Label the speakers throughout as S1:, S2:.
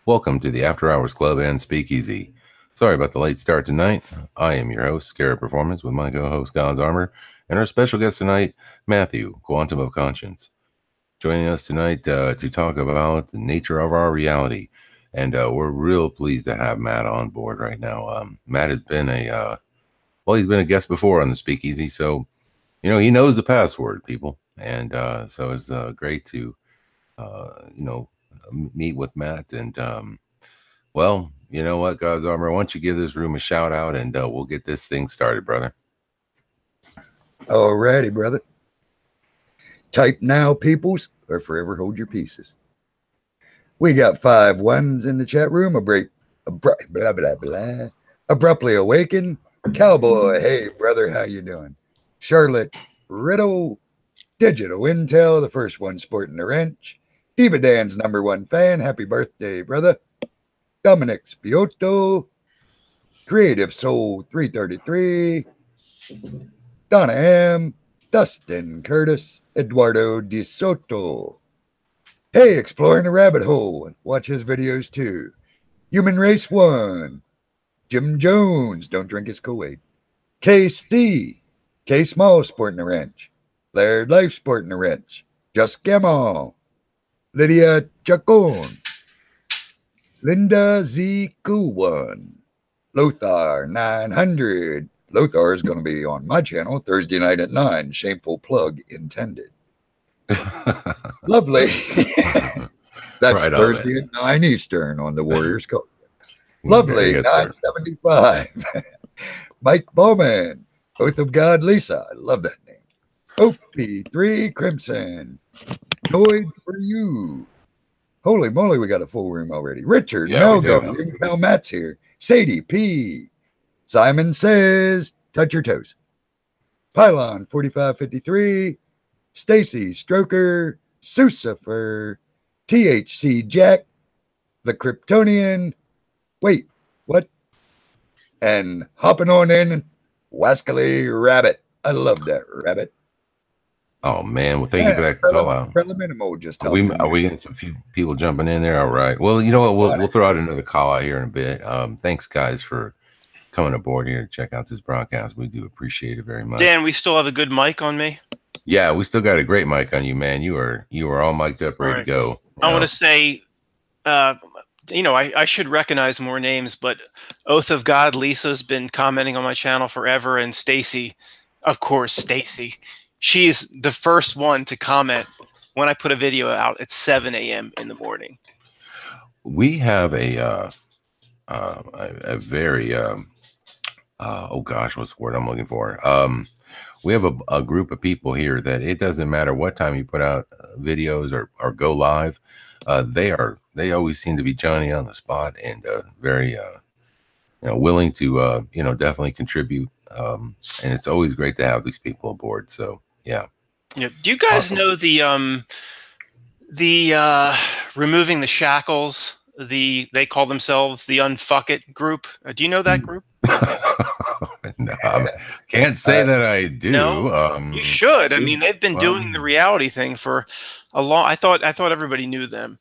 S1: Welcome to the After Hours Club and Speakeasy. Sorry about the late start tonight. I am your host, Scarab Performance, with my co-host, God's Armor, and our special guest tonight, Matthew, Quantum of Conscience. Joining us tonight to talk about the nature of our reality. And we're real pleased to have Matt on board right now. Matt has been he's been a guest before on the Speakeasy, so, he knows the password, people. And so it's great to, meet with Matt. And, well, you know what, God's Armor, why don't you give this room a shout out and we'll get this thing started, brother.
S2: Alrighty, brother. Type now, peoples, or forever hold your pieces. We got 5 ones in the chat room. Abruptly awakened. Cowboy, hey, brother, how you doing? Charlotte Riddle, Digital Intel, the first one sporting the wrench. Eva Dan's #1 fan. Happy birthday, brother. Dominic Spiotto, Creative Soul 333, Donna M, Dustin Curtis, Eduardo Di Soto. Hey, exploring the rabbit hole. Watch his videos too. Human Race 1, Jim Jones, don't drink his Kool-Aid. KC, K Small sporting the wrench. Laird Life sporting the wrench. Just Gamal, Lydia Chacon, Linda Z. Cool One, Lothar 900. Lothar is going to be on my channel Thursday night at 9. Shameful plug intended. Lovely. That's right, Thursday at 9 Eastern on the Warriors Code. Lovely. 975. Mike Bowman. Oath of God Lisa. I love that name. OP3 Crimson. Noid for you. Holy moly, we got a full room already. Richard, Melgo, Pal Matt's here. Sadie P. Simon says, touch your toes. Pylon 4553. Stacy Stroker. Sucifer. THC Jack. The Kryptonian. Wait, what? And hopping on in, Wascally Rabbit. I love that rabbit.
S1: Oh man, well thank you for that call out.
S2: Just
S1: are we getting some few people jumping in there? All right. Well, you know what? We'll throw out another call out here in a bit. Thanks guys for coming aboard here to check out this broadcast. We do appreciate it very much.
S3: Dan, we still have a good mic on me.
S1: Yeah, we still got a great mic on you, man. You are all mic'd up, ready to go.
S3: I want to say, I should recognize more names, but Oath of God Lisa's been commenting on my channel forever, and Stacy, of course, Stacy. She's the first one to comment when I put a video out at 7 a.m. in the morning.
S1: We have a very oh gosh, what's the word I'm looking for? We have a group of people here that it doesn't matter what time you put out videos or go live. They always seem to be Johnny on the spot and very willing to definitely contribute. And it's always great to have these people aboard. So yeah.
S3: Do you guys know the removing the shackles? They call themselves the Unfuck It group. Do you know that group?
S1: No, can't say that I do.
S3: No, you should. I mean, they've been doing the reality thing for a long. I thought everybody knew them.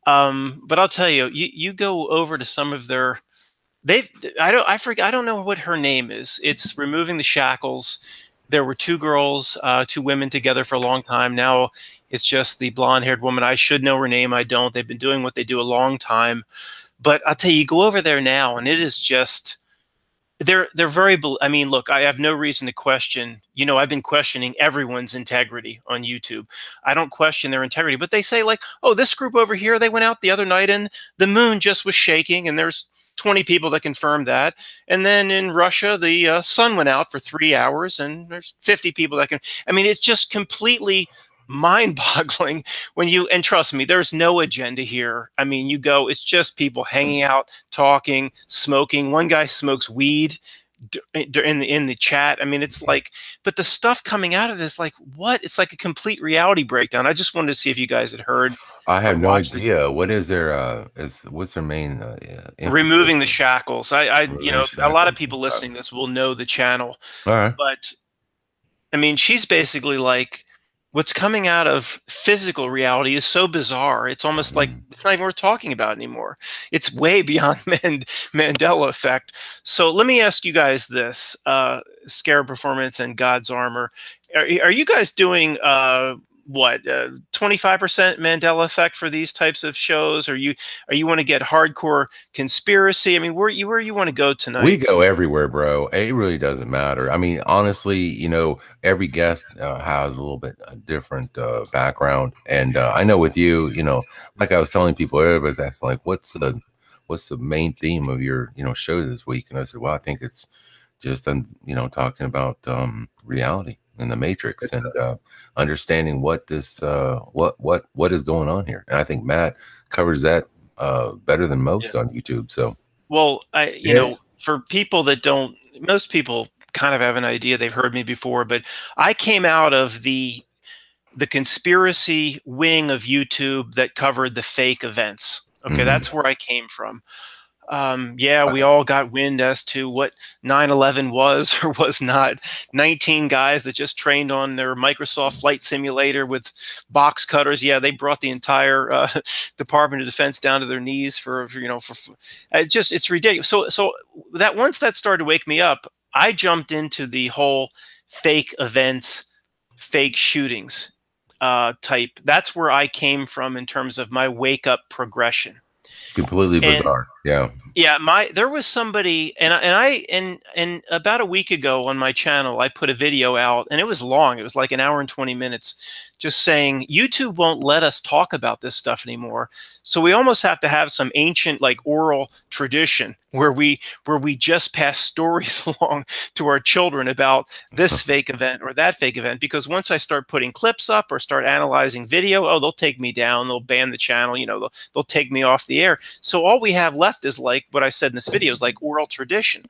S3: But I'll tell you, you go over to some of their. I don't know what her name is. It's removing the shackles. There were 2 girls, 2 women together for a long time. Now it's just the blonde-haired woman. I should know her name. I don't. They've been doing what they do a long time. But I'll tell you, go over there now, and it is just they're very. I mean, look, I have no reason to question. I've been questioning everyone's integrity on YouTube. I don't question their integrity, but they say like, oh, this group over here, they went out the other night and the moon just was shaking, and there's 20 people that confirm that. And then in Russia, the sun went out for 3 hours, and there's 50 people that can. I mean, it's just completely mind-boggling and trust me, there's no agenda here. I mean, it's just people hanging out, talking, smoking. One guy smokes weed in the chat. I mean, it's like, but the stuff coming out of this, like, what? It's like a complete reality breakdown. I just wanted to see if you guys had heard.
S1: I have no idea. What is their what's their main
S3: removing the shackles? A lot of people listening to this will know the channel.
S1: All right.
S3: But I mean, she's basically like, what's coming out of physical reality is so bizarre. It's almost like it's not even worth talking about anymore. It's way beyond Mandela effect. So let me ask you guys this, Scarab Performance and God's Armor. Are you guys doing what 25% Mandela effect for these types of shows? Or you want to get hardcore conspiracy? I mean, where you want to go tonight?
S1: We go everywhere, bro. It really doesn't matter. I mean, honestly, you know, every guest has a little bit different background, and I know with you, you know, like I was telling people, everybody's asking, like, what's the main theme of your show this week? And I said, well, I think it's just talking about reality and the Matrix and understanding what this what is going on here. And I think Matt covers that better than most on YouTube. So,
S3: well, you know, for people that don't, most people kind of have an idea. They've heard me before, but I came out of the conspiracy wing of YouTube that covered the fake events. Okay, that's where I came from. Yeah, we all got wind as to what 9/11 was or was not. 19 guys that just trained on their Microsoft flight simulator with box cutters. Yeah, they brought the entire Department of Defense down to their knees for it's ridiculous. So that once that started to wake me up, I jumped into the whole fake events, fake shootings type. That's where I came from in terms of my wake up progression.
S1: It's completely bizarre.
S3: Yeah, there was somebody, and about a week ago on my channel, I put a video out, and it was long. It was like an hour and 20 minutes, just saying YouTube won't let us talk about this stuff anymore. So we almost have to have some ancient, like, oral tradition where we just pass stories along to our children about this fake event or that fake event. Because once I start putting clips up or start analyzing video, oh, they'll take me down. They'll ban the channel. You know, they'll take me off the air. So all we have left is, like what I said in this video, is like oral tradition.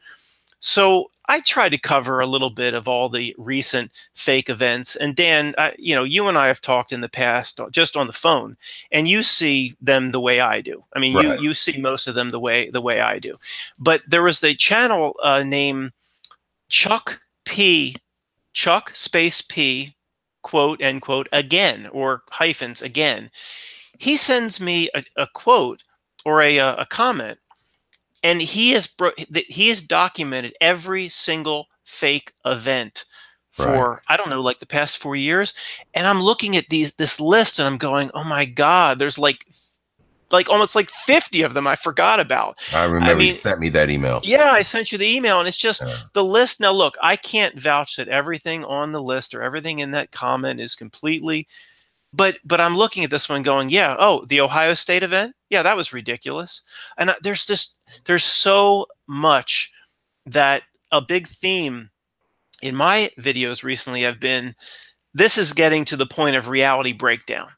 S3: So I try to cover a little bit of all the recent fake events. And Dan, you know, you and I have talked in the past just on the phone, and you see them the way I do. I mean, right. you see most of them the way I do. But there was a channel named Chuck space P, quote, end quote, again, or hyphens again. He sends me a quote or a comment, and he has documented every single fake event for, right, I don't know, like the past 4 years. And I'm looking at this list, and I'm going, oh my God, there's like almost like 50 of them I forgot about.
S1: I remember you sent me that email.
S3: Yeah, I sent you the email, and it's just the list. Now, look, I can't vouch that everything on the list or everything in that comment is completely. But I'm looking at this one going, yeah, oh, the Ohio State event? Yeah, that was ridiculous. And there's so much that a big theme in my videos recently have been, this is getting to the point of reality breakdown,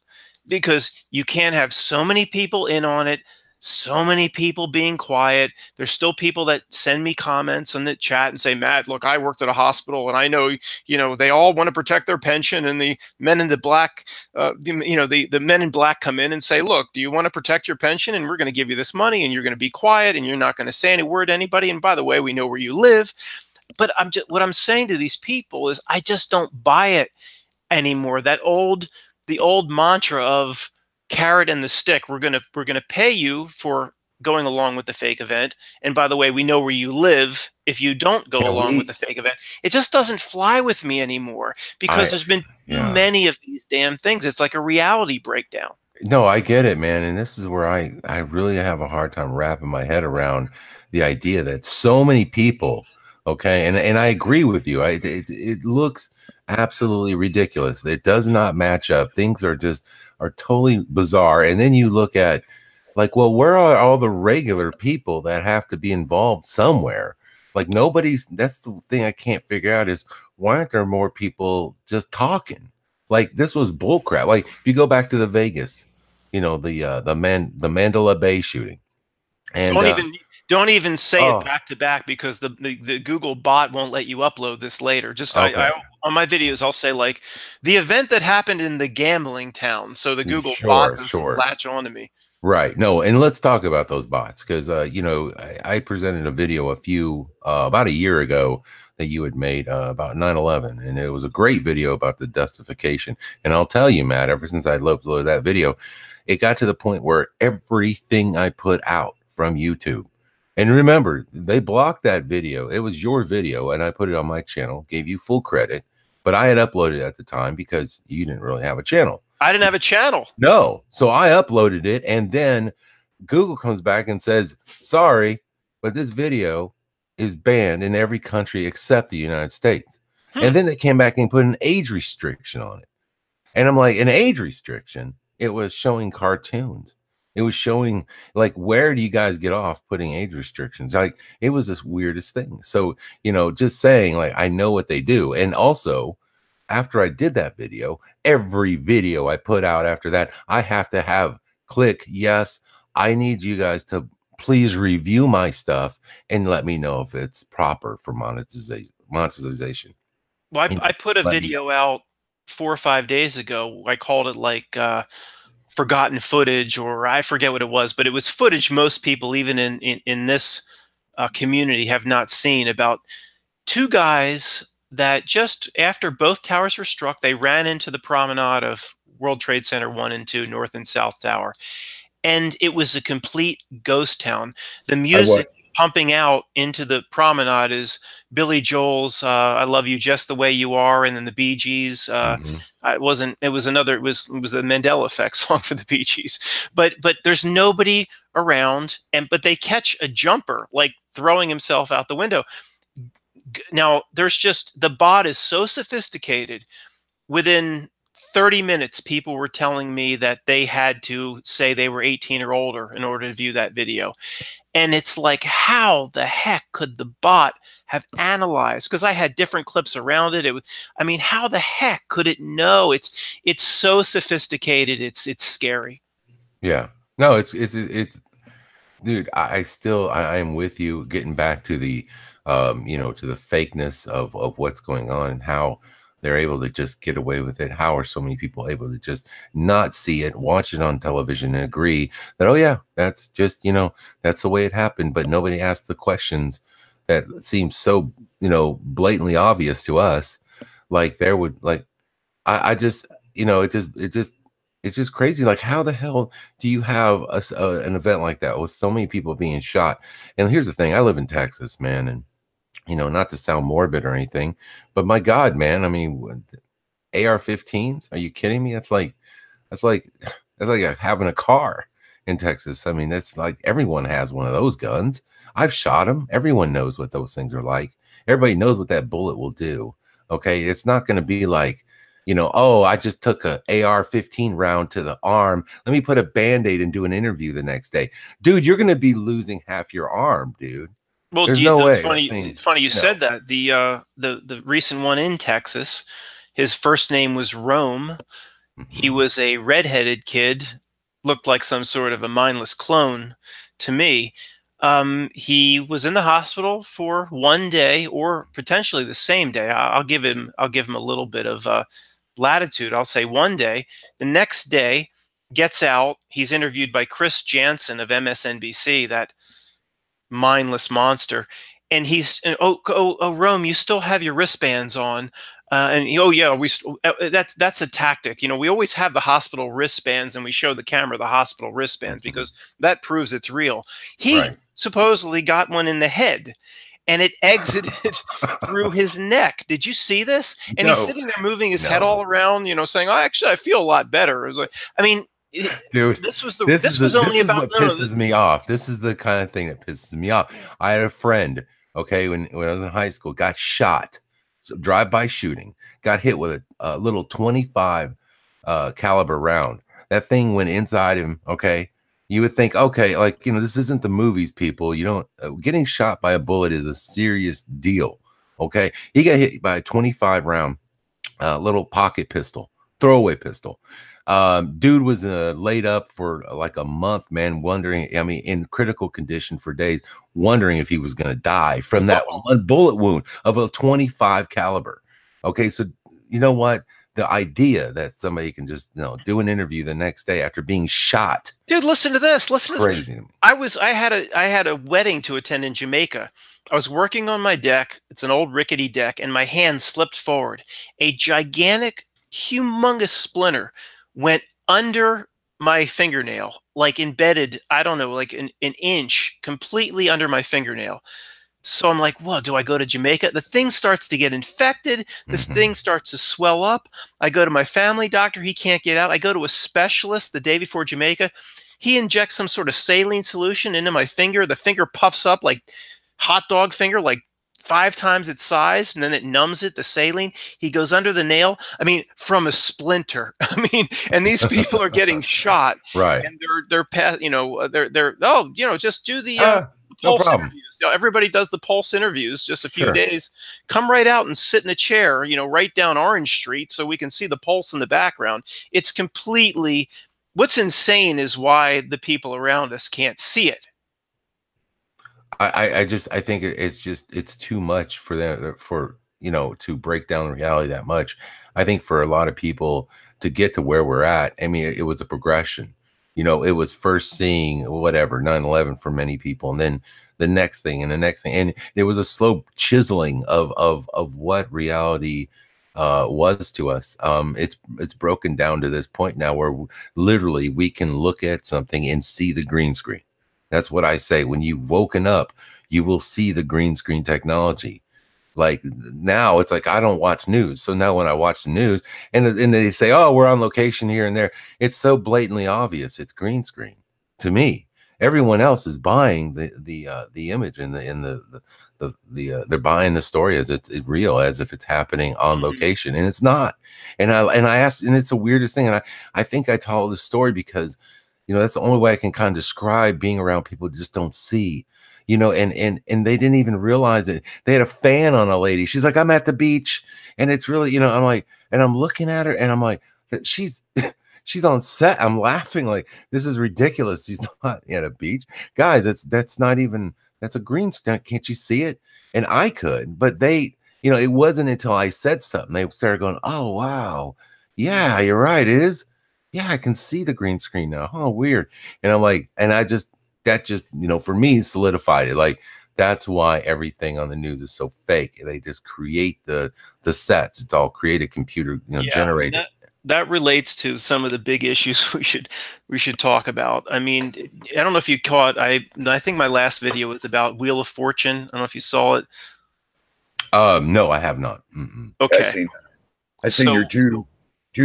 S3: because you can't have so many people in on it, so many people being quiet. There's still people that send me comments on the chat and say, Matt, look, I worked at a hospital, and I know, you know, they all want to protect their pension, and the men in the black, the men in black come in and say, look, do you want to protect your pension? And we're going to give you this money, and you're going to be quiet, and you're not going to say any word to anybody. And by the way, we know where you live. But what I'm saying to these people is, I just don't buy it anymore. The old mantra of carrot and the stick. We're gonna pay you for going along with the fake event, and by the way, we know where you live if you don't go along with the fake event. It just doesn't fly with me anymore, because there's been too many of these damn things. It's like a reality breakdown.
S1: No, I get it, man. And this is where I really have a hard time wrapping my head around the idea that so many people, okay, and I agree with you. It looks absolutely ridiculous. It does not match up. Things are totally bizarre. And then you look at, like, well, where are all the regular people that have to be involved somewhere? Like, that's the thing I can't figure out, is why aren't there more people just talking? Like, this was bullcrap. Like, if you go back to the Vegas, you know, the Mandela Bay shooting, and
S3: don't even say it back to back, because the Google bot won't let you upload this later. Just I on my videos, I'll say, like, the event that happened in the gambling town, so the Google bot doesn't latch on to me.
S1: Right. No, and let's talk about those bots because you know, I presented a video about a year ago that you had made about 9/11, and it was a great video about the dustification. And I'll tell you, Matt, ever since I uploaded that video, it got to the point where everything I put out from YouTube, and remember, they blocked that video. It was your video, and I put it on my channel, gave you full credit, but I had uploaded at the time because you didn't really have a channel.
S3: I didn't have a channel.
S1: No. So I uploaded it, and then Google comes back and says, sorry, but this video is banned in every country except the United States. And then they came back and put an age restriction on it. And I'm like, an age restriction? It was showing cartoons. It was showing, like, where do you guys get off putting age restrictions? Like, it was the weirdest thing. So, you know, just saying, like, I know what they do. And also, after I did that video, every video I put out after that, I have to have click, yes, I need you guys to please review my stuff and let me know if it's proper for monetization.
S3: Well, I put a video out 4 or 5 days ago. I called it like forgotten footage, or I forget what it was, but it was footage most people, even in this community, have not seen, about two guys that just after both towers were struck, they ran into the promenade of World Trade Center 1 and 2, North and South Tower. And it was a complete ghost town. The music pumping out into the promenade is Billy Joel's I Love You Just the Way You Are, and then the Bee Gees. It was the Mandela Effect song for the Bee Gees. But there's nobody around, but they catch a jumper, like throwing himself out the window. Now, the bot is so sophisticated. Within 30 minutes, people were telling me that they had to say they were 18 or older in order to view that video. And it's like, how the heck could the bot have analyzed? Because I had different clips around it. I mean, how the heck could it know? It's so sophisticated. It's scary.
S1: Yeah. No, it's dude, I am with you, getting back to the you know, to the fakeness of what's going on and how they're able to just get away with it. How are so many people able to just not see it, watch it on television, and agree that, oh yeah, that's just, you know, that's the way it happened, but nobody asked the questions that seem so, you know, blatantly obvious to us. Like there would, like, I just, you know, it's just crazy. Like, how the hell do you have an event like that with so many people being shot? And here's the thing: I live in Texas, man, and you know, not to sound morbid or anything, but my God, man, I mean, AR-15s? Are you kidding me? That's like having a car in Texas. I mean, that's like everyone has one of those guns. I've shot them. Everyone knows what those things are like. Everybody knows what that bullet will do. Okay, it's not going to be like, you know, oh, I just took a AR-15 round to the arm. Let me put a Band-Aid and do an interview the next day. Dude, you're going to be losing half your arm, dude.
S3: Well,
S1: there's no way.
S3: It's funny you said that. The recent one in Texas, his first name was Rome. He was a redheaded kid, looked like some sort of a mindless clone to me. He was in the hospital for 1 day, or potentially the same day. I'll give him a little bit of latitude. I'll say 1 day. The next day, gets out. He's interviewed by Chris Jansen of MSNBC, that mindless monster, and he's Rome, you still have your wristbands on, and oh yeah, that's a tactic. You know, we always have the hospital wristbands, and we show the camera the hospital wristbands because that proves it's real. He supposedly got one in the head, and it exited through his neck. Did you see this? And he's sitting there moving his head all around, you know, saying, "Oh, actually, I feel a lot better." It was like, I mean,
S1: dude,
S3: this was
S1: what pisses me off. This is the kind of thing that pisses me off. I had a friend, okay, when I was in high school, got shot, so drive-by shooting, got hit with a little 25 caliber round. That thing went inside him. Okay, you would think, okay, like, you know, this isn't the movies, people. You don't getting shot by a bullet is a serious deal. Okay, he got hit by a 25 round little pocket pistol, throwaway pistol. Dude was laid up for like a month, man, wondering, I mean, in critical condition for days, wondering if he was going to die from that one bullet wound of a 25 caliber. Okay, so you know what? the idea that somebody can just, you know, do an interview the next day after being shot.
S3: Dude, listen to this. Listen to
S1: Crazy.
S3: this. I had a wedding to attend in Jamaica. I was working on my deck. It's an old rickety deck, and my hand slipped forward. A gigantic, humongous splinter went under my fingernail, like embedded, I don't know, like an inch completely under my fingernail. So I'm like, well, do I go to Jamaica? The thing starts to get infected. This thing starts to swell up. I go to my family doctor. He can't get out. I go to a specialist the day before Jamaica. He injects some sort of saline solution into my finger. The finger puffs up like hot dog finger, like 5 times its size, and then it numbs it, the saline. He goes under the nail. I mean, from a splinter. I mean, and these people are getting shot.
S1: Right.
S3: And just do the pulse interviews. You know, everybody does the pulse interviews, just a few days. Come right out and sit in a chair, you know, right down Orange Street so we can see the pulse in the background. It's completely, what's insane is why the people around us can't see it.
S1: I think it's too much for them, for, you know, to break down the reality that much. I think for a lot of people to get to where we're at, I mean, it was a progression. You know, it was first seeing whatever 9/11 for many people, and then the next thing and the next thing, and it was a slow chiseling of what reality was to us. It's broken down to this point now where literally we can look at something and see the green screen. That's what I say. When you've woken up, you will see the green screen technology. Like now it's like, I don't watch news. So now when I watch the news and they say, oh, we're on location here and there, it's so blatantly obvious. It's green screen to me. Everyone else is buying the image and they're buying the story as it's real, as if it's happening on location, and it's not. And I asked, and it's the weirdest thing. And I think I told this story because, you know, that's the only way I can kind of describe being around people who just don't see, you know, and they didn't even realize it. They had a fan on a lady. She's like, I'm at the beach, and it's really, you know, I'm like, and I'm looking at her and I'm like, she's on set. I'm laughing like, this is ridiculous. She's not at a beach. Guys, that's not even, that's a green screen. Can't you see it? And I could, but they, you know, it wasn't until I said something, they started going, oh, wow. Yeah, you're right. It is. Yeah, I can see the green screen now. Oh, weird. And I'm like, and that just, you know, for me, solidified it. Like, that's why everything on the news is so fake. They just create the sets. It's all created, computer, you know, generated.
S3: That relates to some of the big issues we should talk about. I mean, I don't know if you caught, I think my last video was about Wheel of Fortune. I don't know if you saw it.
S1: No, I have not.
S3: Okay.
S2: I seen your two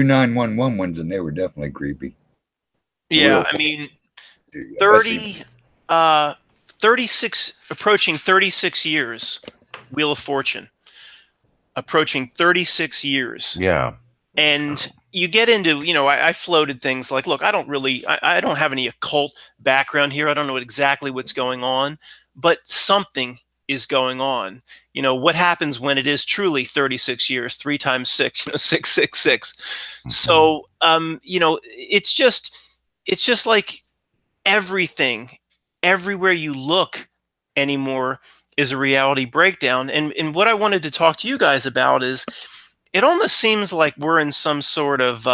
S2: 911 ones, and they were definitely creepy.
S3: Yeah, I mean, 36, approaching 36 years, Wheel of Fortune. Approaching 36 years.
S1: Yeah.
S3: And you get into, you know, I floated things like, look, I don't have any occult background here. I don't know exactly what's going on, but something is going on. You know, what happens when it is truly 36 years, 3 times 6, you know, 666. So, you know, it's just like everything, everywhere you look anymore is a reality breakdown. And what I wanted to talk to you guys about is, it almost seems like we're in some sort of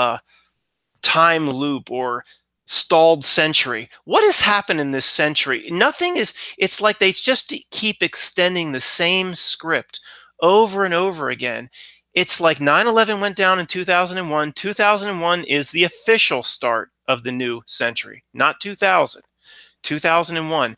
S3: time loop or stalled century. What has happened in this century? Nothing is, it's like they just keep extending the same script over and over again. It's like 9/11 went down in 2001. 2001 is the official start of the new century, not 2000, 2001.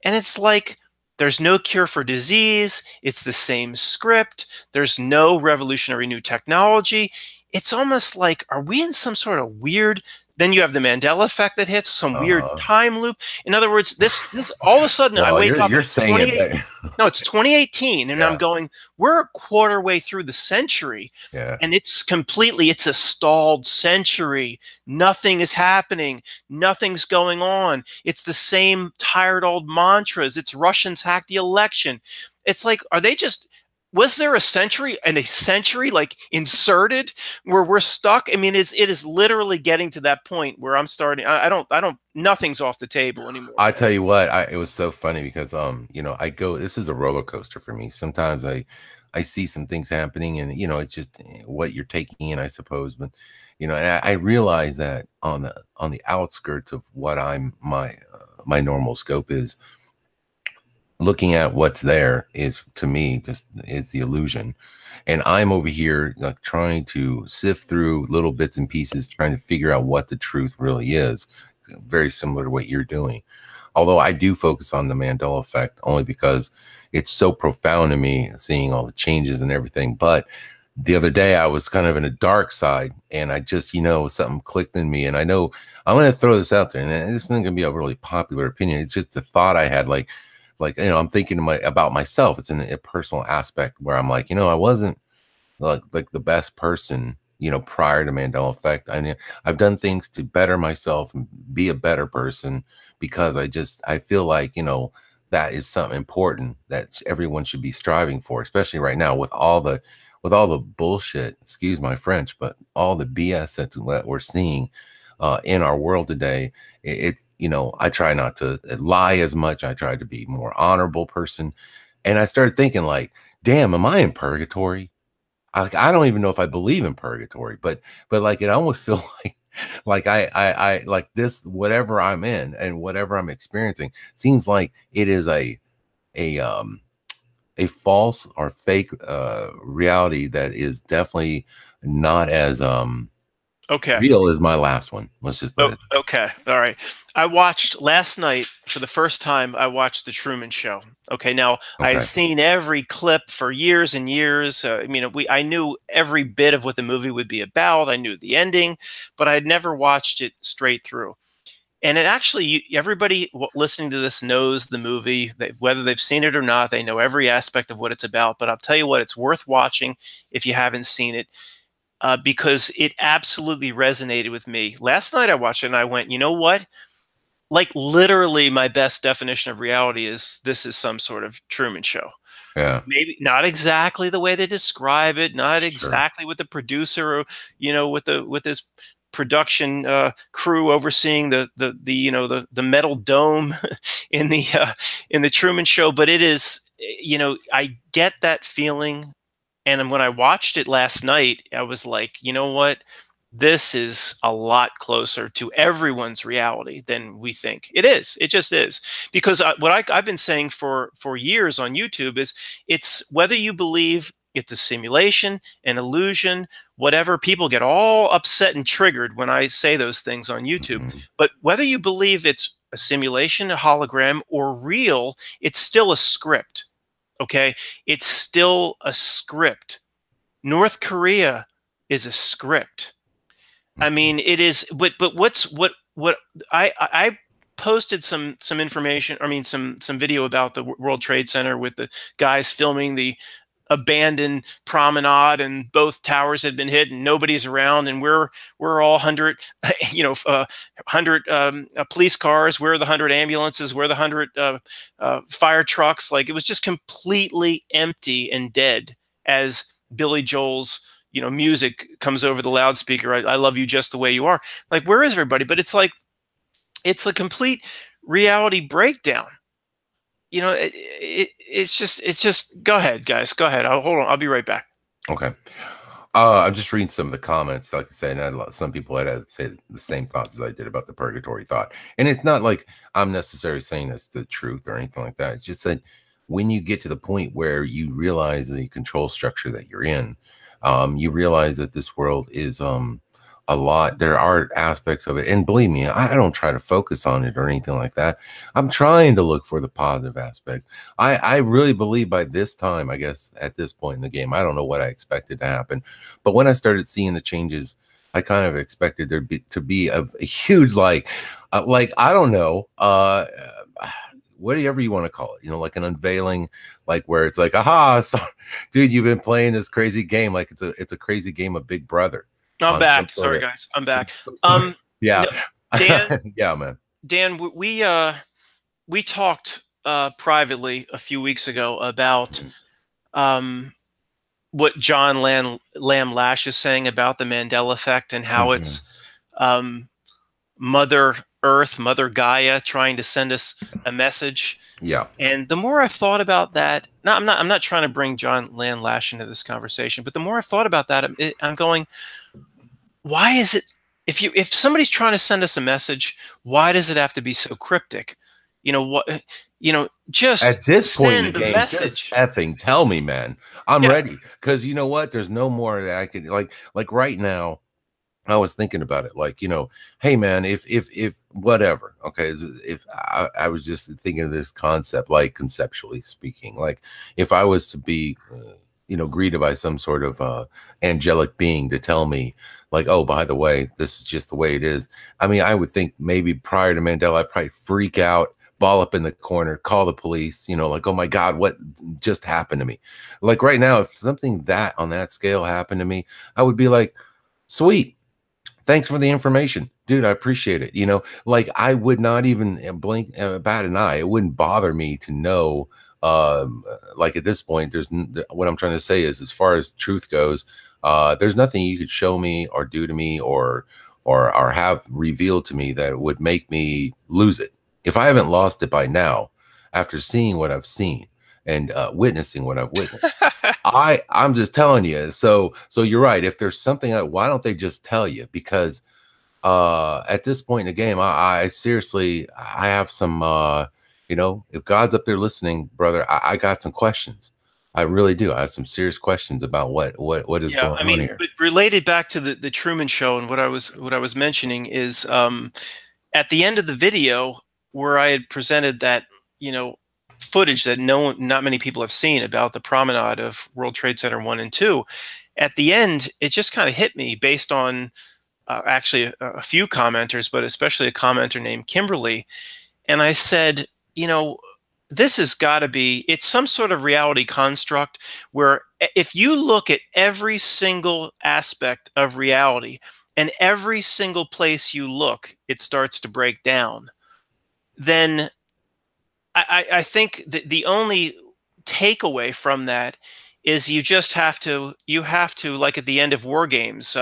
S3: And it's like, there's no cure for disease. It's the same script. There's no revolutionary new technology. It's almost like, are we in some sort of weird, then you have the Mandela effect that hits, some weird time loop. In other words, this all of a sudden I wake up.
S1: You're saying it.
S3: No, it's 2018, and I'm going, we're a quarter way through the century, and it's a stalled century. Nothing is happening. Nothing's going on. It's the same tired old mantras. It's Russians hacked the election. It's like, are they just, was there a century and a century like inserted where we're stuck? I mean, it is literally getting to that point where I'm starting. I don't, nothing's off the table anymore.
S1: I tell you what, it was so funny because, you know, this is a roller coaster for me. Sometimes I see some things happening, and it's just what you're taking in, I suppose. But and I realize that on the outskirts of what my normal scope is, looking at what's there is, to me, just it's the illusion. And I'm over here like trying to sift through little bits and pieces, trying to figure out what the truth really is. Very similar to what you're doing. Although I do focus on the Mandela effect only because it's so profound to me, seeing all the changes and everything. But the other day I was kind of in a dark side, and I just, something clicked in me. And I know I'm going to throw this out there, and this isn't going to be a really popular opinion. It's just a thought I had, like, I'm thinking about myself. It's in a personal aspect where I'm like, I wasn't like the best person, prior to Mandela effect. I mean, I've done things to better myself and be a better person, because I feel like, that is something important that everyone should be striving for, especially right now with all the bullshit, excuse my French, but all the BS that we're seeing in our world today. It's, I try not to lie as much. I try to be a more honorable person. And I started thinking, like, damn, am I in purgatory? I don't even know if I believe in purgatory, but like, it almost feel like I like this, whatever I'm in and whatever I'm experiencing seems like it is a false or fake reality that is definitely not as
S3: Okay.
S1: real as my last one. Let's just put it.
S3: Okay. All right. I watched last night for the first time. I watched The Truman Show. Okay. Now, I had seen every clip for years and years. I knew every bit of what the movie would be about. I knew the ending, but I had never watched it straight through. And it actually, everybody listening to this knows the movie, whether they've seen it or not. They know every aspect of what it's about. But I'll tell you what, it's worth watching if you haven't seen it. Because it absolutely resonated with me. Last night I watched it and I went, you know what? Like, literally my best definition of reality is this is some sort of Truman Show.
S1: Yeah.
S3: Maybe not exactly the way they describe it, not exactly with the producer, with his production crew overseeing the metal dome in the Truman Show, but it is, I get that feeling. And when I watched it last night, I was like, you know what? This is a lot closer to everyone's reality than we think. It is. It just is. Because I've been saying for years on YouTube is, it's whether you believe it's a simulation, an illusion, whatever. People get all upset and triggered when I say those things on YouTube.
S1: Mm-hmm.
S3: But whether you believe it's a simulation, a hologram, or real, it's still a script. Okay, it's still a script. North Korea is a script. I mean, it is. But what I posted some information. I mean, some video about the World Trade Center with the guys filming the abandoned promenade, and both towers had been hit and nobody's around, and we're all 100 police cars, we're the 100 ambulances, we're the 100 fire trucks. Like, it was just completely empty and dead as Billy Joel's music comes over the loudspeaker. I love you just the way you are. Like, where is everybody? But it's like, it's a complete reality breakdown. It's just, go ahead, guys. Go ahead. Hold on. I'll be right back.
S1: Okay. I'm just reading some of the comments. Like I said, and some people had say the same thoughts as I did about the purgatory thought. And it's not like I'm necessarily saying that's the truth or anything like that. It's just that when you get to the point where you realize the control structure that you're in, you realize that this world is a lot. There are aspects of it, and believe me, I don't try to focus on it or anything like that. I'm trying to look for the positive aspects. I really believe by this time, I guess at this point in the game, I don't know what I expected to happen, but when I started seeing the changes, I kind of expected there to be a huge like I don't know, whatever you want to call it, like an unveiling, like where it's like, aha, so, dude, you've been playing this crazy game, like it's a crazy game of Big Brother.
S3: I'm back. Sorry, guys. I'm back.
S1: Yeah.
S3: No, Dan.
S1: Yeah, man.
S3: Dan, we talked privately a few weeks ago about what John Lamb Lash is saying about the Mandela effect, and how it's mother Earth, Mother Gaia, trying to send us a message.
S1: Yeah.
S3: And the more I've thought about that, I'm not trying to bring John Land Lash into this conversation, but the more I've thought about that, I'm going, why is it, if somebody's trying to send us a message, why does it have to be so cryptic? What, just
S1: at this point in the game,
S3: message.
S1: just effing tell me, man. I'm ready. Because you know what? There's no more that I could like right now. I was thinking about it, like, hey man, if whatever, okay, if I was just thinking of this concept, like conceptually speaking, like if I was to be, greeted by some sort of angelic being to tell me, like, oh, by the way, this is just the way it is. I mean, I would think maybe prior to Mandela, I'd probably freak out, ball up in the corner, call the police, like, oh my God, what just happened to me? Like right now, if something that on that scale happened to me, I would be like, sweet. Thanks for the information, dude. I appreciate it. Like I would not even blink, bat an eye. It wouldn't bother me to know. Like at this point, what I'm trying to say is, as far as truth goes, there's nothing you could show me or do to me or have revealed to me that would make me lose it. If I haven't lost it by now, after seeing what I've seen and witnessing what I've witnessed. I'm just telling you. So you're right. If there's something, why don't they just tell you? Because at this point in the game, I seriously, I have some, if God's up there listening, brother, I got some questions. I really do. I have some serious questions about what is going on here.
S3: But related back to the Truman Show, and what I was mentioning is at the end of the video where I had presented that, footage that not many people have seen about the promenade of World Trade Center 1 and 2. At the end, it just kind of hit me based on actually a few commenters, but especially a commenter named Kimberly. And I said, this has got to be, it's some sort of reality construct where if you look at every single aspect of reality and every single place you look, it starts to break down. Then I think that the only takeaway from that is you have to, like at the end of War Games,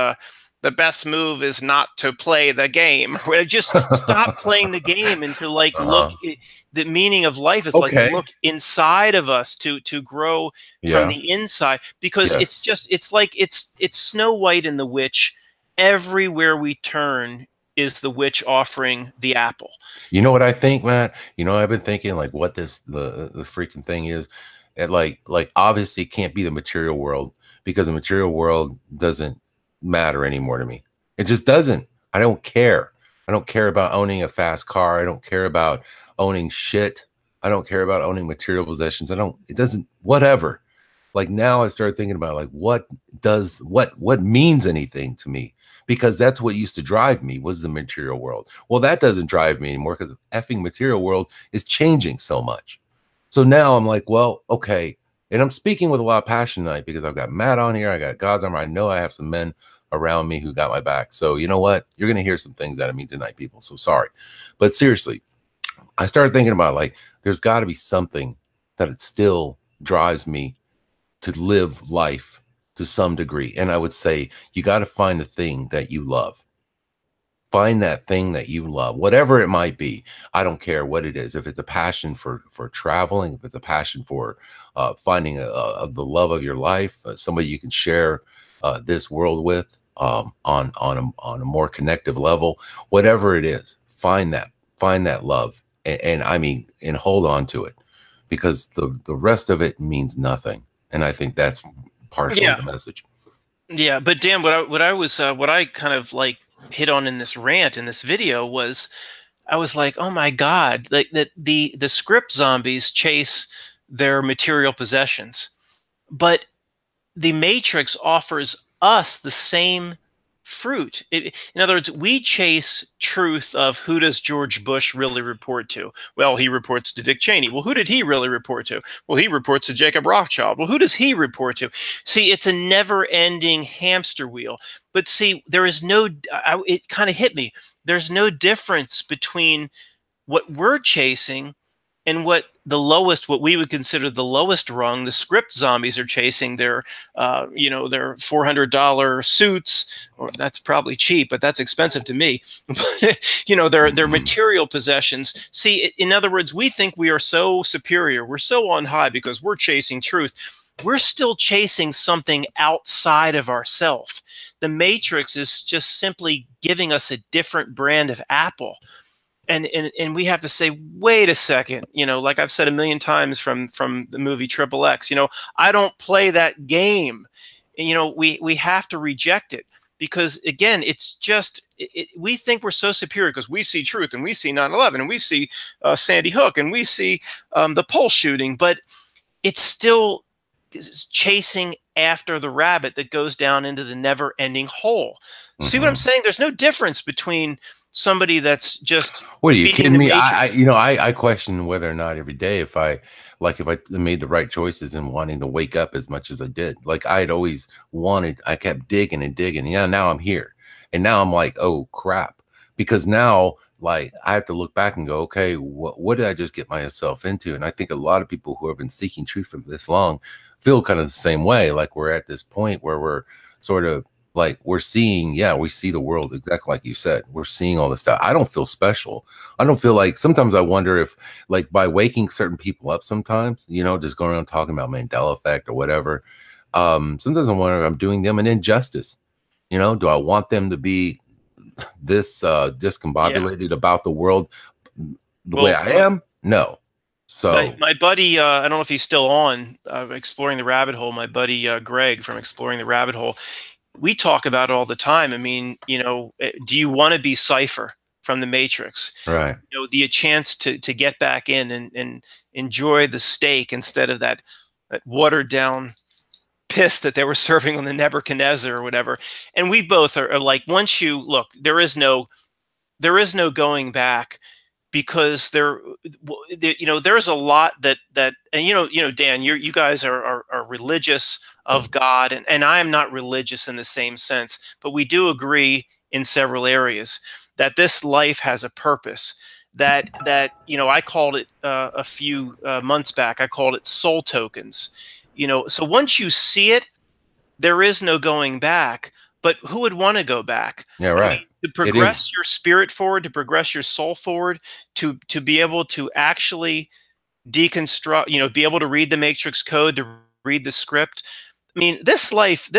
S3: the best move is not to play the game. Just stop playing the game and to look. The meaning of life is look inside of us to grow from the inside, because it's like it's Snow White and the Witch. Everywhere we turn is the witch offering the apple.
S1: You know what I think, Matt? I've been thinking like what the freaking thing is. It like obviously it can't be the material world, because the material world doesn't matter anymore to me. It just doesn't. I don't care. I don't care about owning a fast car. I don't care about owning shit. I don't care about owning material possessions. It doesn't, whatever. Like now I started thinking about like what means anything to me, because that's what used to drive me was the material world. Well, that doesn't drive me anymore because the effing material world is changing so much. So now I'm like, well, okay. And I'm speaking with a lot of passion tonight because I've got Matt on here. I got God's Armor. I know I have some men around me who got my back. So you know what? You're going to hear some things out of me tonight, people. So sorry. But seriously, I started thinking about like, there's got to be something that it still drives me to live life to some degree. And I would say you got to find the thing that you love. Find that thing that you love, whatever it might be. I don't care what it is. If it's a passion for traveling, if it's a passion for finding the love of your life, somebody you can share this world with on a more connective level, whatever it is, find that love and I mean, and hold on to it, because the rest of it means nothing. And I think that's partially the message.
S3: Yeah, but Dan, what I kind of like hit on in this rant in this video was, I was like, oh my God, like that the script zombies chase their material possessions, but the Matrix offers us the same fruit. In other words, we chase truth of who does George Bush really report to? Well, he reports to Dick Cheney. Well, who did he really report to? Well, he reports to Jacob Rothschild. Well, who does he report to? See, it's a never-ending hamster wheel. But see, there is no, it kind of hit me. There's no difference between what we're chasing what the lowest, what we would consider the lowest rung, the script zombies are chasing their, their $400 suits, or that's probably cheap, but that's expensive to me. Their material possessions. See, in other words, we think we are so superior, we're so on high because we're chasing truth. We're still chasing something outside of ourselves. The Matrix is just simply giving us a different brand of apple. And we have to say, wait a second, like I've said a million times from the movie Triple X, I don't play that game. And, we have to reject it because, again, it's just, we think we're so superior because we see truth and we see 9/11 and we see Sandy Hook and we see the Pulse shooting, but it's still chasing after the rabbit that goes down into the never-ending hole. See what I'm saying? There's no difference between somebody that's just.
S1: What are you kidding me? I question whether or not every day if I made the right choices and wanting to wake up as much as I did. Like I'd always wanted, I kept digging and digging. Yeah, now I'm here, and now I'm like, oh crap, because now like I have to look back and go, okay, what did I just get myself into? And I think a lot of people who have been seeking truth for this long feel kind of the same way. Like we're at this point where we're sort of. Like we're seeing, we see the world exactly like you said. We're seeing all this stuff. I don't feel special. I don't feel like, sometimes I wonder if like by waking certain people up sometimes, just going around talking about Mandela effect or whatever. Sometimes I wonder if I'm doing them an injustice. Do I want them to be this discombobulated about the world the way I am? No. So
S3: my buddy, I don't know if he's still on Exploring the Rabbit Hole. My buddy Greg from Exploring the Rabbit Hole. We talk about it all the time. I mean, do you want to be Cypher from the Matrix?
S1: Right.
S3: The chance to get back in and enjoy the steak instead of that watered down piss that they were serving on the Nebuchadnezzar or whatever. And we both are like, once you look, there is no going back. Because there's a lot that and Dan, you guys are religious of God, and I am not religious in the same sense, but we do agree in several areas that this life has a purpose. That I called it a few months back. I called it soul tokens. So once you see it, there is no going back. But who would want to go back?
S1: Yeah, right.
S3: I mean, to progress your spirit forward, to progress your soul forward, to be able to actually deconstruct, be able to read the Matrix code, to read the script. I mean, this life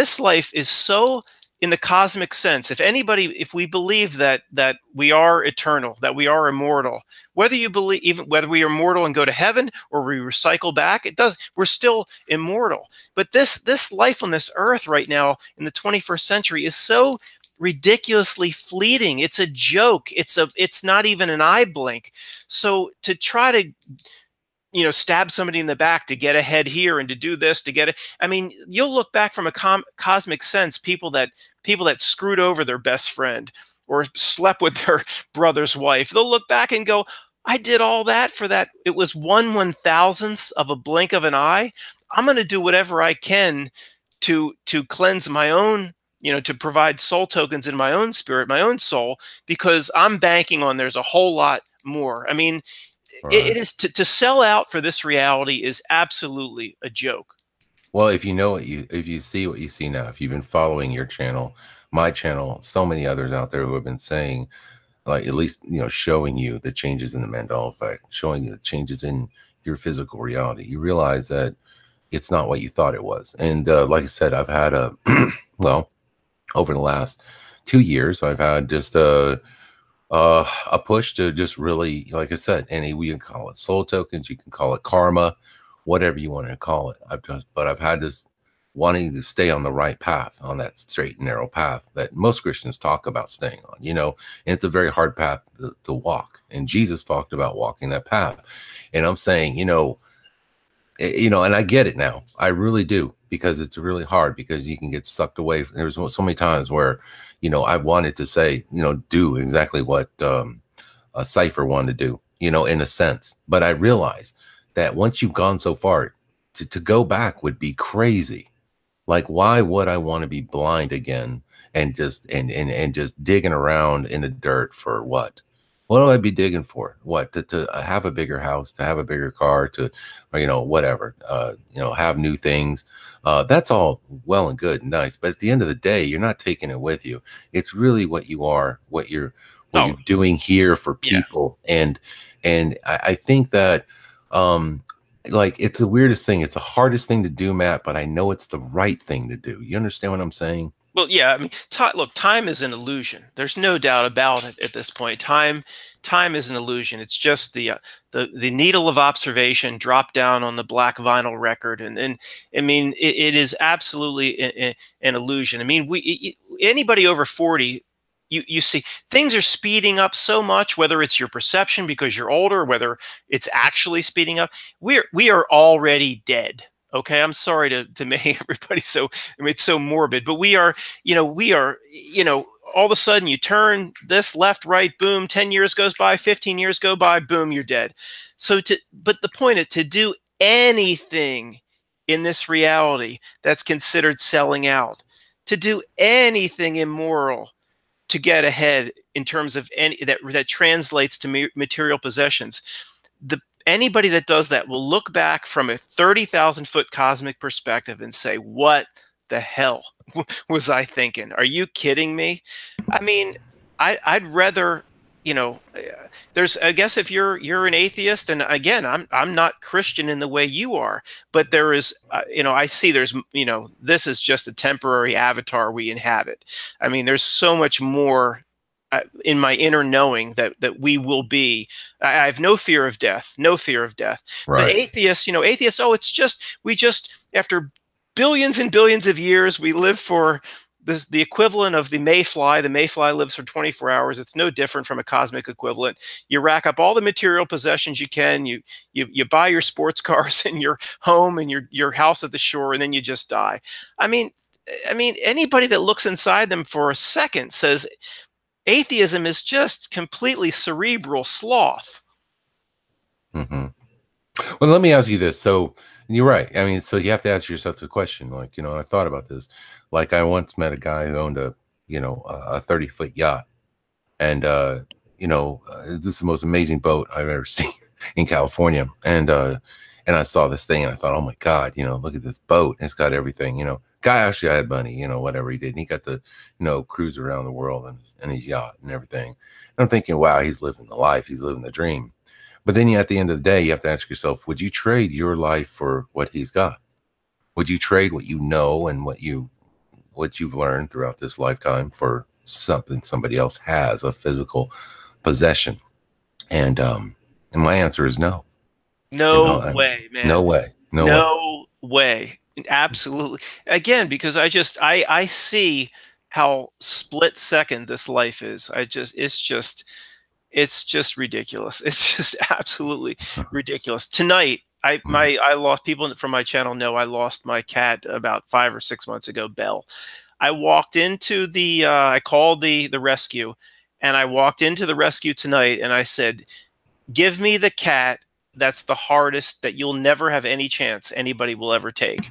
S3: is so, in the cosmic sense, if we believe that we are eternal, that we are immortal, whether you believe, even whether we are mortal and go to heaven or we recycle back, we're still immortal. But this life on this earth right now in the 21st century is so ridiculously fleeting. It's a joke. It's not even an eye blink. So to try to stab somebody in the back to get ahead here and to do this to get it. I mean, you'll look back from a cosmic sense, people that screwed over their best friend or slept with their brother's wife. They'll look back and go, I did all that for that. It was 1/1000th of a blink of an eye. I'm going to do whatever I can to cleanse my own, to provide soul tokens in my own spirit, my own soul, because I'm banking on there's a whole lot more. I mean, right. It is to sell out for this reality is absolutely a joke.
S1: Well, if you see what you see now, if you've been following your channel, my channel, so many others out there who have been saying, like, at least, showing you the changes in the Mandela effect, showing you the changes in your physical reality, you realize that it's not what you thought it was. And like I said, I've had well, over the last 2 years, I've had just a push to just really, like I said, we can call it soul tokens, you can call it karma, whatever you want to call it. I've had this wanting to stay on the right path, on that straight and narrow path that most Christians talk about staying on, and it's a very hard path to walk. And Jesus talked about walking that path. And I'm saying, and I get it now. I really do, because it's really hard, because you can get sucked away. There's so many times where, I wanted to say, do exactly what a Cypher wanted to do, in a sense. But I realized that once you've gone so far, to go back would be crazy. Like, why would I want to be blind again and just and just digging around in the dirt for what? What will I be digging for? What, to have a bigger house, to have a bigger car, to, or, you know, whatever, you know, have new things. That's all well and good and nice. But at the end of the day, you're not taking it with you. It's really what you are, what you're doing here for people. Yeah. And I think that, like, it's the weirdest thing. It's the hardest thing to do, Matt, but I know it's the right thing to do. You understand what I'm saying?
S3: Well, yeah, I mean, look, time is an illusion. There's no doubt about it at this point. Time is an illusion. It's just the needle of observation dropped down on the black vinyl record, and I mean, it is absolutely an illusion. I mean, anybody over 40. You see things are speeding up so much, whether it's your perception because you're older, whether it's actually speeding up. We are already dead. Okay, I'm sorry to make everybody so, I mean, it's so morbid, but we are, all of a sudden you turn this left, right, boom, 10 years goes by, 15 years go by, boom, you're dead. So but the point is to do anything in this reality that's considered selling out, to do anything immoral, to get ahead in terms of any that translates to material possessions. Anybody that does that will look back from a 30,000-foot cosmic perspective and say, what the hell was I thinking? Are you kidding me? I mean, I'd rather, there's, I guess if you're an atheist, and again, I'm not Christian in the way you are, but there is, I see there's, this is just a temporary avatar we inhabit. I mean, there's so much more in my inner knowing that we will be. I have no fear of death, no fear of death. Right. But atheists, oh, it's just, after billions and billions of years, we live for this, the equivalent of the mayfly. The mayfly lives for 24 hours. It's no different from a cosmic equivalent. You rack up all the material possessions you can. You buy your sports cars and your home and your house at the shore, and then you just die. I mean, anybody that looks inside them for a second says atheism is just completely cerebral sloth.
S1: Mm-hmm. Well, let me ask you this. So you're right. I mean, so you have to ask yourself the question, like, I thought about this. Like, I once met a guy who owned a 30-foot yacht. And, this is the most amazing boat I've ever seen in California. And I saw this thing and I thought, oh my God, look at this boat. It's got everything, Guy actually had money, whatever he did. And he got to, cruise around the world in his yacht and everything. And I'm thinking, wow, he's living the life. He's living the dream. But then at the end of the day, you have to ask yourself, would you trade your life for what he's got? Would you trade what you know and what you've learned throughout this lifetime for something somebody else has, a physical possession? And my answer is no.
S3: No way, man.
S1: No way.
S3: No way. Absolutely. Again, because I see how split second this life is. It's just ridiculous. It's just absolutely ridiculous. Tonight, I lost, people from my channel know I lost my cat about 5 or 6 months ago, Belle. I walked into I called the rescue, and I walked into the rescue tonight and I said, give me the cat that's the hardest, that you'll never have any chance anybody will ever take.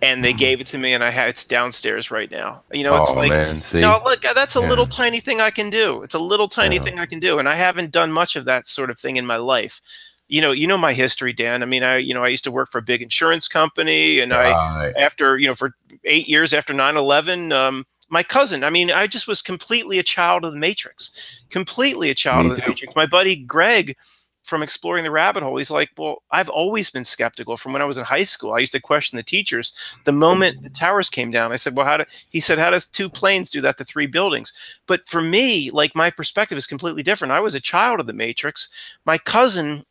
S3: And they gave it to me, and it's downstairs right now. It's like, man, see? No, look, that's a little tiny thing I can do. It's a little tiny thing I can do, and I haven't done much of that sort of thing in my life. You know my history, Dan. I mean, I used to work for a big insurance company, and after for 8 years after 9/11, my cousin. I mean, I just was completely a child of the Matrix. Completely a child of the Matrix. My buddy Greg, from Exploring the Rabbit Hole, he's like, well, I've always been skeptical from when I was in high school. I used to question the teachers the moment the towers came down. I said, well, he said, how does 2 planes do that to 3 buildings? But for me, like, my perspective is completely different. I was a child of the Matrix. My cousin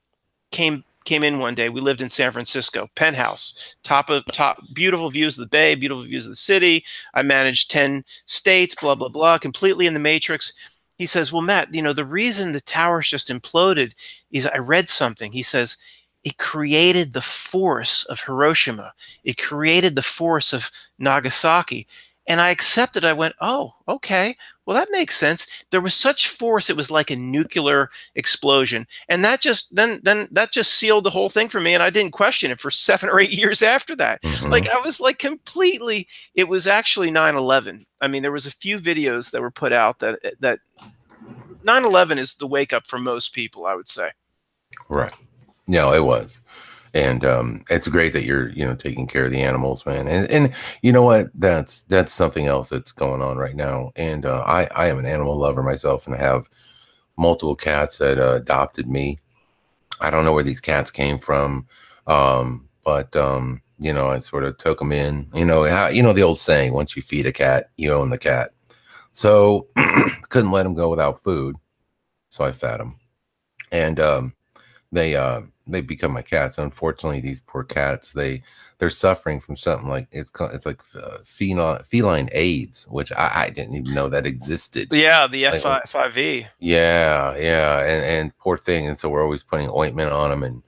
S3: came in one day. We lived in San Francisco, penthouse, top, beautiful views of the bay, beautiful views of the city. I managed 10 states, blah, blah, blah, completely in the Matrix. He says, well, Matt, the reason the towers just imploded is I read something. He says, it created the force of Hiroshima. It created the force of Nagasaki. And I accepted. I went, oh, okay. Well, that makes sense. There was such force. It was like a nuclear explosion. And that just, then that just sealed the whole thing for me. And I didn't question it for 7 or 8 years after that. Mm-hmm. Like, I was like completely, it was actually 9/11. I mean, there was a few videos that were put out that 9/11 is the wake up for most people, I would say.
S1: Right. No, it was. And it's great that you're, taking care of the animals, man. And you know what? That's something else that's going on right now. And I am an animal lover myself, and I have multiple cats that adopted me. I don't know where these cats came from, but I sort of took them in. The old saying: once you feed a cat, you own the cat. So couldn't let them go without food, so I fed them, and they become my cats. Unfortunately, these poor cats, they're suffering from something like it's like feline AIDS, which I didn't even know that existed.
S3: Yeah, the F5E.
S1: Yeah, and poor thing. And so we're always putting ointment on them, and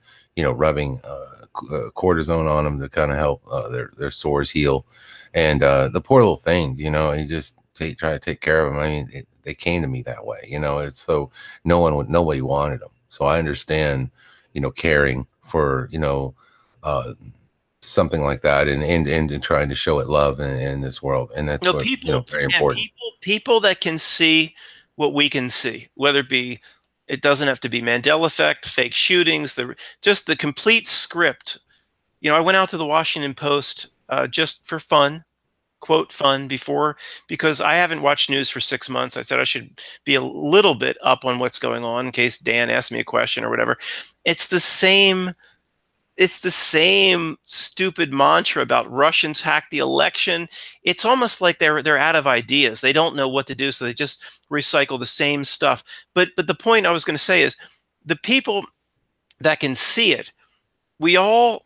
S1: rubbing cortisone on them to kind of help their sores heal. And the poor little thing, you just try to take care of them. I mean, they came to me that way. It's so nobody wanted them. So I understand, caring for, something like that, and trying to show it love in this world. And that's very important.
S3: People that can see what we can see, whether it doesn't have to be Mandela effect, fake shootings, just the complete script. I went out to the Washington Post just for fun, quote fun, before, because I haven't watched news for 6 months. I said I should be a little bit up on what's going on in case Dan asked me a question or whatever. It's the same stupid mantra about Russians hacked the election. It's almost like they're out of ideas. They don't know what to do, so they just recycle the same stuff. But the point I was going to say is the people that can see it, we all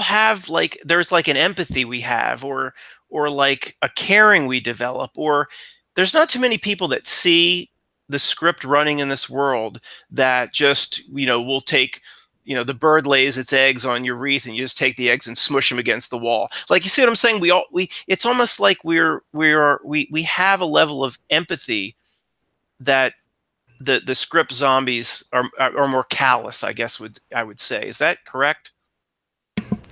S3: have, like, there's like an empathy we have, or like a caring we develop, or there's not too many people that see the script running in this world that just, will take, the bird lays its eggs on your wreath and you just take the eggs and smush them against the wall. Like, you see what I'm saying? It's almost like we have a level of empathy that the script zombies are more callous, I guess I would say. Is that correct?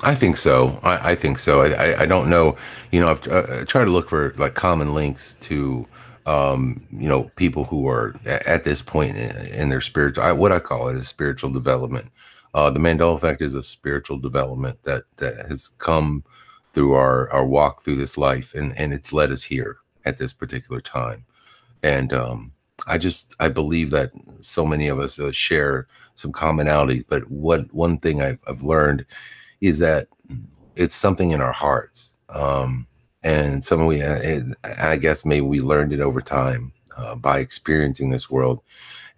S1: I think so. I think so. I don't know. I've tried to look for like common links to, people who are at this point in their spiritual, what I call it is spiritual development. The Mandela effect is a spiritual development that has come through our walk through this life, and it's led us here at this particular time. And I believe that so many of us share some commonalities. But one thing I've learned is that it's something in our hearts, and I guess maybe we learned it over time by experiencing this world.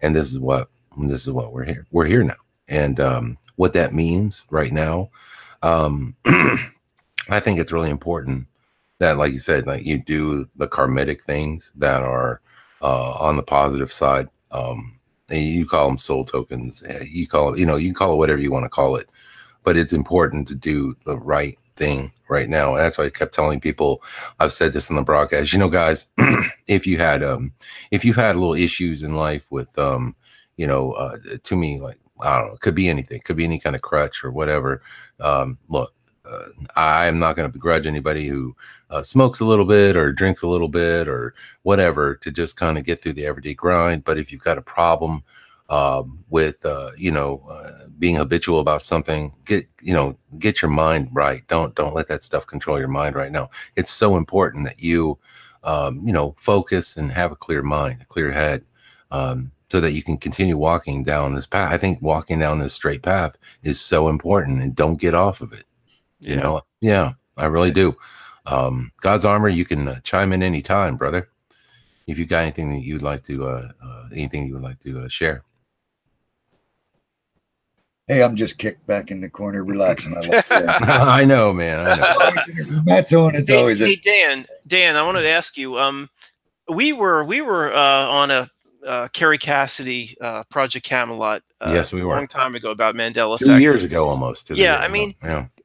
S1: And this is what we're here now. And what that means right now, I think it's really important that, like you said, like you do the karmic things that are on the positive side. And you call them soul tokens. You call it, you can call it whatever you want to call it. But it's important to do the right thing right now. And that's why I kept telling people, I've said this in the broadcast, guys, if you've had little issues in life with, to me, like, I don't know, it could be anything, could be any kind of crutch or whatever. Look, I'm not going to begrudge anybody who smokes a little bit or drinks a little bit or whatever to just kind of get through the everyday grind. But if you've got a problem with being habitual about something, get your mind right. Don't let that stuff control your mind right now. It's so important that you focus and have a clear mind, a clear head, so that you can continue walking down this path. I think walking down this straight path is so important, and don't get off of it. Yeah, I really do. God's Armor, you can chime in anytime, brother, if you got anything that you'd like to share.
S2: Hey, I'm just kicked back in the corner, relaxing.
S1: I know, man. I know.
S2: Matt's on. It's always.
S3: Hey, Dan, I wanted to ask you. We were on a Kerry Cassidy Project Camelot.
S1: Yes, we were
S3: a long time ago about Mandela effect.
S1: 2 years ago, almost.
S3: Yeah, I mean,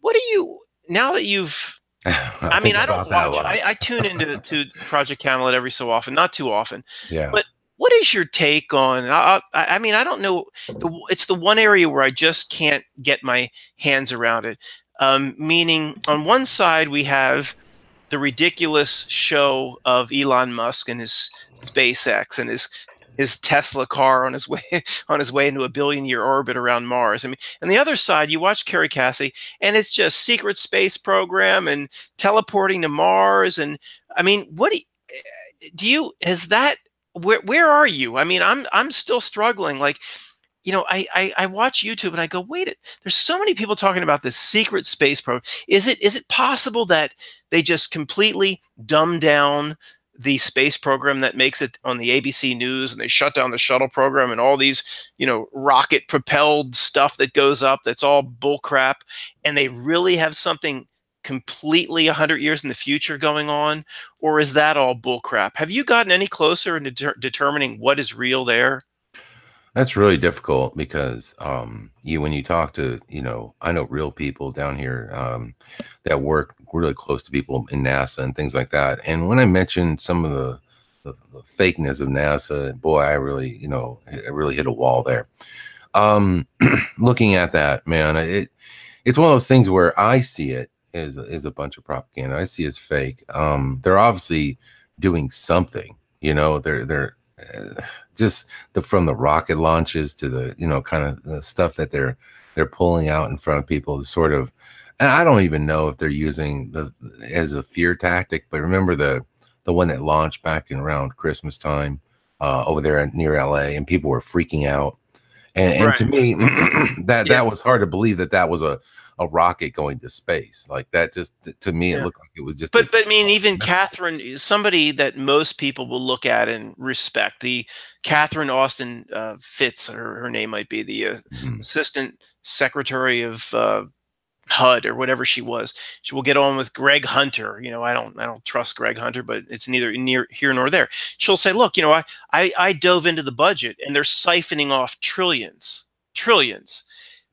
S3: what do you now that you've? I mean, I don't watch. I tune into Project Camelot every so often, not too often.
S1: Yeah.
S3: But what is your take on? I mean, I don't know. It's the one area where I just can't get my hands around it. Meaning, on one side we have the ridiculous show of Elon Musk and his SpaceX and his his Tesla car on his way into a billion-year orbit around Mars. I mean, and the other side, you watch Kerry Cassidy, and it's just secret space program and teleporting to Mars. And I mean, what do you is that? Where are you? I mean, I'm still struggling. Like, you know, I watch YouTube and I go, wait, there's so many people talking about this secret space program. Is it possible that they just completely dumb down the space program that makes it on the ABC News, and they shut down the shuttle program and all these, you know, rocket propelled stuff that goes up that's all bull crap, and they really have something completely 100 years in the future going on? Or is that all bull crap? Have you gotten any closer in determining what is real there?
S1: That's really difficult because when you talk to, I know real people down here that work really close to people in NASA and things like that. And when I mentioned some of the fakeness of NASA, boy, I really hit a wall there. Looking at that, man, it's one of those things where I see it as a bunch of propaganda. I see it as fake. They're obviously doing something, they're just from the rocket launches to the kind of the stuff that they're pulling out in front of people to sort of, and I don't even know if they're using as a fear tactic, but remember the one that launched back in around Christmas time over there near LA, and people were freaking out, and to me that was hard to believe that was a rocket going to space like that. Just to me, it looked like it was just.
S3: But I mean, even Catherine, somebody that most people will look at and respect, the Catherine Austin Fitz, her name might be, the assistant secretary of HUD or whatever she was. She will get on with Greg Hunter. I don't trust Greg Hunter, but it's neither here nor there. She'll say, look, I dove into the budget and they're siphoning off trillions.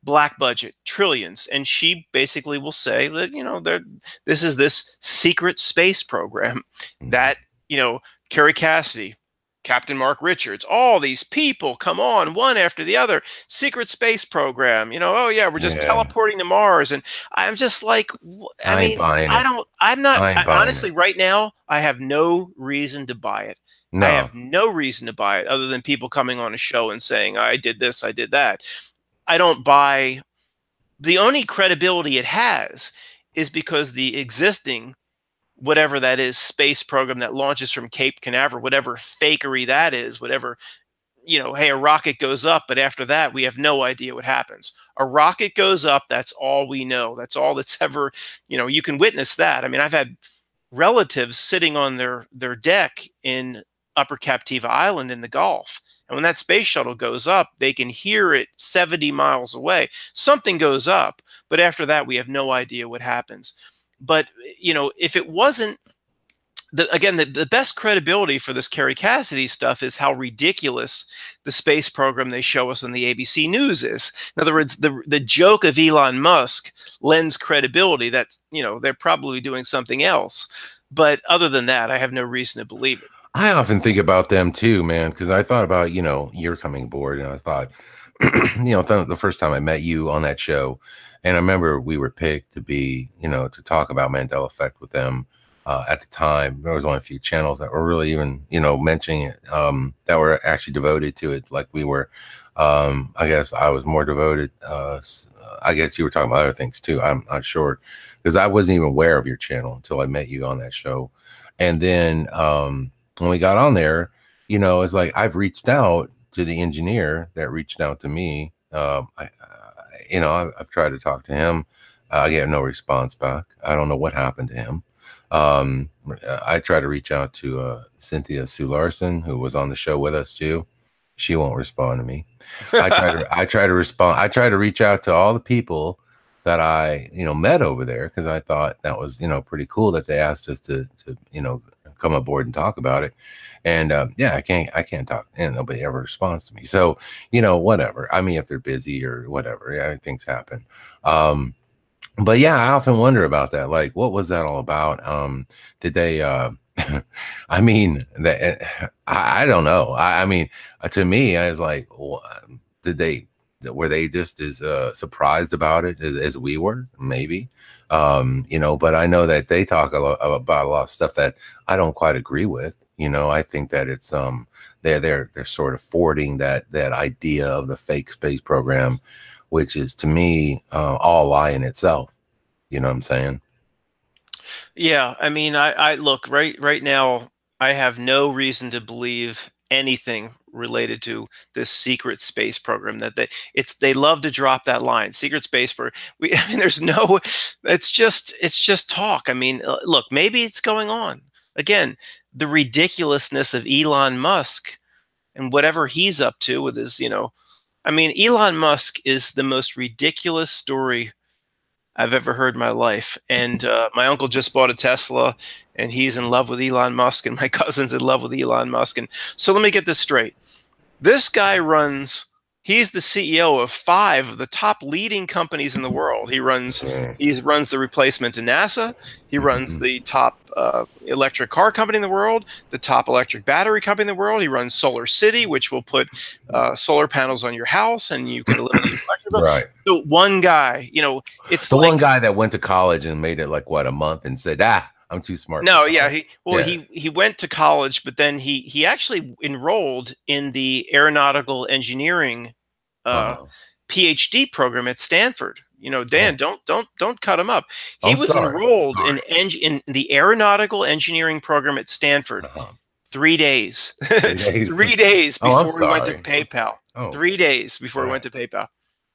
S3: Black budget, trillions. And she basically will say that, this is this secret space program that, Kerry Cassidy, Captain Mark Richards, all these people come on one after the other, secret space program, oh yeah, we're just teleporting to Mars. And I'm just like, honestly, right now, I have no reason to buy it. No. I have no reason to buy it other than people coming on a show and saying, I did this, I did that. I don't buy. The only credibility it has is because the existing, whatever that is, space program that launches from Cape Canaveral, whatever fakery that is, whatever, hey, a rocket goes up, but after that, we have no idea what happens. A rocket goes up, that's all we know. That's all that's ever, you can witness that. I mean, I've had relatives sitting on their deck in Upper Captiva Island in the Gulf. And when that space shuttle goes up, they can hear it 70 miles away. Something goes up, but after that, we have no idea what happens. But, if it wasn't, the best credibility for this Kerry Cassidy stuff is how ridiculous the space program they show us on the ABC News is. In other words, the joke of Elon Musk lends credibility that, they're probably doing something else. But other than that, I have no reason to believe it.
S1: I often think about them too, man, because I thought about, you're coming aboard, and I thought, the first time I met you on that show, and I remember we were picked to be, to talk about Mandela Effect with them at the time. There was only a few channels that were really even, mentioning it, that were actually devoted to it. Like we were, I guess I was more devoted. I guess you were talking about other things too. I'm not sure, because I wasn't even aware of your channel until I met you on that show. And then, when we got on there, it's like I've reached out to the engineer that reached out to me. I've tried to talk to him. I get no response back. I don't know what happened to him. I tried to reach out to Cynthia Sue Larson, who was on the show with us too. She won't respond to me. I try to reach out to all the people that I met over there, because I thought that was pretty cool that they asked us to come aboard and talk about it. And I can't talk, and nobody ever responds to me. So whatever. I mean, if they're busy or whatever, things happen. But yeah, I often wonder about that. Like, what was that all about? Did they I mean, I don't know. I mean, to me, I was like, were they just as surprised about it as we were? Maybe. But I know that they talk about a lot of stuff that I don't quite agree with, You know, I think that it's they're sort of forwarding that idea of the fake space program, which is to me all lie in itself. You know what I'm saying?
S3: Yeah, I mean, I look right now. I have no reason to believe anything related to this secret space program. That they love to drop that line, secret space program. I mean, there's no. It's just talk. I mean, look, maybe it's going on again. The ridiculousness of Elon Musk and whatever he's up to with his, I mean, Elon Musk is the most ridiculous story I've ever heard in my life. And my uncle just bought a Tesla, and he's in love with Elon Musk, and my cousin's in love with Elon Musk. And so let me get this straight. This guy he's the CEO of 5 of the top leading companies in the world. He runs the replacement to NASA. He runs the top electric car company in the world, the top electric battery company in the world. He runs Solar City, which will put solar panels on your house, and you can eliminate electric bill.
S1: Right.
S3: So one guy, it's
S1: the one guy that went to college and made it like a month and said, I'm too smart.
S3: No, yeah, he went to college, but then he actually enrolled in the aeronautical engineering PhD program at Stanford. Dan, don't cut him up. He was enrolled in the aeronautical engineering program at Stanford. 3 days. 3 days before he went to PayPal. 3 days before he went to PayPal.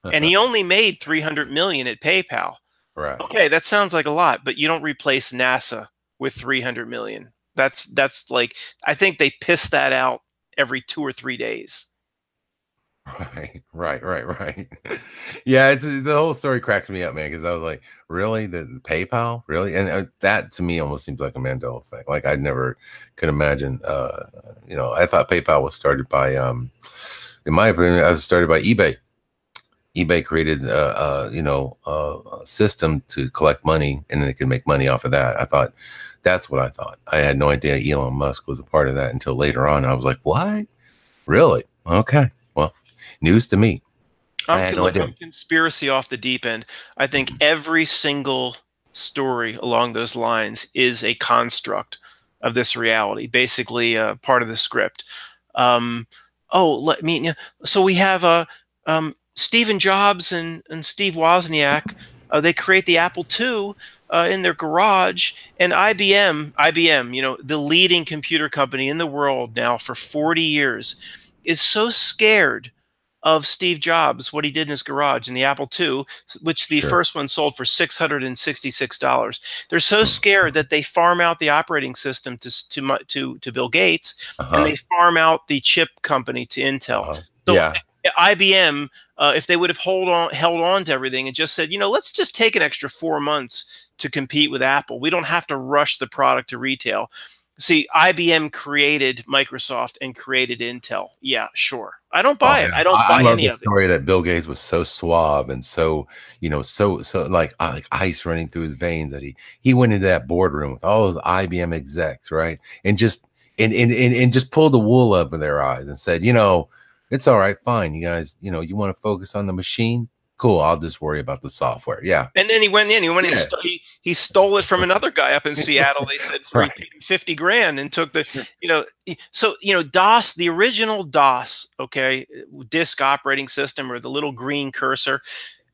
S3: And he only made $300 million at PayPal.
S1: Right.
S3: Okay, that sounds like a lot, but you don't replace NASA with $300 million. That's like, I think they piss that out every 2 or 3 days.
S1: Right. Yeah, the whole story cracked me up, man, because I was like, really, the PayPal, really, and that to me almost seems like a Mandela effect. Like I never could imagine. I thought PayPal was started by, in my opinion, it was started by eBay. eBay created a system to collect money, and then they could make money off of that. I thought that's what I thought. I had no idea Elon Musk was a part of that until later on. I was like, what? Really? Okay. Well, news to me.
S3: I'm conspiracy off the deep end. I think every single story along those lines is a construct of this reality, basically part of the script. So we have Stephen Jobs and Steve Wozniak. They create the Apple II in their garage, and IBM, the leading computer company in the world now for 40 years, is so scared of Steve Jobs, what he did in his garage in the Apple II, which the first one sold for $666. They're so scared that they farm out the operating system to Bill Gates, and they farm out the chip company to Intel. So IBM, if they would have held on to everything and just said, let's just take an extra 4 months to compete with Apple. We don't have to rush the product to retail. See, IBM created Microsoft and created Intel. Yeah, sure. I don't buy it. I don't buy any of it. I love the
S1: story that Bill Gates was so suave and so, so like ice running through his veins that he went into that boardroom with all those IBM execs, right? And just just pulled the wool over their eyes and said, it's all right, fine. You guys, you want to focus on the machine? Cool, I'll just worry about the software. Yeah.
S3: And then he went in. He stole it from another guy up in Seattle. They said he paid him $50,000 and took the DOS, the original DOS, disk operating system, or the little green cursor.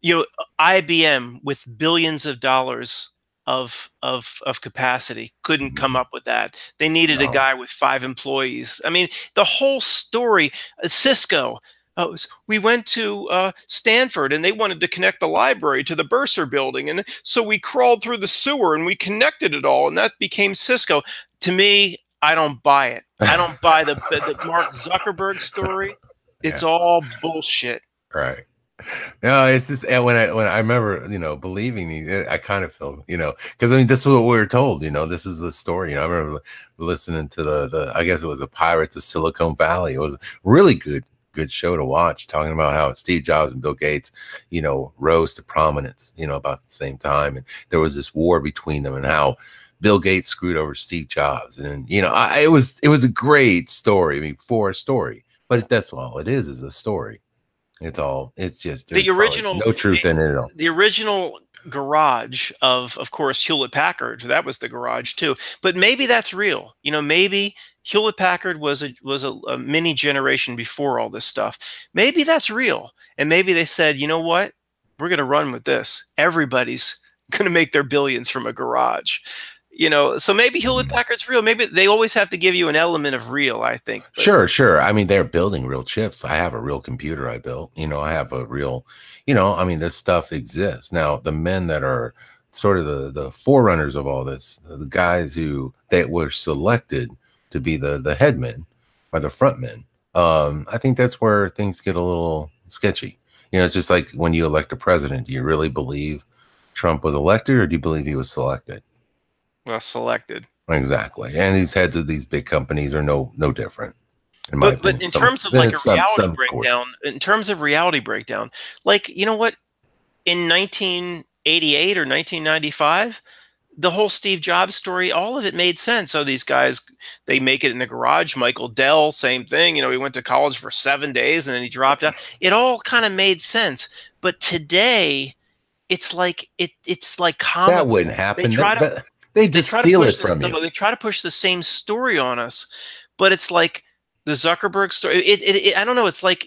S3: IBM with billions of dollars of capacity couldn't come up with that. They needed a guy with 5 employees. I mean, the whole story. Cisco. We went to Stanford, and they wanted to connect the library to the Bursar building. And so we crawled through the sewer and we connected it all, and that became Cisco. To me, I don't buy it. I don't buy the Mark Zuckerberg story. It's all bullshit.
S1: Right. No, it's just when I remember, believing these, I kind of feel, because I mean, this is what we were told, this is the story. I remember listening to the I guess it was a Pirates of Silicon Valley. It was really good show to watch, talking about how Steve Jobs and Bill Gates, rose to prominence, about the same time. And there was this war between them, and how Bill Gates screwed over Steve Jobs. And, it was a great story. I mean, for a story, but that's all it is a story. It's just
S3: the original,
S1: no truth in it at all.
S3: The original garage of course, Hewlett-Packard. That was the garage too. But maybe that's real. You know, maybe Hewlett-Packard was a mini generation before all this stuff. Maybe that's real. And maybe they said, you know what? We're going to run with this. Everybody's going to make their billions from a garage. You know, so maybe Hewlett-Packard's real. Maybe they always have to give you an element of real, I think.
S1: But. Sure. I mean, they're building real chips. I have a real computer I built. You know, I have a real, you know, I mean, this stuff exists. Now, the men that are sort of the forerunners of all this, the guys that were selected to be the headmen or the front men, I think that's where things get a little sketchy. You know, it's just like when you elect a president, do you really believe Trump was elected or do you believe he was selected?
S3: Well, selected.
S1: Exactly. And these heads of these big companies are no different.
S3: But in terms of like a reality breakdown, in terms of reality breakdown, like, you know what, in 1988 or 1995, the whole Steve Jobs story, all of it made sense. So these guys, they make it in the garage. Michael Dell, same thing. You know, he went to college for 7 days and then he dropped out. It all kind of made sense. But today, it's like comical.
S1: That wouldn't happen. They just steal it from you.
S3: They try to push the same story on us, but it's like the Zuckerberg story. I don't know. It's like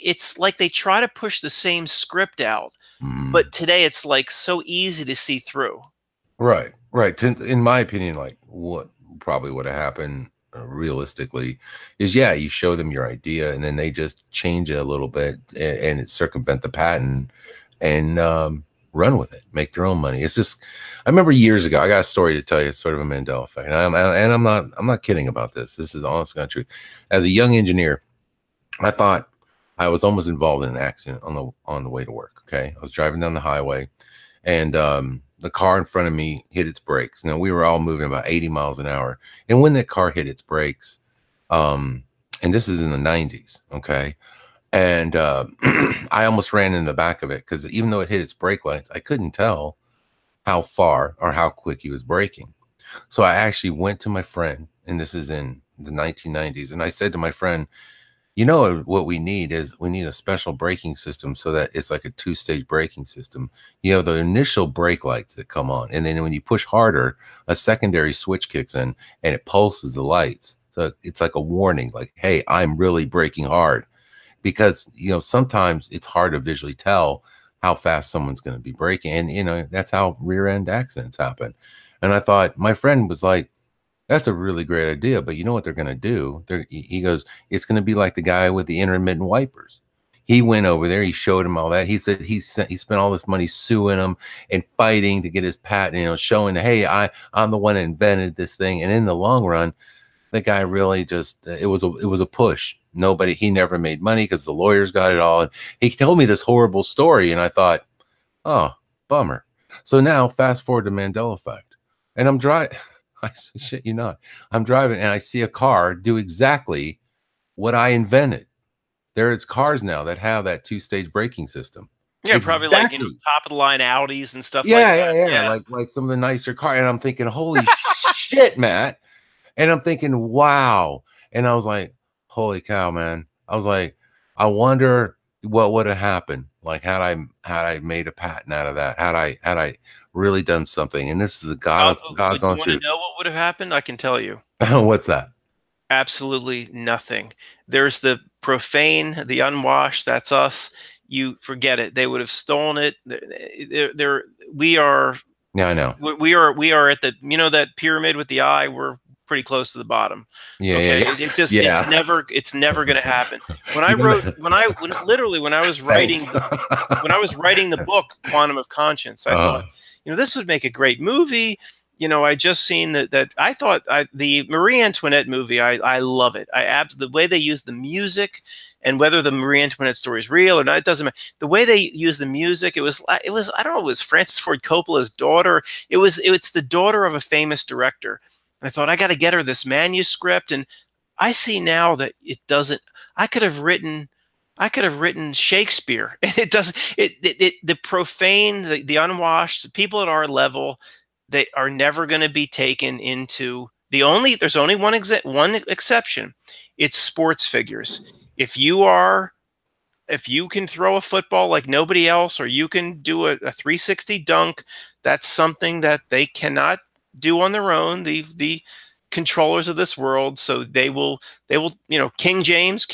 S3: they try to push the same script out, but today it's like so easy to see through.
S1: Right. In my opinion, like what probably would have happened realistically is, you show them your idea and then they just change it a little bit and circumvent the patent and run with it, make their own money. It's just, I remember years ago, I got a story to tell you. It's sort of a Mandela effect, and I'm not kidding about this. This is honest God truth. As a young engineer, I thought I was almost involved in an accident on the way to work. Okay, I was driving down the highway, and the car in front of me hit its brakes. Now we were all moving about 80 miles an hour, and when that car hit its brakes, and this is in the 90s, okay. And I almost ran in the back of it because even though it hit its brake lights, I couldn't tell how far or how quick he was braking. So I actually went to my friend, and this is in the 1990s, and I said to my friend, you know what we need is a special braking system so that it's like a 2-stage braking system. You know, the initial brake lights that come on, and then when you push harder, a secondary switch kicks in and it pulses the lights. So it's like a warning, like, hey, I'm really braking hard. Because, you know, sometimes it's hard to visually tell how fast someone's going to be braking. And, you know, that's how rear end accidents happen. And I thought, my friend was like, that's a really great idea. But you know what they're going to do? He goes, it's going to be like the guy with the intermittent wipers. He went over there. He showed him all that. He said he spent all this money suing him and fighting to get his patent, you know, showing, hey, I'm the one that invented this thing. And in the long run, the guy really just, it was a push. He never made money because the lawyers got it all. And he told me this horrible story. And I thought, oh, bummer. So now fast forward to Mandela effect. And I'm driving, I shit you not. I'm driving and I see a car do exactly what I invented. There's cars now that have that 2-stage braking system.
S3: Yeah, exactly. Probably like, you know, top of the line Audis and stuff like that.
S1: Yeah. Like some of the nicer cars. And I'm thinking, holy shit, Matt. And I'm thinking, wow. And I was like, holy cow, man. I was like, I wonder what would have happened. Like had I made a patent out of that, had I really done something. And this is a God's honest truth.
S3: You want to know what would have happened? I can tell you.
S1: What's that?
S3: Absolutely nothing. There's the profane, the unwashed, that's us. You forget it. They would have stolen it. We are.
S1: Yeah, I know.
S3: We are at the, you know, that pyramid with the eye. We're pretty close to the bottom.
S1: Yeah, okay?
S3: It's never going to happen. When I was writing the book Quantum of Conscience, I thought, you know, this would make a great movie. You know, I just seen that I thought the Marie Antoinette movie, I love it. The way they use the music, and whether the Marie Antoinette story is real or not, it doesn't matter. The way they use the music, it was I don't know, it was Francis Ford Coppola's daughter. It's the daughter of a famous director. And I thought, I got to get her this manuscript. And I see now that it doesn't. I could have written Shakespeare. It doesn't. The profane, the unwashed people at our level, they are never going to be taken into there's only one exception. It's sports figures. If you can throw a football like nobody else, or you can do a 360 dunk, That's something that they cannot do on their own. The controllers of this world, so they will, you know, King James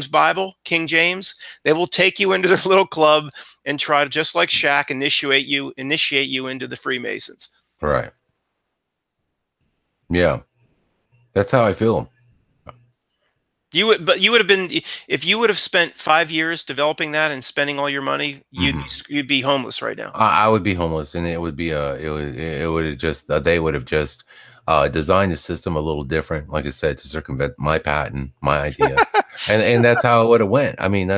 S3: Bible, King James, they will take you into their little club and try to, just like Shaq, initiate you into the Freemasons.
S1: Right. Yeah. That's how I feel.
S3: But you would have been, if you would have spent 5 years developing that and spending all your money, you'd be homeless right now.
S1: I would be homeless, and it would be it would have just they would have just designed the system a little different, like I said, to circumvent my patent, my idea, and that's how it would have went. I mean,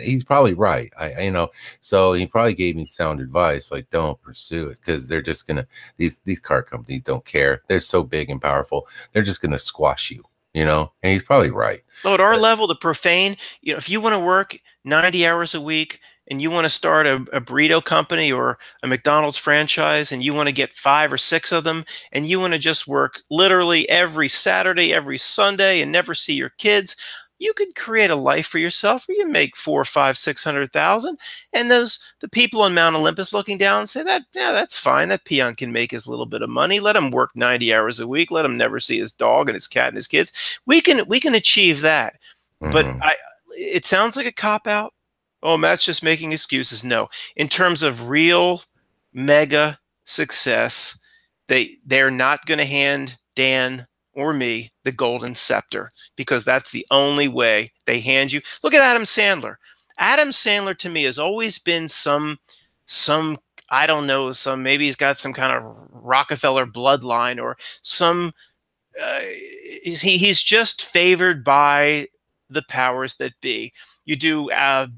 S1: he's probably right. You know, so he probably gave me sound advice, like don't pursue it, because they're just gonna, these car companies don't care. They're so big and powerful. They're just gonna squash you. You know, and he's probably right.
S3: Oh, at our level, the profane, you know, if you want to work 90 hours a week and you want to start a burrito company or a McDonald's franchise, and you want to get 5 or 6 of them, and you want to just work literally every Saturday, every Sunday, and never see your kids, you could create a life for yourself where you make 400, 500, 600,000, and the people on Mount Olympus looking down and say that, yeah, that's fine. That peon can make his little bit of money. Let him work 90 hours a week. Let him never see his dog and his cat and his kids. We can achieve that. But it sounds like a cop out. Oh, Matt's just making excuses. No, in terms of real mega success, they're not going to hand Dan or me the golden scepter, because that's the only way they hand you. Look at Adam Sandler. Adam Sandler to me has always been some I don't know, maybe he's got some kind of Rockefeller bloodline, or some he's just favored by the powers that be. You do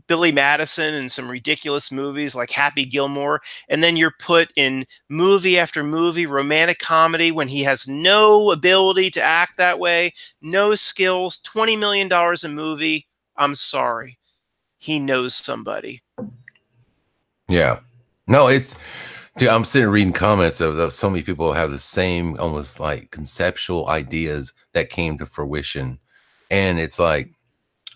S3: Billy Madison and some ridiculous movies like Happy Gilmore, and then you're put in movie after movie, romantic comedy, when he has no ability to act that way, no skills, $20 million a movie. I'm sorry. He knows somebody.
S1: Yeah. No, dude, I'm sitting reading comments of so many people have the same almost like conceptual ideas that came to fruition. And it's like,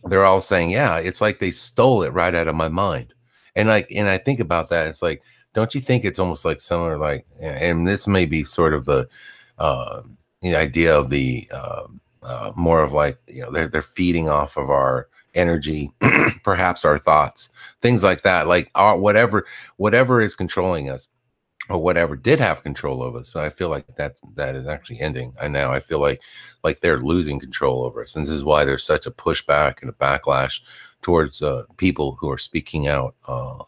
S1: they're all saying, yeah, it's like they stole it right out of my mind. And I think about that. It's like, don't you think it's almost like similar, like, and this may be sort of the idea of the more of like, you know, they're feeding off of our energy, perhaps our thoughts, things like that, like whatever is controlling us, or whatever did have control over us. So I feel like that is actually ending. And now I feel like they're losing control over us. And this is why there's such a pushback and a backlash towards people who are speaking out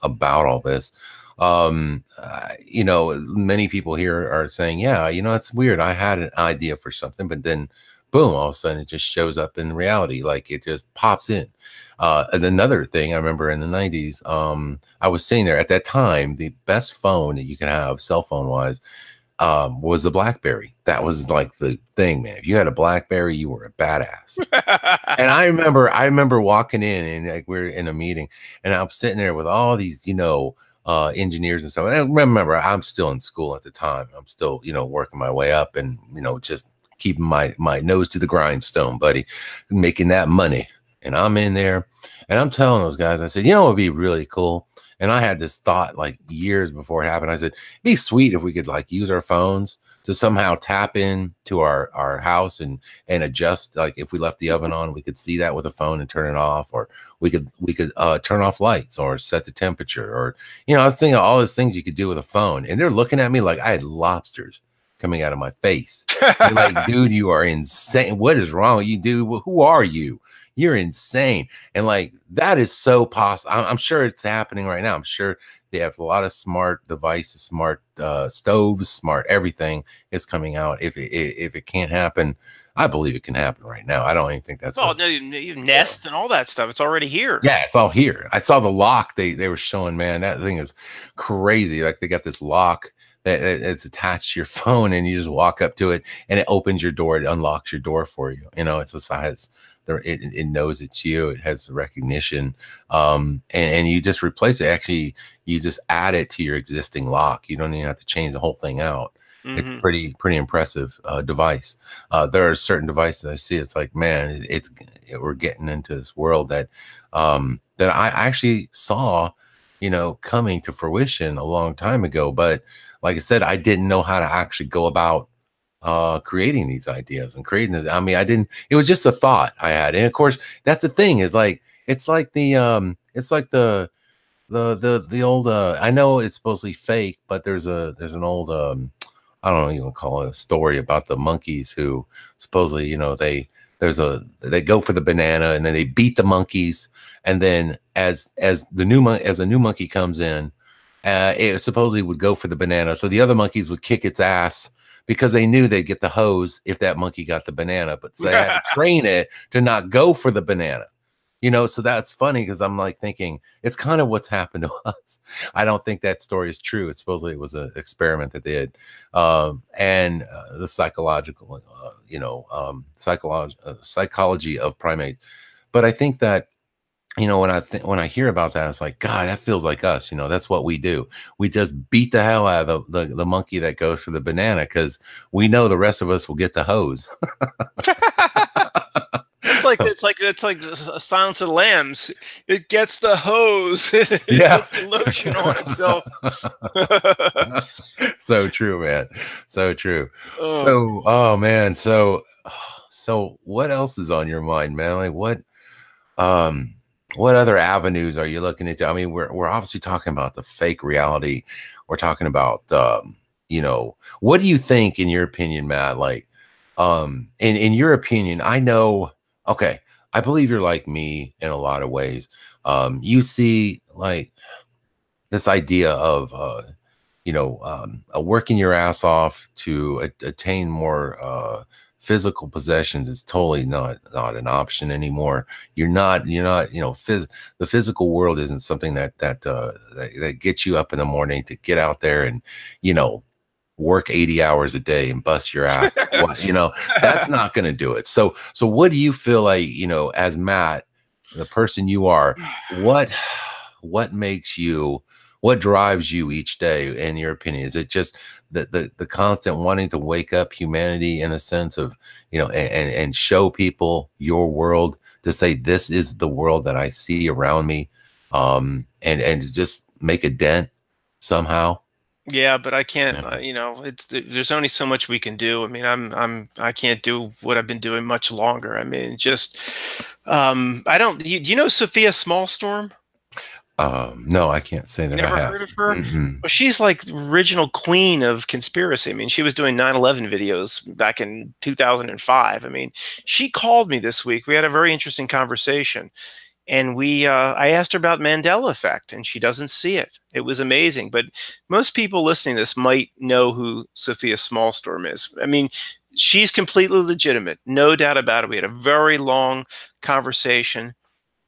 S1: about all this. You know, many people here are saying, yeah, you know, it's weird. I had an idea for something, but then boom, all of a sudden it just shows up in reality. Like it just pops in. And another thing I remember in the 90s, I was sitting there at that time, the best phone that you could have cell phone wise was the BlackBerry. That was like the thing, man. If you had a BlackBerry, you were a badass. And I remember walking in, and like we're in a meeting, and I'm sitting there with all these, you know, engineers and stuff. And remember, I'm still in school at the time. I'm still, you know, working my way up, and, you know, just keeping my nose to the grindstone, buddy, making that money. And I'm in there, and I'm telling those guys, I said, you know, it would be really cool. And I had this thought like years before it happened. I said, it'd be sweet if we could like use our phones to somehow tap in to our house and adjust. Like if we left the oven on, we could see that with a phone and turn it off, or we could turn off lights or set the temperature, or, you know, I was thinking of all those things you could do with a phone. And they're looking at me like I had lobsters coming out of my face. They're like, dude, you are insane. What is wrong with you, dude? Who are you? You're insane. And like, that is so possible. I'm sure it's happening right now. I'm sure they have a lot of smart devices, smart stoves, smart everything is coming out. If it can't happen, I believe it can happen right now. I don't even think that's.
S3: Oh no, you Nest and all that stuff. It's already here.
S1: Yeah, it's all here. I saw the lock they were showing. Man, that thing is crazy. Like they got this lock that it's attached to your phone, and you just walk up to it, and it opens your door. It unlocks your door for you. You know, it's a size. It knows it's you. It has the recognition, and you just replace it. Actually, you just add it to your existing lock. You don't even have to change the whole thing out. It's pretty impressive device. There are certain devices I see. It's like, man, we're getting into this world that that I actually saw, you know, coming to fruition a long time ago. But like I said, I didn't know how to actually go about creating these ideas and creating this. I mean, it was just a thought I had. And of course, that's the thing, is like, it's like the old, I know it's supposedly fake, but there's an old, I don't know, you can call it a story about the monkeys who supposedly, you know, they go for the banana and then they beat the monkeys. And then as a new monkey comes in, it supposedly would go for the banana. So the other monkeys would kick its ass because they knew they'd get the hose if that monkey got the banana, but so they had to train it to not go for the banana. You know, so that's funny, because I'm like thinking it's kind of what's happened to us. I don't think that story is true. It supposedly was an experiment that they did, and the psychological, psychology of primates. But I think that, you know, when I hear about that, it's like, God, that feels like us. You know, that's what we do. We just beat the hell out of the monkey that goes for the banana, because we know the rest of us will get the hose.
S3: It's like a Silence of the Lambs. It gets the hose. It puts the lotion on itself.
S1: So true, man. So true. So, oh man. So what else is on your mind, man? Like what other avenues are you looking into? I mean, we're obviously talking about the fake reality. We're talking about, you know, what do you think, in your opinion, Matt? Like, in your opinion, I know. Okay, I believe you're like me in a lot of ways. You see, like, this idea of, working your ass off to attain more physical possessions is totally not an option anymore. You're not, you know, the physical world isn't something that gets you up in the morning to get out there and, you know, work 80 hours a day and bust your ass. You know, that's not going to do it. So what do you feel like, you know, as Matt, the person you are, what drives you each day, in your opinion? Is it just the constant wanting to wake up humanity, in a sense of, you know, and show people your world, to say, this is the world that I see around me, and just make a dent somehow?
S3: Yeah, but I can't. You know, there's only so much we can do. I mean, I can't do what I've been doing much longer. I mean, just I don't. Do you know Sophia Smallstorm?
S1: No, I can't say that.
S3: You never
S1: I have
S3: heard of her?
S1: Mm-hmm.
S3: Well, she's like the original queen of conspiracy. I mean, she was doing 9/11 videos back in 2005. I mean, she called me this week. We had a very interesting conversation. And I asked her about Mandela effect, and she doesn't see it. It was amazing. But most people listening to this might know who Sophia Smallstorm is. I mean, she's completely legitimate, no doubt about it. We had a very long conversation,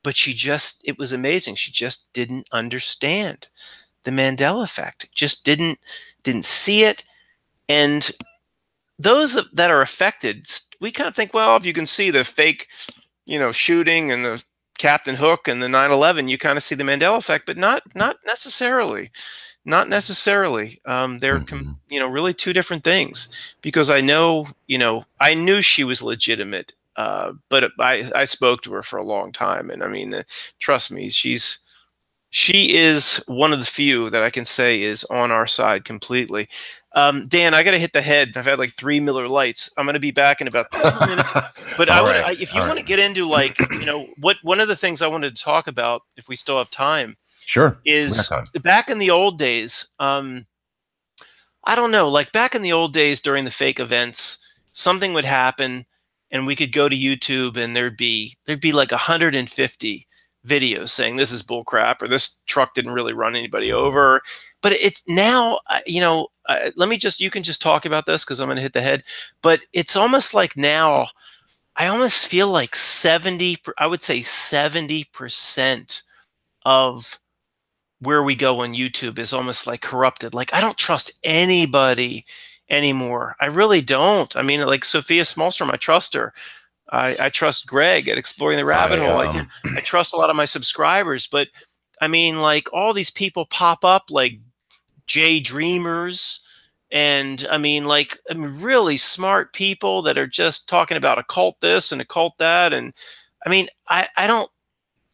S3: but it was amazing. She just didn't understand the Mandela effect. Just didn't see it. And those that are affected, we kind of think, well, if you can see the fake, you know, shooting and the Captain Hook and the 9/11, you kind of see the Mandela effect, but not necessarily. Not necessarily. They're you know, really two different things, because I know, you know, I knew she was legitimate, but I spoke to her for a long time, and I mean, trust me, she is one of the few that I can say is on our side completely. Dan, I got to hit the head. I've had like 3 Miller Lights. I'm going to be back in about 2 minutes. But if you want to get into, like, you know, one of the things I wanted to talk about, if we still have time,
S1: sure,
S3: is back in the old days. I don't know, like back in the old days during the fake events, something would happen, and we could go to YouTube, and there'd be like 150 videos saying this is bull crap, or this truck didn't really run anybody over. But it's now, you know, you can just talk about this, because I'm going to hit the head. But it's almost like now, I almost feel like 70% of where we go on YouTube is almost like corrupted. Like, I don't trust anybody anymore. I really don't. I mean, like Sophia Smallstorm, I trust her. I trust Greg at Exploring the Rabbit Hole. I trust a lot of my subscribers. But I mean, like, all these people pop up, like Jay Dreamers, and I mean, really smart people that are just talking about occult this and occult that. And I mean, I don't.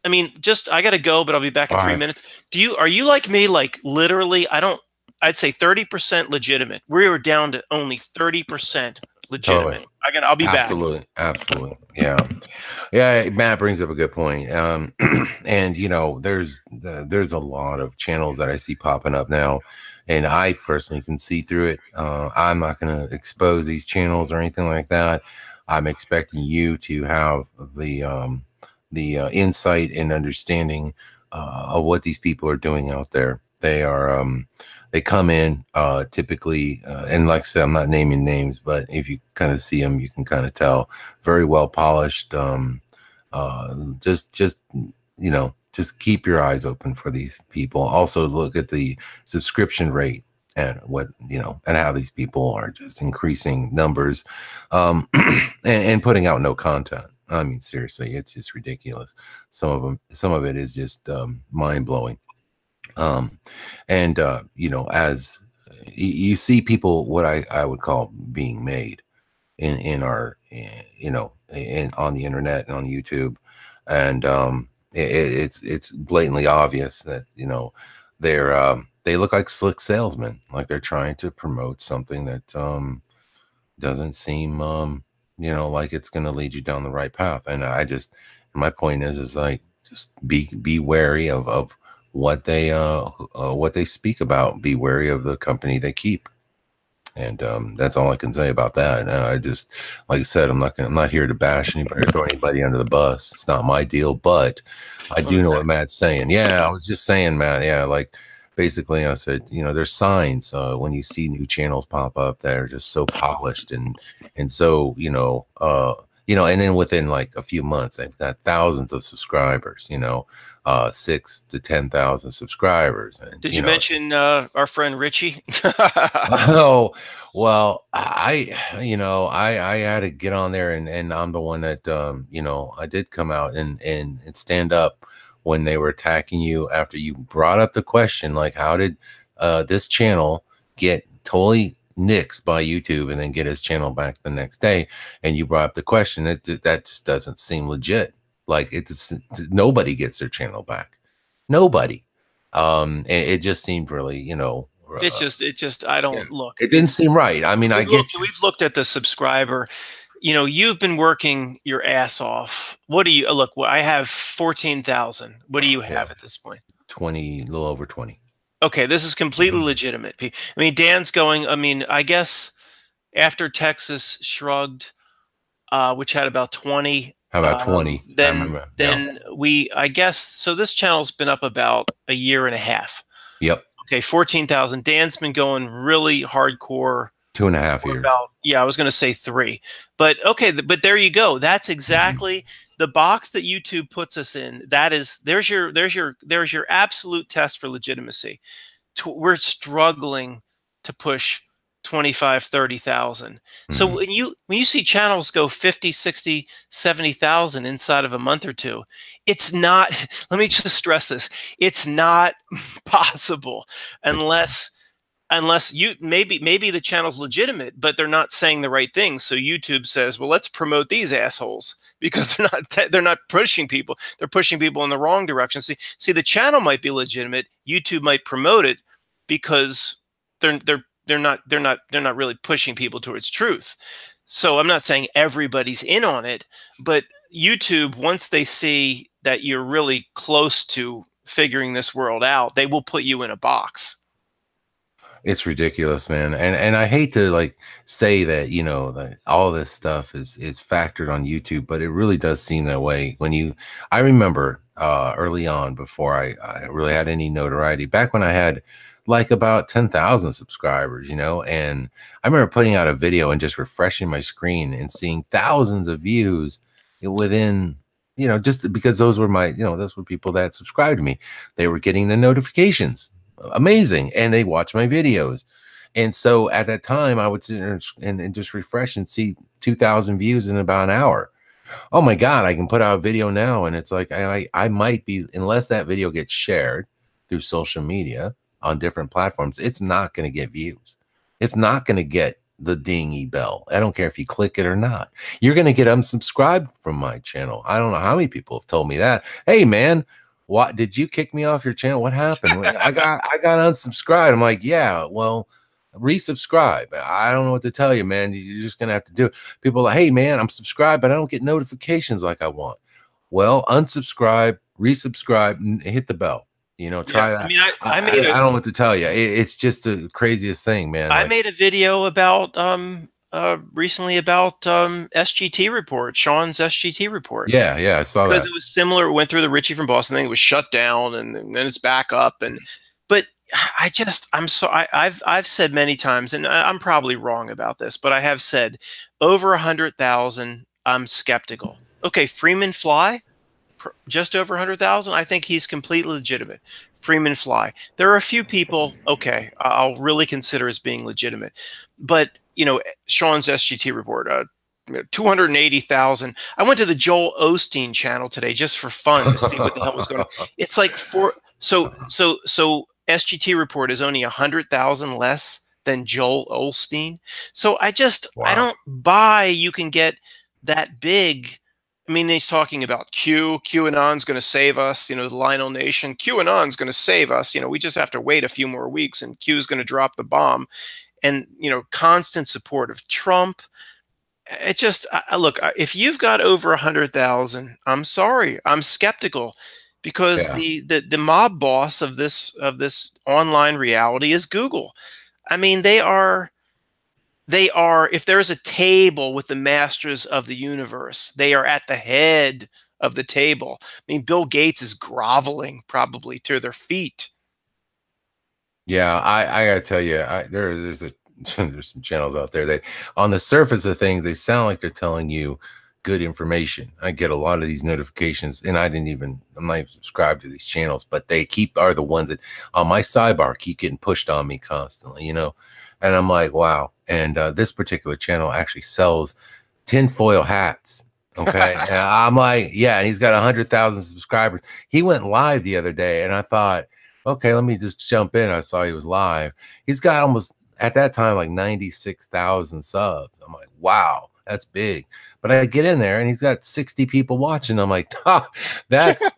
S3: I mean, I got to go, but I'll be back in 3 minutes. Are you like me? Like, literally, I don't I'd say 30% legitimate. We were down to only 30% legitimate.
S1: Totally.
S3: I'll be
S1: absolutely,
S3: back.
S1: Absolutely. Yeah. Yeah. Matt brings up a good point. And you know, there's a lot of channels that I see popping up now, and I personally can see through it. I'm not going to expose these channels or anything like that. I'm expecting you to have the insight and understanding of what these people are doing out there. They come in typically, and like I said, I'm not naming names, but if you kind of see them, you can kind of tell. Very well polished. Just you know, just keep your eyes open for these people. Also look at the subscription rate and what, you know, and how these people are just increasing numbers, and putting out no content. I mean, seriously, it's just ridiculous. Some of it is just mind blowing. And you know, as you see people, what I would call being made in our, you know, on the internet and on YouTube, and it's blatantly obvious that, you know, they look like slick salesmen, like they're trying to promote something that doesn't seem you know, like it's going to lead you down the right path. And my point is like, just be wary of what they speak about. Be wary of the company they keep. And that's all I can say about that. I just, like I said, I'm not here to bash anybody or throw anybody under the bus. It's not my deal, but I do know what Matt's saying. Yeah, I was just saying, Matt. Yeah, like basically, I said, you know, there's signs when you see new channels pop up that are just so polished and so, you know, and then within like a few months, they've got thousands of subscribers. You know, 6 to 10,000 subscribers. And,
S3: Did you mention our friend Richie?
S1: Oh, well, I had to get on there, and I'm the one that, you know, I did come out and stand up when they were attacking you after you brought up the question, like, how did this channel get totally nixed by YouTube and then get his channel back the next day? And you brought up the question that just doesn't seem legit. Like, nobody gets their channel back. Nobody. It just seemed really, you know,
S3: it just I don't look.
S1: It didn't seem right. I mean,
S3: we've looked at the subscriber. You know, you've been working your ass off. What do you look? I have 14,000. What do you have at this point?
S1: 20, a little over 20.
S3: Okay, this is completely legitimate. I mean, Dan's going. I mean, I guess after Texas Shrugged, which had about 20.
S1: How about 20?
S3: Then I guess, so this channel's been up about a year and a half.
S1: Yep.
S3: Okay, 14,000. Dan's been going really hardcore.
S1: 2.5 years.
S3: I was going to say 3. But okay, but there you go. That's exactly the box that YouTube puts us in. There's your absolute test for legitimacy. We're struggling to push 25, 30,000. So when you see channels go 50, 60, 70,000 inside of a month or two, it's not, let me just stress this, it's not possible unless you, maybe the channel's legitimate, but they're not saying the right thing. So YouTube says, well, let's promote these assholes because they're not pushing people. They're pushing people in the wrong direction. See, the channel might be legitimate. YouTube might promote it because they're not really pushing people towards truth. So I'm not saying everybody's in on it, but YouTube, once they see that you're really close to figuring this world out, they will put you in a box.
S1: It's ridiculous, man. And I hate to like say that, you know, that all this stuff is factored on YouTube, but it really does seem that way when I remember early on, before I really had any notoriety, back when I had like about 10,000 subscribers, you know, and I remember putting out a video and just refreshing my screen and seeing thousands of views within, you know, just because those were people that subscribed to me. They were getting the notifications. Amazing. And they watch my videos. And so at that time, I would sit there and just refresh and see 2,000 views in about an hour. Oh my God, I can put out a video now. And it's like, I might be, unless that video gets shared through social media on different platforms, it's not going to get views. It's not going to get the dingy bell. I don't care if you click it or not. You're going to get unsubscribed from my channel. I don't know how many people have told me that. Hey man, what, did you kick me off your channel? What happened? I got unsubscribed. I'm like, yeah, well, resubscribe. I don't know what to tell you, man. You're just gonna have to do it. People are like, hey man, I'm subscribed, but I don't get notifications like I want. Well, unsubscribe, resubscribe, and hit the bell. You know, try that.
S3: I mean, I
S1: don't know what to tell you. It's just the craziest thing, man.
S3: I made a video about recently about SGT report, Sean's SGT report.
S1: Yeah, I saw that.
S3: Because it was similar. It went through the Richie from Boston thing. It was shut down, and then it's back up. But I've said many times, and I'm probably wrong about this, but I have said over 100,000. I'm skeptical. Okay, Freeman Fly, just over 100,000. I think he's completely legitimate. Freeman Fly. There are a few people, okay, I'll really consider as being legitimate. But, you know, Sean's SGT report, 280,000. I went to the Joel Osteen channel today just for fun to see what the hell was going on. It's like so SGT report is only 100,000 less than Joel Osteen. So I don't buy you can get that big. I mean, he's talking about QAnon's going to save us, you know, the Lionel Nation. QAnon's going to save us. You know, we just have to wait a few more weeks and Q's going to drop the bomb. And, you know, constant support of Trump. It just, look, if you've got over 100,000, I'm sorry, I'm skeptical because the mob boss of this online reality is Google. I mean, they are, if there's a table with the masters of the universe, they are at the head of the table. I mean, Bill Gates is groveling probably to their feet.
S1: Yeah, I gotta tell you, there's some channels out there that on the surface of things, they sound like they're telling you good information. I get a lot of these notifications, and I'm not even subscribed to these channels, but they are the ones that on my sidebar keep getting pushed on me constantly, you know? And I'm like, wow. And this particular channel actually sells tinfoil hats. Okay. And I'm like, yeah, and he's got 100,000 subscribers. He went live the other day, and I thought, okay, let me just jump in. I saw he was live. He's got almost, at that time, like 96,000 subs. I'm like, wow, that's big. But I get in there and he's got 60 people watching. I'm like, that's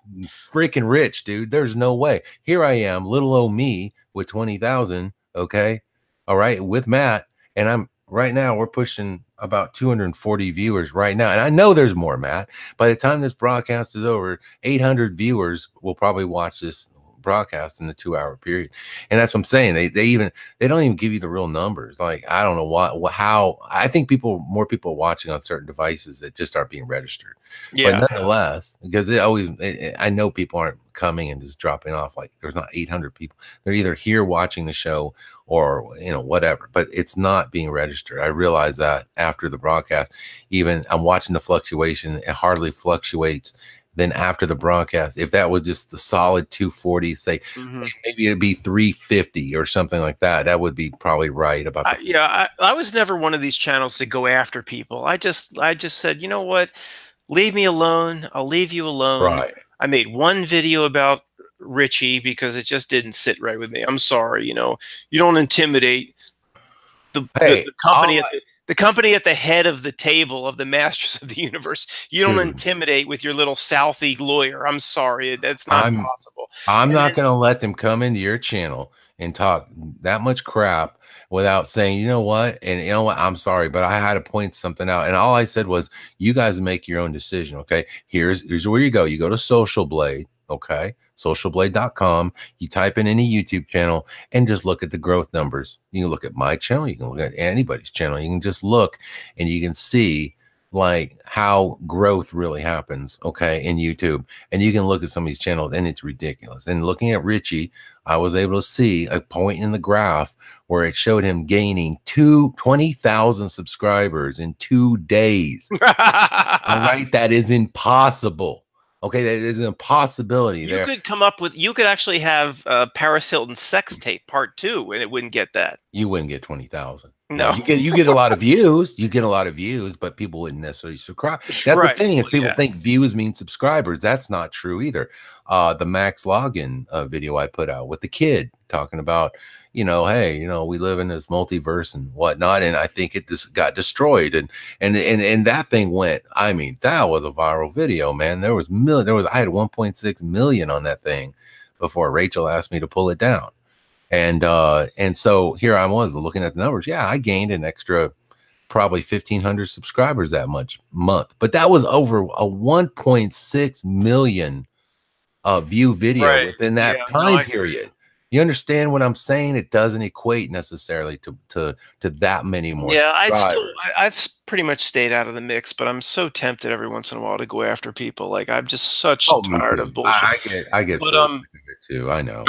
S1: freaking rich, dude. There's no way. Here I am, little old me with 20,000. Okay. All right. With Matt. And right now we're pushing about 240 viewers right now. And I know there's more, Matt. By the time this broadcast is over, 800 viewers will probably watch this broadcast in the 2-hour period. And that's what I'm saying. They don't even give you the real numbers. Like, I don't know how. I think more people are watching on certain devices that just aren't being registered.
S3: Yeah.
S1: But nonetheless, because I know people aren't coming and just dropping off. Like, there's not 800 people. They're either here watching the show or, you know, whatever, but it's not being registered. I realized that after the broadcast. Even I'm watching the fluctuation. It hardly fluctuates. Then after the broadcast, if that was just the solid 240, say maybe it'd be 350 or something like that. That would be probably right about.
S3: I was never one of these channels to go after people. I just said, you know what, leave me alone. I'll leave you alone.
S1: Right.
S3: I made one video about Richie because it just didn't sit right with me. I'm sorry. You know, you don't intimidate the company. The company at the head of the table of the masters of the universe. You don't intimidate with your little Southie lawyer. I'm sorry. That's not possible.
S1: I'm not going to let them come into your channel and talk that much crap without saying, you know what? And you know what? I'm sorry, but I had to point something out. And all I said was, you guys make your own decision. Okay. Here's where you go. You go to Social Blade. Okay. Socialblade.com. You type in any YouTube channel and just look at the growth numbers. You can look at my channel. You can look at anybody's channel. You can just look and you can see like how growth really happens. Okay. In YouTube. And you can look at some of these channels and it's ridiculous. And looking at Richie, I was able to see a point in the graph where it showed him gaining 20,000 subscribers in 2 days. All right. That is impossible. Okay, that is an impossibility.
S3: You could come up with, you could actually have Paris Hilton sex tape part 2, and it wouldn't get that.
S1: You wouldn't get 20,000.
S3: No,
S1: you get a lot of views. You get a lot of views, but people wouldn't necessarily subscribe. That's the thing is people think views mean subscribers. That's not true either. The Max Login video I put out with the kid talking about, you know, hey, you know, we live in this multiverse and whatnot. And I think it just got destroyed. And that thing went, I mean, that was a viral video, man. I had 1.6 million on that thing before Rachel asked me to pull it down. And so here I was looking at the numbers. Yeah, I gained an extra probably 1,500 subscribers that month, but that was over a 1.6 million view video within that time period. You understand what I'm saying? It doesn't equate necessarily to that many more.
S3: Yeah, I've pretty much stayed out of the mix, but I'm so tempted every once in a while to go after people. Like I'm just such tired of bullshit.
S1: I get so sick of it too. I know.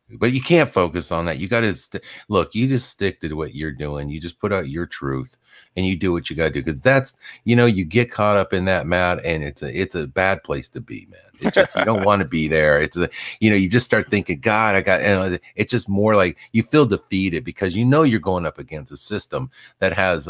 S1: But you can't focus on that. You got to look. You just stick to what you're doing. You just put out your truth, and you do what you got to do. Because that's, you know, you get caught up in that, Matt, and it's a bad place to be, man. It's just, you don't want to be there. It's a, you know, you just start thinking, God, and it's just more like you feel defeated because you know you're going up against a system that has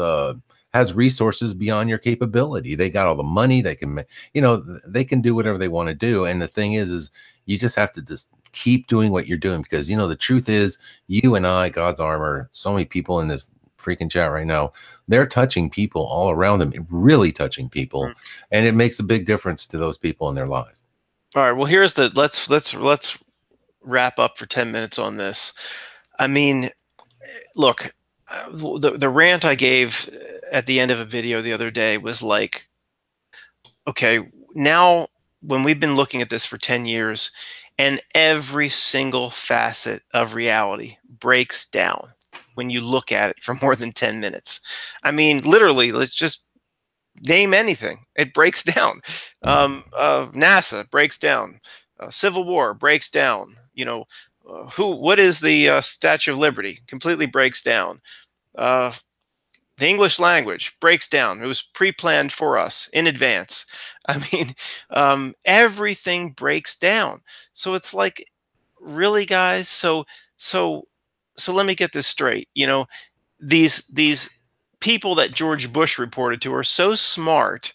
S1: resources beyond your capability. They got all the money. They can, you know, they can do whatever they want to do. And the thing is you just have to just keep doing what you're doing, because, you know, the truth is you and I, God's armor, so many people in this freaking chat right now, they're touching people all around them, really touching people. And it makes a big difference to those people in their lives.
S3: All right. Well, here's the, let's wrap up for 10 minutes on this. I mean, look, the rant I gave at the end of a video the other day was like, okay, now when we've been looking at this for 10 years and every single facet of reality breaks down when you look at it for more than 10 minutes. I mean, literally, let's just name anything. It breaks down. NASA breaks down. Civil War breaks down. You know, what is the Statue of Liberty? Completely breaks down. The English language breaks down. It was pre-planned for us in advance. I mean, everything breaks down. So it's like, really, guys? So let me get this straight. You know, these people that George Bush reported to are so smart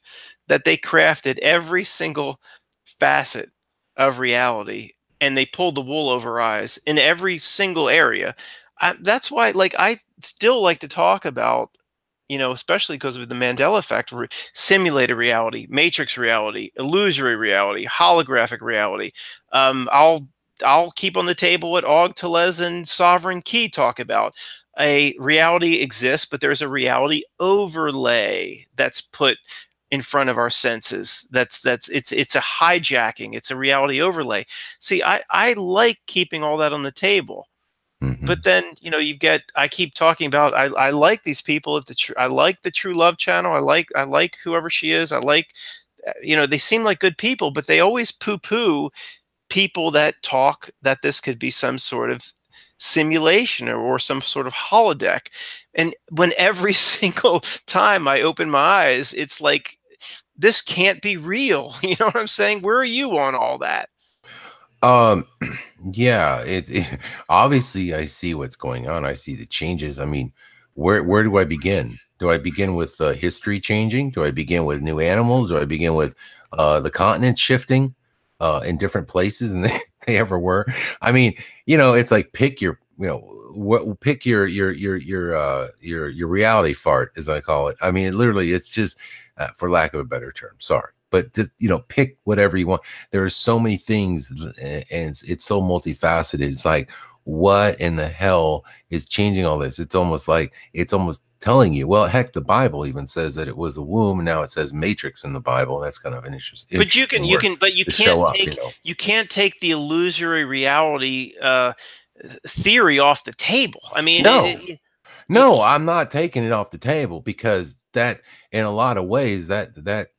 S3: that they crafted every single facet of reality, and they pulled the wool over eyes in every single area. That's why, like, I still like to talk about, you know, especially because of the Mandela effect, simulated reality, matrix reality, illusory reality, holographic reality. I'll keep on the table what Og Tellez and Sovereign Key talk about. A reality exists, but there's a reality overlay that's put in front of our senses. It's a hijacking. It's a reality overlay. See, I like keeping all that on the table. But then, you know, I keep talking about, I like these people at I like the True Love channel. I like whoever she is. I like, you know, they seem like good people, but they always poo-poo people that talk that this could be some sort of simulation or some sort of holodeck. And when every single time I open my eyes, it's like, this can't be real. You know what I'm saying? Where are you on all that?
S1: Yeah, it obviously I see what's going on. I see the changes. I mean, where do I begin? Do I begin with history changing? Do I begin with new animals? Do I begin with the continent shifting in different places than they ever were? I mean, you know, it's like pick your reality fart, as I call it. I mean, literally, it's just for lack of a better term. Sorry. But just, you know, pick whatever you want. There are so many things, and it's so multifaceted. It's like, what in the hell is changing all this? It's almost telling you, well, heck, the Bible even says that it was a womb, and now it says matrix in the Bible. That's kind of an interesting.
S3: But you can't take the illusory reality theory off the table. I mean,
S1: no, I'm not taking it off the table, because that, in a lot of ways, that.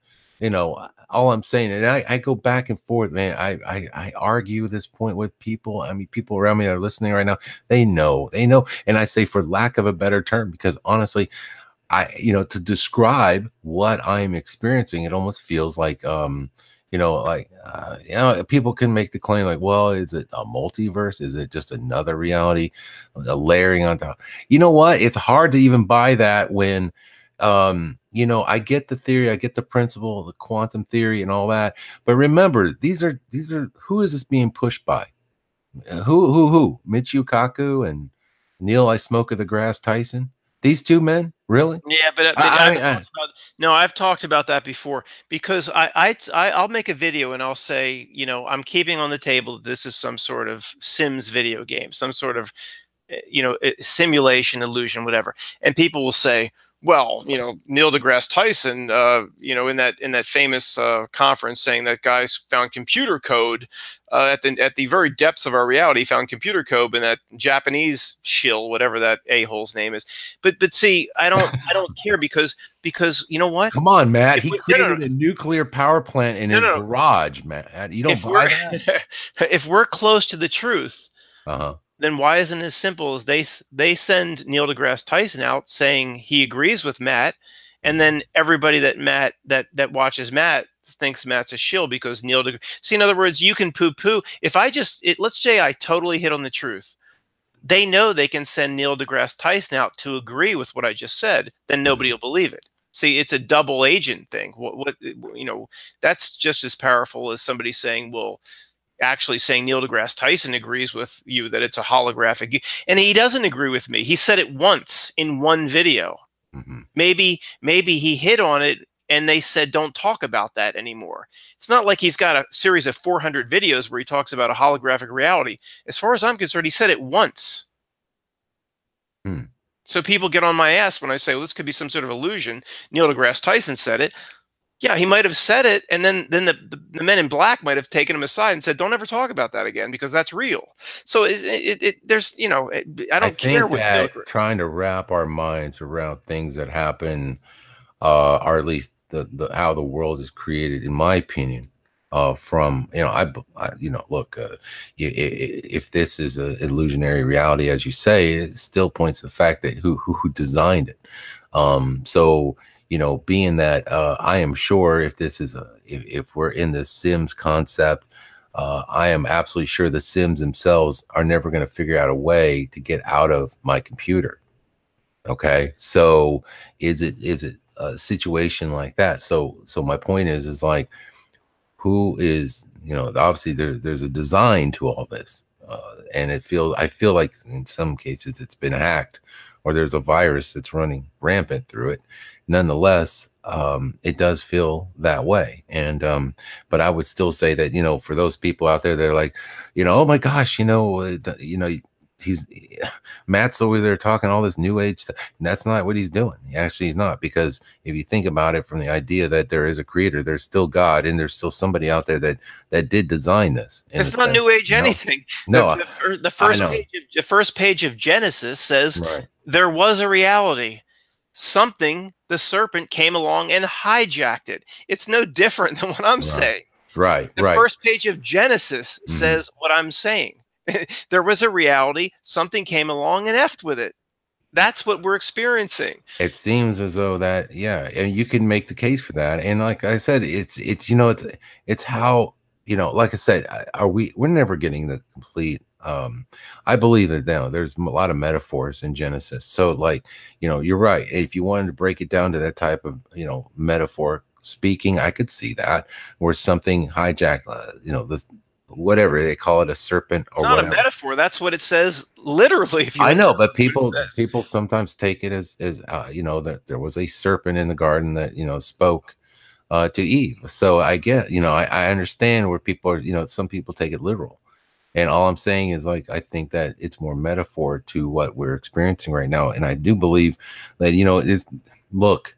S1: You know, all I'm saying, and I go back and forth, man. I argue this point with people. I mean, people around me that are listening right now, they know. And I say, for lack of a better term, because honestly, you know, to describe what I'm experiencing, it almost feels like, you know, like, you know, people can make the claim like, well, is it a multiverse? Is it just another reality, a layering on top? You know what? It's hard to even buy that when, you know, I get the theory, I get the principle, the quantum theory and all that. But remember, these are who is this being pushed by? Who? Michio Kaku and Neil, I Smoke of the Grass Tyson. These two men, really?
S3: Yeah, but I've talked about that before, because I'll make a video and I'll say, you know, I'm keeping on the table that this is some sort of Sims video game, some sort of, you know, simulation, illusion, whatever. And people will say, well, you know, Neil deGrasse Tyson, you know, in that famous conference, saying that guys found computer code at the very depths of our reality, found computer code in that Japanese shill, whatever that a-hole's name is. But see, I don't care, because you know what?
S1: Come on, Matt. He created a nuclear power plant in his garage, Matt. You don't buy that?
S3: If we're close to the truth, then why isn't it as simple as they send Neil deGrasse Tyson out saying he agrees with Matt, and then everybody that watches Matt thinks Matt's a shill because Neil deGrasse. See, in other words, you can poo-poo. If let's say I totally hit on the truth, they know they can send Neil deGrasse Tyson out to agree with what I just said, then nobody will believe it. See, it's a double agent thing. What you know, that's just as powerful as somebody saying, well, actually saying Neil deGrasse Tyson agrees with you that it's a holographic, and he doesn't agree with me. He said it once in one video. Maybe he hit on it and they said don't talk about that anymore. It's not like he's got a series of 400 videos where he talks about a holographic reality. As far as I'm concerned, he said it once. So people get on my ass when I say, well, this could be some sort of illusion. Neil deGrasse Tyson said it. Yeah, he might have said it, and then the men in black might have taken him aside and said, "Don't ever talk about that again because that's real." So there's, you know, I don't care what.
S1: That trying to wrap our minds around things that happen, or at least the how the world is created, in my opinion, from, you know, look, if this is an illusionary reality, as you say, it still points to the fact that who designed it. So, you know, being that I am sure if this is if we're in the Sims concept, I am absolutely sure the Sims themselves are never going to figure out a way to get out of my computer. Okay, so is it a situation like that? So my point is like, who is, you know, obviously there's a design to all this, and I feel like in some cases it's been hacked, or there's a virus that's running rampant through it. Nonetheless, it does feel that way. And but I would still say that, you know, for those people out there that are like, you know, oh my gosh, you know, Matt's over there talking all this new age stuff. And that's not what he's doing. Actually, he's not, because if you think about it from the idea that there is a creator, there's still God, and there's still somebody out there that did design this.
S3: It's not new age anything.
S1: No,
S3: the first page of Genesis says there was a reality. Something, the serpent, came along and hijacked it. It's no different than what I'm saying. The first page of Genesis says what I'm saying. There was a reality. Something came along and effed with it. That's what we're experiencing.
S1: It seems as though that, yeah, and you can make the case for that. And like I said, it's you know, it's how, you know, like I said, we're never getting the complete. I believe that now there's a lot of metaphors in Genesis. So like, you know, you're right. If you wanted to break it down to that type of, you know, metaphor speaking, I could see that, where something hijacked, you know, this, whatever they call it, a serpent, or
S3: it's not whatever. A metaphor. That's what it says literally. If you
S1: I know, but people sometimes take it as you know, that there was a serpent in the garden that, you know, spoke to Eve. So I get, you know, I understand where people are, you know, some people take it literal. And all I'm saying is, like, I think that it's more metaphor to what we're experiencing right now. And I do believe that, you know, look,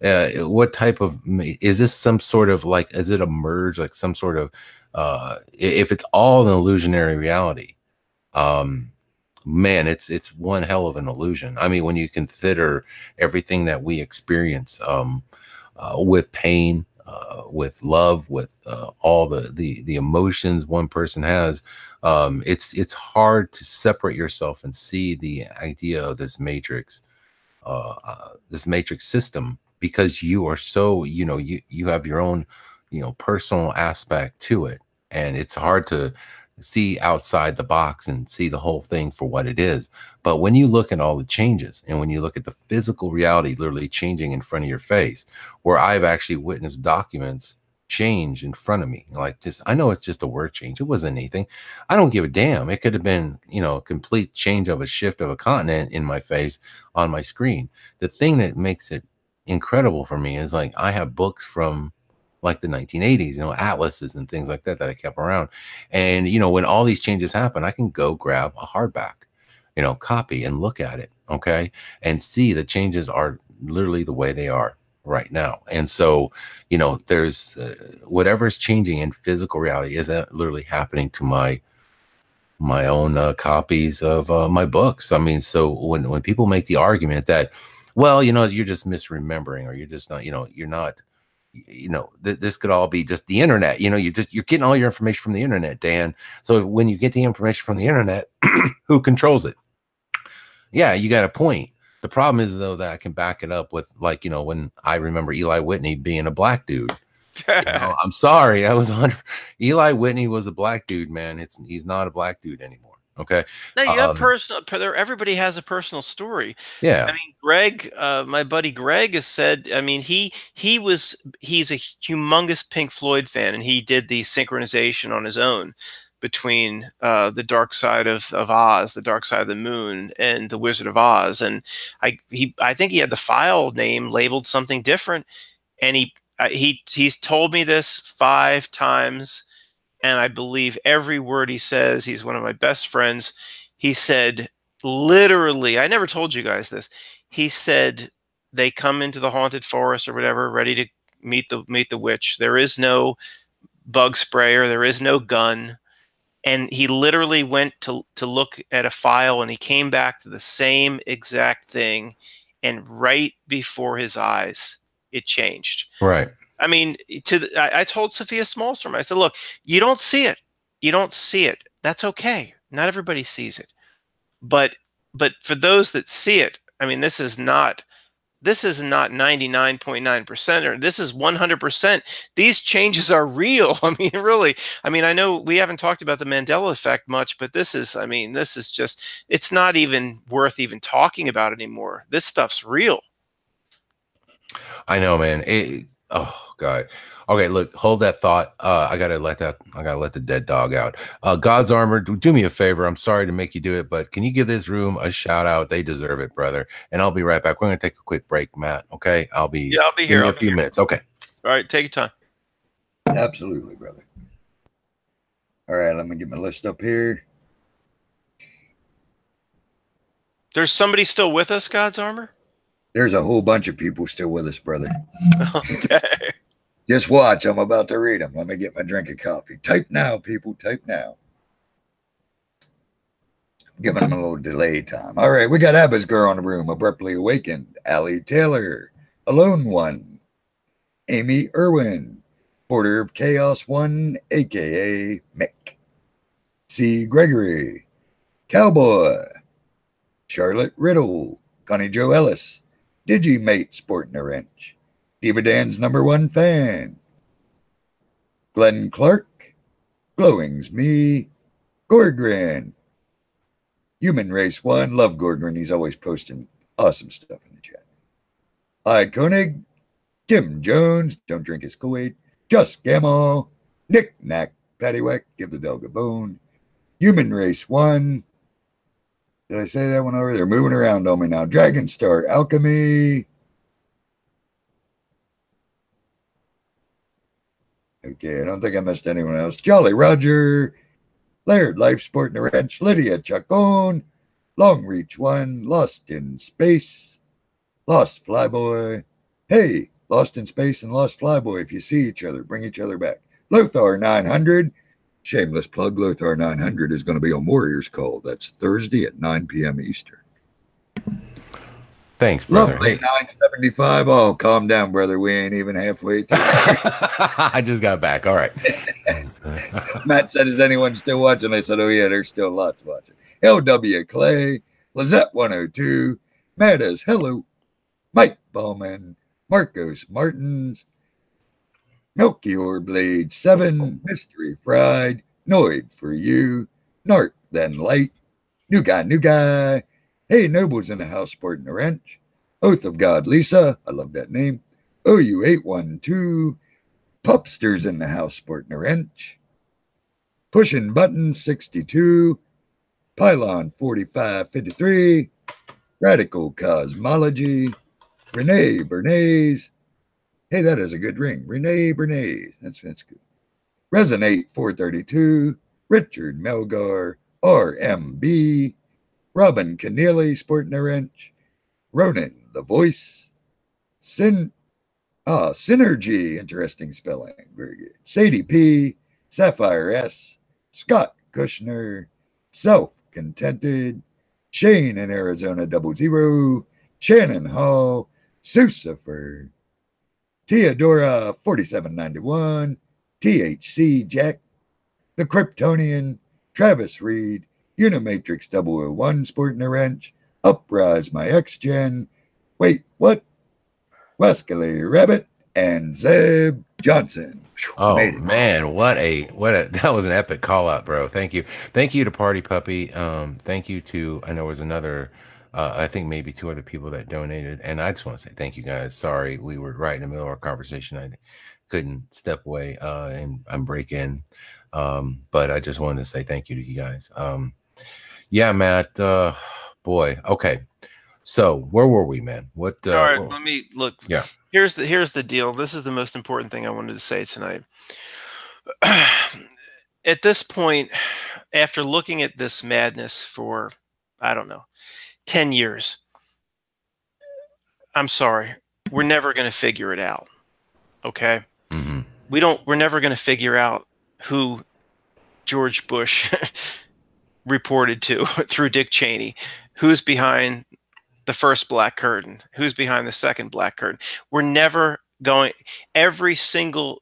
S1: what type of, is this some sort of, like, is it a merge, like some sort of, if it's all an illusionary reality, man, it's one hell of an illusion. I mean, when you consider everything that we experience, with pain, with love, with all the emotions one person has, it's hard to separate yourself and see the idea of this matrix system, because you are so, you know, you have your own, you know, personal aspect to it, and it's hard to see outside the box and see the whole thing for what it is. But when you look at all the changes, and when you look at the physical reality literally changing in front of your face, where I've actually witnessed documents change in front of me. Like, just, I know it's just a word change. It wasn't anything. I don't give a damn. It could have been, you know, a complete change of a shift of a continent in my face on my screen. The thing that makes it incredible for me is, like, I have books from like the 1980s, you know, atlases and things like that I kept around. And, you know, when all these changes happen, I can go grab a hardback, you know, copy and look at it, okay, and see the changes are literally the way they are right now. And so, you know, there's whatever's changing in physical reality is literally happening to my own copies of my books. I mean, so when people make the argument that, well, you know, you're just misremembering, or you're just not, you know, you're not, you know, this could all be just the internet. You know, you're getting all your information from the internet, Dan. So when you get the information from the internet, who controls it? Yeah, you got a point. The problem is, though, that I can back it up with, like, you know, when I remember Eli Whitney being a black dude. You know, I'm sorry, I was 100. Eli Whitney was a black dude, man. He's not a black dude anymore. Okay.
S3: No, you have personal. Everybody has a personal story.
S1: Yeah.
S3: I mean, Greg, my buddy Greg has said. I mean, he's a humongous Pink Floyd fan, and he did the synchronization on his own between the Dark Side of Oz, the Dark Side of the Moon, and the Wizard of Oz. And I think he had the file name labeled something different, and he's told me this 5 times. And I believe every word he says. He's one of my best friends. He said, literally, I never told you guys this. He said they come into the haunted forest or whatever, ready to meet the witch. There is no bug sprayer. There is no gun. And he literally went to look at a file, and he came back to the same exact thing. And right before his eyes, it changed.
S1: Right.
S3: I mean, I told Sophia Smallstrom, I said, look, you don't see it. You don't see it. That's okay. Not everybody sees it. But for those that see it, I mean, this is not 99.9%, or this is 100%. These changes are real. I mean, really. I mean, I know we haven't talked about the Mandela effect much, but this is just, it's not even worth even talking about anymore. This stuff's real.
S1: I know, man. Oh God. Okay, look, hold that thought. I gotta let the dead dog out. God's Armor, do me a favor. I'm sorry to make you do it, but can you give this room a shout out? They deserve it, brother. And I'll be right back. We're gonna take a quick break, Matt. Okay, I'll be
S3: here.
S1: In a few minutes. Okay.
S3: All right, take your time.
S2: Absolutely, brother. All right, let me get my list up here.
S3: There's somebody still with us, God's Armor?
S2: There's a whole bunch of people still with us, brother.
S3: Okay.
S2: Just watch. I'm about to read them. Let me get my drink of coffee. Type now, people. Type now. Giving them a little delay time. All right, we got Abba's Girl in the room. Abruptly Awakened. Allie Taylor. Alone One. Amy Irwin. Porter of Chaos 1, a.k.a. Mick. C. Gregory. Cowboy. Charlotte Riddle. Connie Joe Ellis. Digimate Sporting a Wrench. Diva Dan's #1 fan. Glenn Clark. Glowing's Me. Gorgrin. Human Race 1. Love Gorgrin. He's always posting awesome stuff in the chat. I Koenig. Kim Jones. Don't drink his Kool-Aid. Just Gamma. Nick Knack. Paddywhack. Give the dog a bone. Human Race 1. Did I say that one over? They're moving around on me now. Dragon Star Alchemy. Okay, I don't think I missed anyone else. Jolly Roger. Laird Life Sporting a Wrench. Lydia Chacon. Long Reach 1. Lost in Space. Lost Flyboy. Hey, Lost in Space and Lost Flyboy. If you see each other, bring each other back. Lothar 900. Shameless plug, Lothar 900 is going to be on Warriors Call. That's Thursday at 9 p.m. Eastern.
S1: Thanks, brother.
S2: Lovely 975. Oh, calm down, brother. We ain't even halfway through.
S1: I just got back. All right.
S2: Matt said, is anyone still watching? I said, oh, yeah, there's still lots watching. L.W. Clay, Lizette 102, Mattas, hello, Mike Bowman, Marcos Martins, Melchior Blade 7, Mystery Fried, Noid for you, Narc Then Light, New Guy, Hey Noble's in the house sporting a wrench, Oath of God Lisa, I love that name, OU812, Pupsters in the house sporting a wrench. Pushing Buttons 62. Pylon 4553. Radical Cosmology. Renee Bernays. Hey, that is a good ring. Renee Bernays. That's good. Resonate 432. Richard Melgar. RMB. Robin Keneally sporting a wrench. Ronan the Voice. Synergy, interesting spelling. Very good. Sadie P. Sapphire S. Scott Kushner. Self-Contented. Shane in Arizona 00. Shannon Hall. Susifer. Theodora 4791. THC Jack. The Kryptonian. Travis Reed. Unimatrix 001 sporting a wrench. Uprise My X-Gen. Wait, what? Wesley Rabbit and Zeb Johnson.
S1: Oh man, that was an epic call out, bro. Thank you to Party Puppy. Thank you to, I know there was another, I think maybe 2 other people that donated, and I just want to say thank you guys. Sorry, we were right in the middle of our conversation. I couldn't step away and break in, but I just wanted to say thank you to you guys. Yeah, Matt. Boy, okay. So where were we, man? What?
S3: All right, let me look.
S1: Yeah.
S3: Here's the deal. This is the most important thing I wanted to say tonight. At this point, after looking at this madness for, I don't know, 10 years, I'm sorry, we're never going to figure it out. Okay?
S1: Mm-hmm.
S3: We're never going to figure out who George Bush reported to through Dick Cheney, who's behind the first black curtain, who's behind the second black curtain. We're never going, every single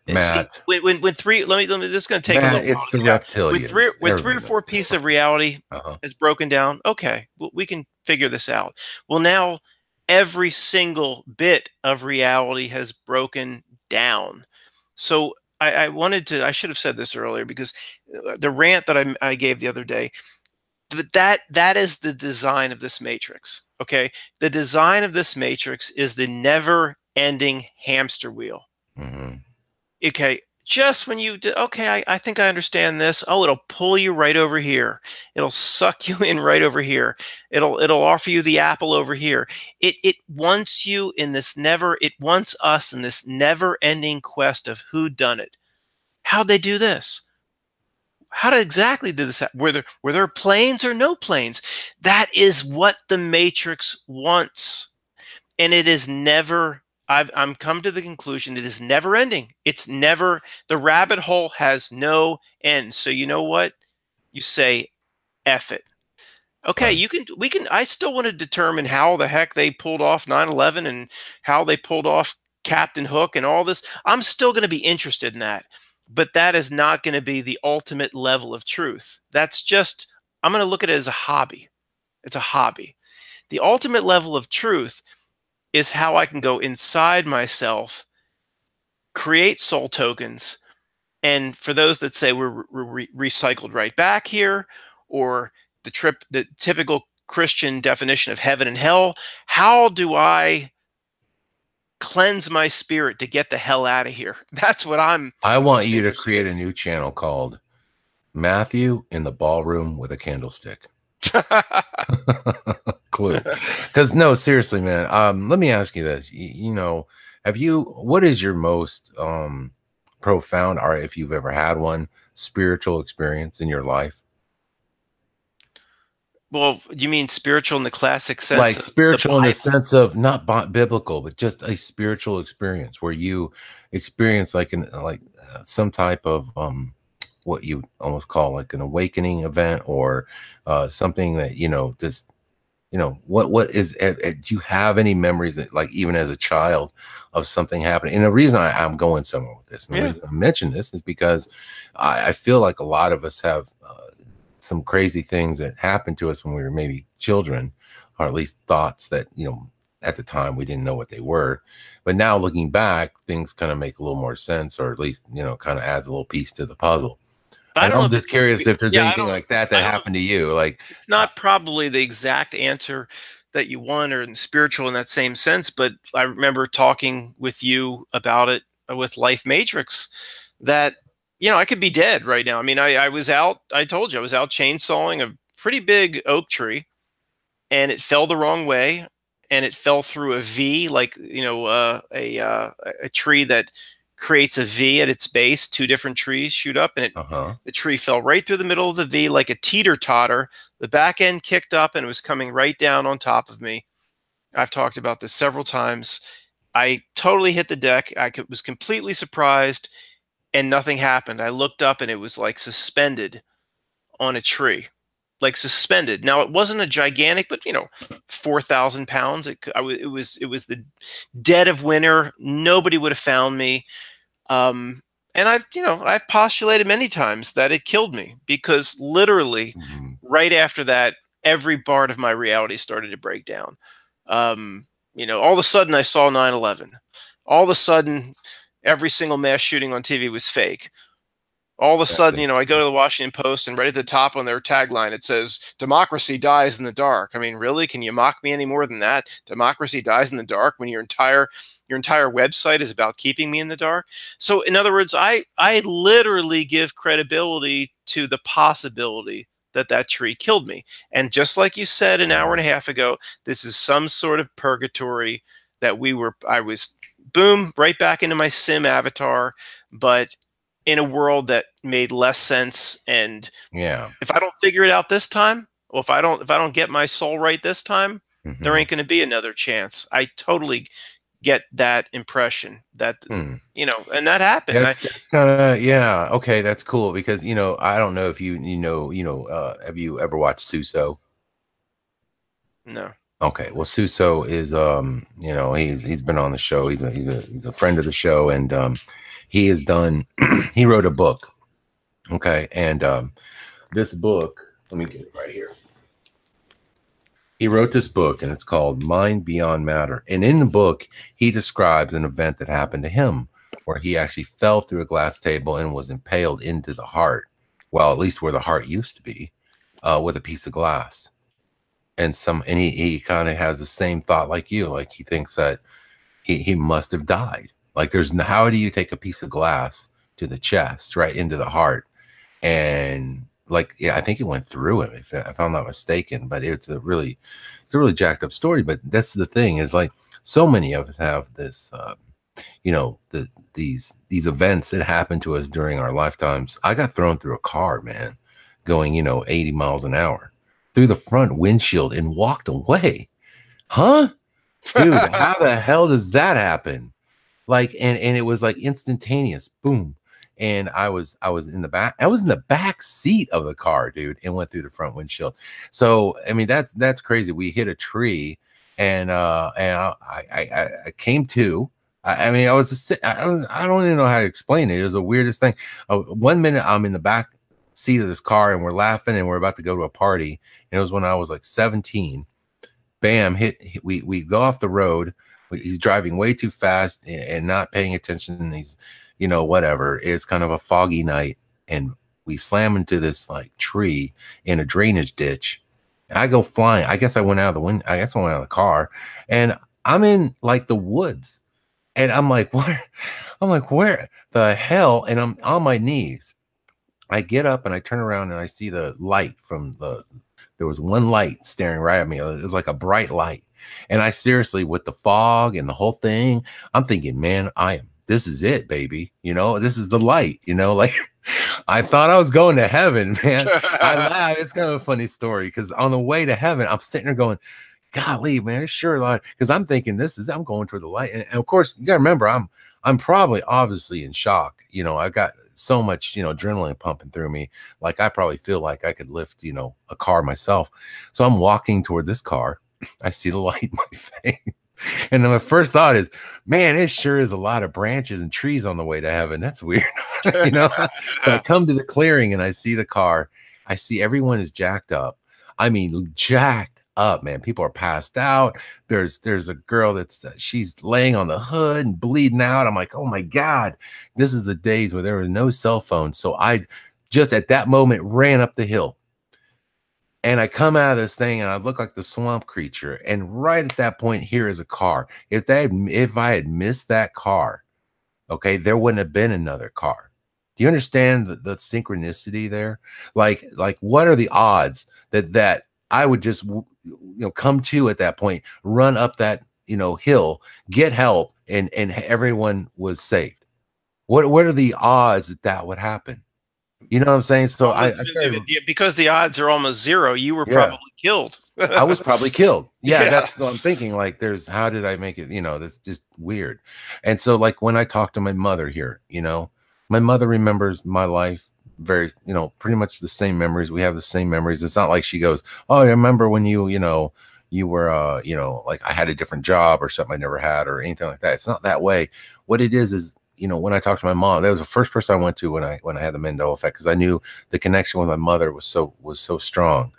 S1: Matt.
S3: See, when three, let me this is going to take
S1: Matt,
S3: a little
S1: it's the reptilians.
S3: When three or four pieces of reality is broken down, okay, we can figure this out. Well, now every single bit of reality has broken down. So I should have said this earlier, because the rant that I gave the other day, but that is the design of this matrix. Okay, the design of this matrix is the never-ending hamster wheel.
S1: Mm-hmm.
S3: Okay, just when you do, okay, I think I understand this. Oh, it'll pull you right over here. It'll suck you in right over here. It'll offer you the apple over here. It wants you in this it wants us in this never-ending quest of who done it. How'd they do this? How exactly did this happen? Were there planes or no planes? That is what the Matrix wants. And it is never, I'm come to the conclusion, it is never ending. It's never, the rabbit hole has no end. So you know what? You say, F it. Okay, I still want to determine how the heck they pulled off 9/11 and how they pulled off Captain Hook and all this. I'm still going to be interested in that. But that is not going to be the ultimate level of truth. That's just, I'm going to look at it as a hobby. It's a hobby. The ultimate level of truth is how I can go inside myself, create soul tokens, and for those that say we're recycled right back here, or the typical Christian definition of heaven and hell, how do I cleanse my spirit to get the hell out of here? That's what
S1: I want you to create a new channel called Matthew in the Ballroom with a Candlestick. Clue. Because no, seriously, man. Let me ask you this. What is your most profound, or if you've ever had one, spiritual experience in your life?
S3: Well, you mean spiritual in the classic sense?
S1: Like spiritual in the sense of not biblical, but just a spiritual experience where you experience some type of what you almost call like an awakening event, or something that what is do you have any memories that, like, even as a child, of something happening? And the reason I'm going somewhere with this, and the reason I mention this, is because I feel like a lot of us have some crazy things that happened to us when we were maybe children, or at least thoughts that, at the time we didn't know what they were. But now looking back, things kind of make a little more sense, or at least, kind of adds a little piece to the puzzle. I'm just curious if there's anything like that happened to you. Like,
S3: it's not probably the exact answer that you want, or spiritual in that same sense, but I remember talking with you about it with Life Matrix that, I could be dead right now. I mean, I was out. I told you I was out chainsawing a pretty big oak tree, and it fell the wrong way, and it fell through a V, like a tree that creates a V at its base. Two different trees shoot up, and the tree fell right through the middle of the V like a teeter-totter. The back end kicked up, and it was coming right down on top of me. I've talked about this several times. I totally hit the deck. I was completely surprised, and nothing happened. I looked up, and it was like suspended on a tree, like suspended. Now, it wasn't a gigantic, but 4,000 pounds. It was the dead of winter. Nobody would have found me. And I've postulated many times that it killed me, because literally right after that, every part of my reality started to break down. All of a sudden I saw 9/11. All of a sudden, every single mass shooting on TV was fake. All of a sudden, I go to the Washington Post, and right at the top on their tagline, it says, "Democracy dies in the dark." I mean, really? Can you mock me any more than that? Democracy dies in the dark when your entire website is about keeping me in the dark? So in other words, I literally give credibility to the possibility that tree killed me. And just like you said an hour and a half ago, this is some sort of purgatory that I was boom, right back into my sim avatar, but in a world that made less sense. And if I don't figure it out this time, or if I don't get my soul right this time, there ain't going to be another chance. I totally get that impression that, and that happened.
S1: That's kind of, okay, that's cool, because, I don't know if have you ever watched Suso?
S3: No.
S1: Okay, well, Suso is, he's been on the show. He's a friend of the show, and he has done, he wrote a book. Okay, and this book, let me get it right here. He wrote this book, and it's called Mind Beyond Matter. And in the book, he describes an event that happened to him, where he actually fell through a glass table and was impaled into the heart. Well, at least where the heart used to be, with a piece of glass. And he kind of has the same thought like you. Like, he thinks that he must have died. Like, how do you take a piece of glass to the chest, right into the heart? And I think it went through him, if I'm not mistaken. But it's a really jacked up story. But that's the thing, is like, so many of us have this, these events that happen to us during our lifetimes. I got thrown through a car, man, going 80 miles an hour through the front windshield and walked away. Huh? Dude, how the hell does that happen? Like, and it was like instantaneous, boom. And I was in the back. I was in the back seat of the car, dude, and went through the front windshield. So, I mean, that's crazy. We hit a tree, and I came to. I mean, I was just, I don't even know how to explain it. It was the weirdest thing. 1 minute I'm in the back seat of this car, and we're laughing, and we're about to go to a party. And it was when I was like 17. Bam, we go off the road. He's driving way too fast and not paying attention. And he's, whatever. It's kind of a foggy night, and we slam into this like tree in a drainage ditch. I go flying. I guess I went out of the window. I guess I went out of the car, and I'm in like the woods, and I'm like, where? I'm like, where the hell? And I'm on my knees. I get up and I turn around, and I see the light from there was one light staring right at me. It was like a bright light. And I seriously, with the fog and the whole thing, I'm thinking, man, this is it, baby. This is the light, like I thought I was going to heaven, man. I laugh. It's kind of a funny story, because on the way to heaven, I'm sitting there going, golly, man, it's sure a lot. Because I'm thinking I'm going toward the light. And of course, you got to remember, I'm probably obviously in shock. I got so much, adrenaline pumping through me. Like, I probably feel like I could lift, a car myself. So I'm walking toward this car. I see the light in my face. And then my first thought is, man, it sure is a lot of branches and trees on the way to heaven. That's weird. So I come to the clearing, and I see the car. I see everyone is jacked up. I mean, jacked up, man. People are passed out. There's a girl she's laying on the hood and bleeding out. I'm like, oh my God, this is the days where there was no cell phone. So I just at that moment ran up the hill. And I come out of this thing, and I look like the swamp creature. And right at that point, here is a car. If I had missed that car, okay, there wouldn't have been another car. Do you understand the synchronicity there? Like what are the odds that I would just, come to at that point, run up that, hill, get help, and everyone was saved? What are the odds that would happen? You know what I'm saying? So
S3: because the odds are almost zero, you were probably killed.
S1: I was probably killed. Yeah,
S3: Yeah.
S1: that's what I'm thinking. Like, how did I make it? That's just weird. And so, like, when I talk to my mother here, my mother remembers my life very, pretty much the same memories. We have the same memories. It's not like she goes, "Oh, I remember when you were, like I had a different job or something I never had or anything like that." It's not that way. What it is, when I talked to my mom, that was the first person I went to when I had the Mandela effect, because I knew the connection with my mother was so strong.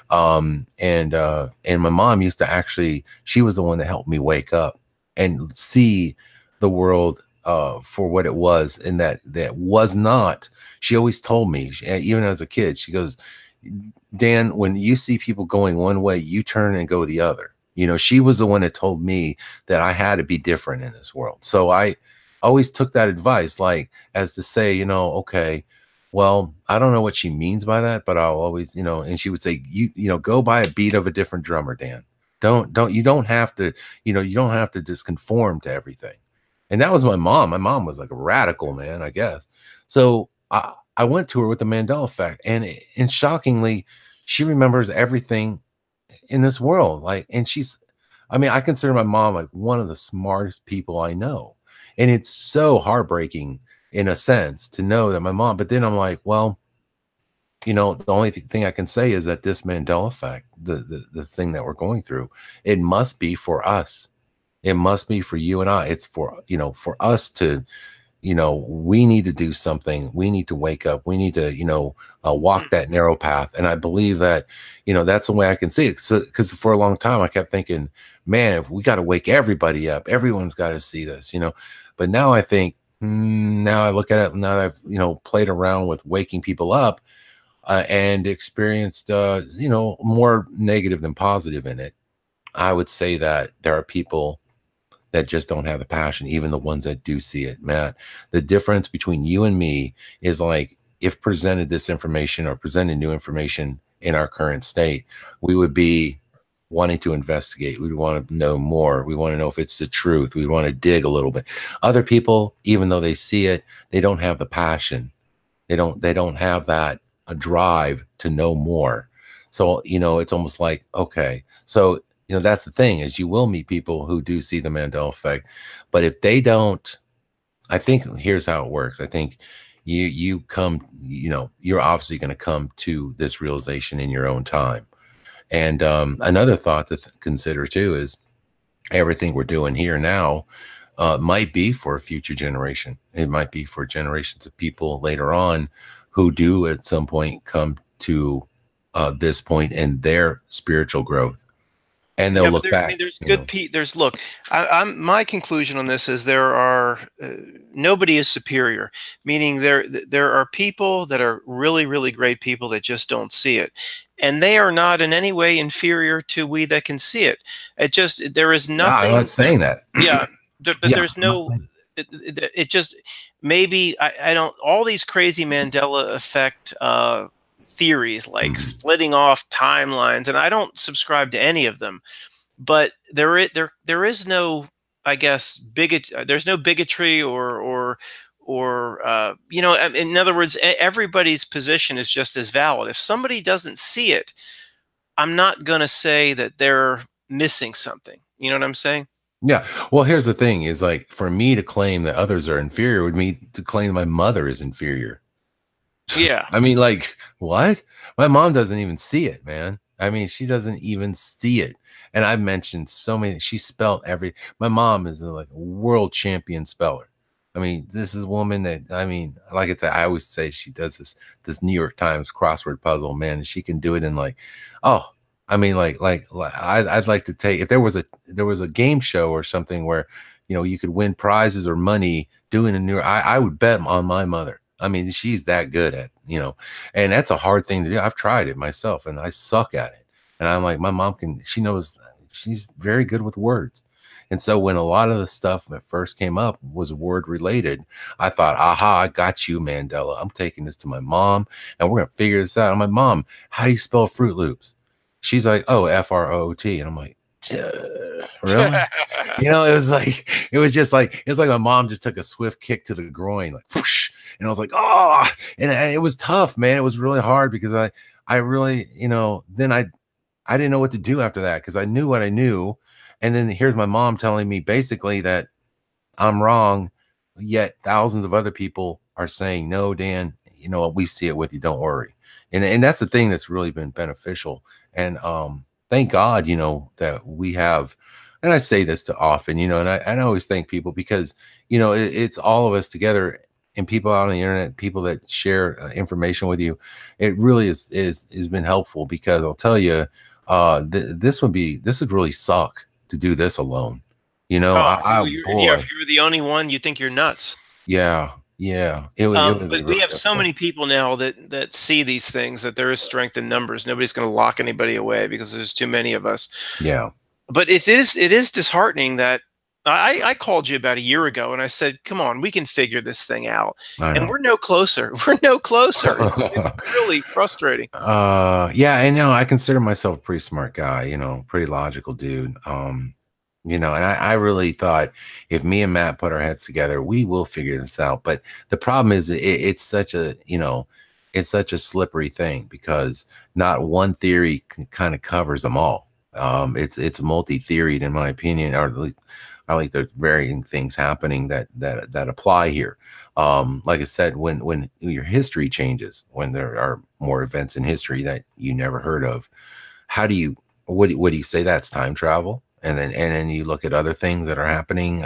S1: And my mom used to actually, she was the one that helped me wake up and see the world for what it was, and that was not. She always told me, even as a kid, she goes, "Dan, when you see people going one way, you turn and go the other." She was the one that told me that I had to be different in this world. So I always took that advice, like, as to say, okay, well, I don't know what she means by that, but I'll always, and she would say, go by a beat of a different drummer, Dan. You don't have to, you don't have to just conform to everything. And that was my mom. My mom was like a radical, man, I guess. So I went to her with the Mandela effect, and shockingly, she remembers everything in this world. Like, and I consider my mom like one of the smartest people I know. And it's so heartbreaking in a sense to know that my mom, but then I'm like, well, the only thing I can say is that this Mandela effect, the thing that we're going through, it must be for us. It must be for you and I. It's for, for us to, we need to do something. We need to wake up. We need to, walk that narrow path. And I believe that, that's the way I can see it. Because for a long time, I kept thinking, man, we got to wake everybody up. Everyone's got to see this, But now I think, now I look at it, now that I've, played around with waking people up and experienced, more negative than positive in it. I would say that there are people that just don't have the passion, even the ones that do see it. Matt, the difference between you and me is, like, if presented this information or presented new information in our current state, we would be wanting to investigate. We want to know more. We want to know if it's the truth. We want to dig a little bit. Other people, even though they see it, they don't have the passion. They don't have that a drive to know more. So, it's almost like, okay, so that's the thing, is you will meet people who do see the Mandela effect, but if they don't, I think here's how it works. I think you come, you're obviously going to come to this realization in your own time. And another thought to consider too is everything we're doing here now might be for a future generation. It might be for generations of people later on who do at some point come to this point in their spiritual growth. And they'll look back.
S3: There's look. My conclusion on this is there are nobody is superior. Meaning there are people that are really, really great people that just don't see it, and they are not in any way inferior to we that can see it. There is nothing.
S1: I'm not saying that.
S3: Yeah, but there's no. It just maybe I don't. All these crazy Mandela effect theories, like splitting off timelines, and I don't subscribe to any of them, but there is no, I guess, there's no bigotry or in other words, everybody's position is just as valid. If somebody doesn't see it, I'm not going to say that they're missing something. You know what I'm saying?
S1: Yeah. Well, here's the thing, is like, for me to claim that others are inferior would mean to claim my mother is inferior.
S3: Yeah.
S1: I mean, like, what? My mom doesn't even see it, man. I mean, she doesn't even see it. And I've mentioned so many, she spelled my mom is like a world champion speller. I mean, this is a woman that, I mean, like I always say, she does this New York Times crossword puzzle, man, and she can do it in like, oh, I mean, like I'd like to take, if there was a game show or something where, you could win prizes or money doing I would bet on my mother. I mean, she's that good at, and that's a hard thing to do. I've tried it myself and I suck at it. And I'm like, my mom she knows, she's very good with words. And so when a lot of the stuff that first came up was word related, I thought, aha, I got you, Mandela. I'm taking this to my mom and we're going to figure this out. I'm like, Mom, how do you spell Fruit Loops? She's like, oh, F-R-O-T. And I'm like, really? You know, it was just like, it's like my mom just took a swift kick to the groin, like whoosh, and I was like, oh, and it was tough, man. It was really hard because I really, you know, then I didn't know what to do after that because I knew what I knew. And then here's my mom telling me basically that I'm wrong, yet thousands of other people are saying, no, Dan, you know, we see it with you. Don't worry. And that's the thing that's really been beneficial. And thank God, you know, that we have, and I say this to often, you know, and I always thank people because, you know, it's all of us together and people out on the internet, people that share information with you. It really is been helpful because I'll tell you, this would really suck to do this alone. You know, boy,
S3: if you're the only one, you think you're nuts.
S1: Yeah. It would
S3: but we have so many people now that see these things, that there is strength in numbers. Nobody's going to lock anybody away because there's too many of us.
S1: Yeah.
S3: But it is disheartening that I called you about a year ago and I said, come on, we can figure this thing out. And we're no closer. We're no closer. It's really frustrating.
S1: Yeah, I know. I consider myself a pretty smart guy, you know, pretty logical dude. You know, and I really thought if me and Matt put our heads together, we will figure this out. But the problem is it's such a, you know, it's such a slippery thing because not one theory kind of covers them all. It's multi-theoried in my opinion, or at least I like there's varying things happening that apply here. Like I said, when your history changes, when there are more events in history that you never heard of, what do you say that's time travel? And then you look at other things that are happening.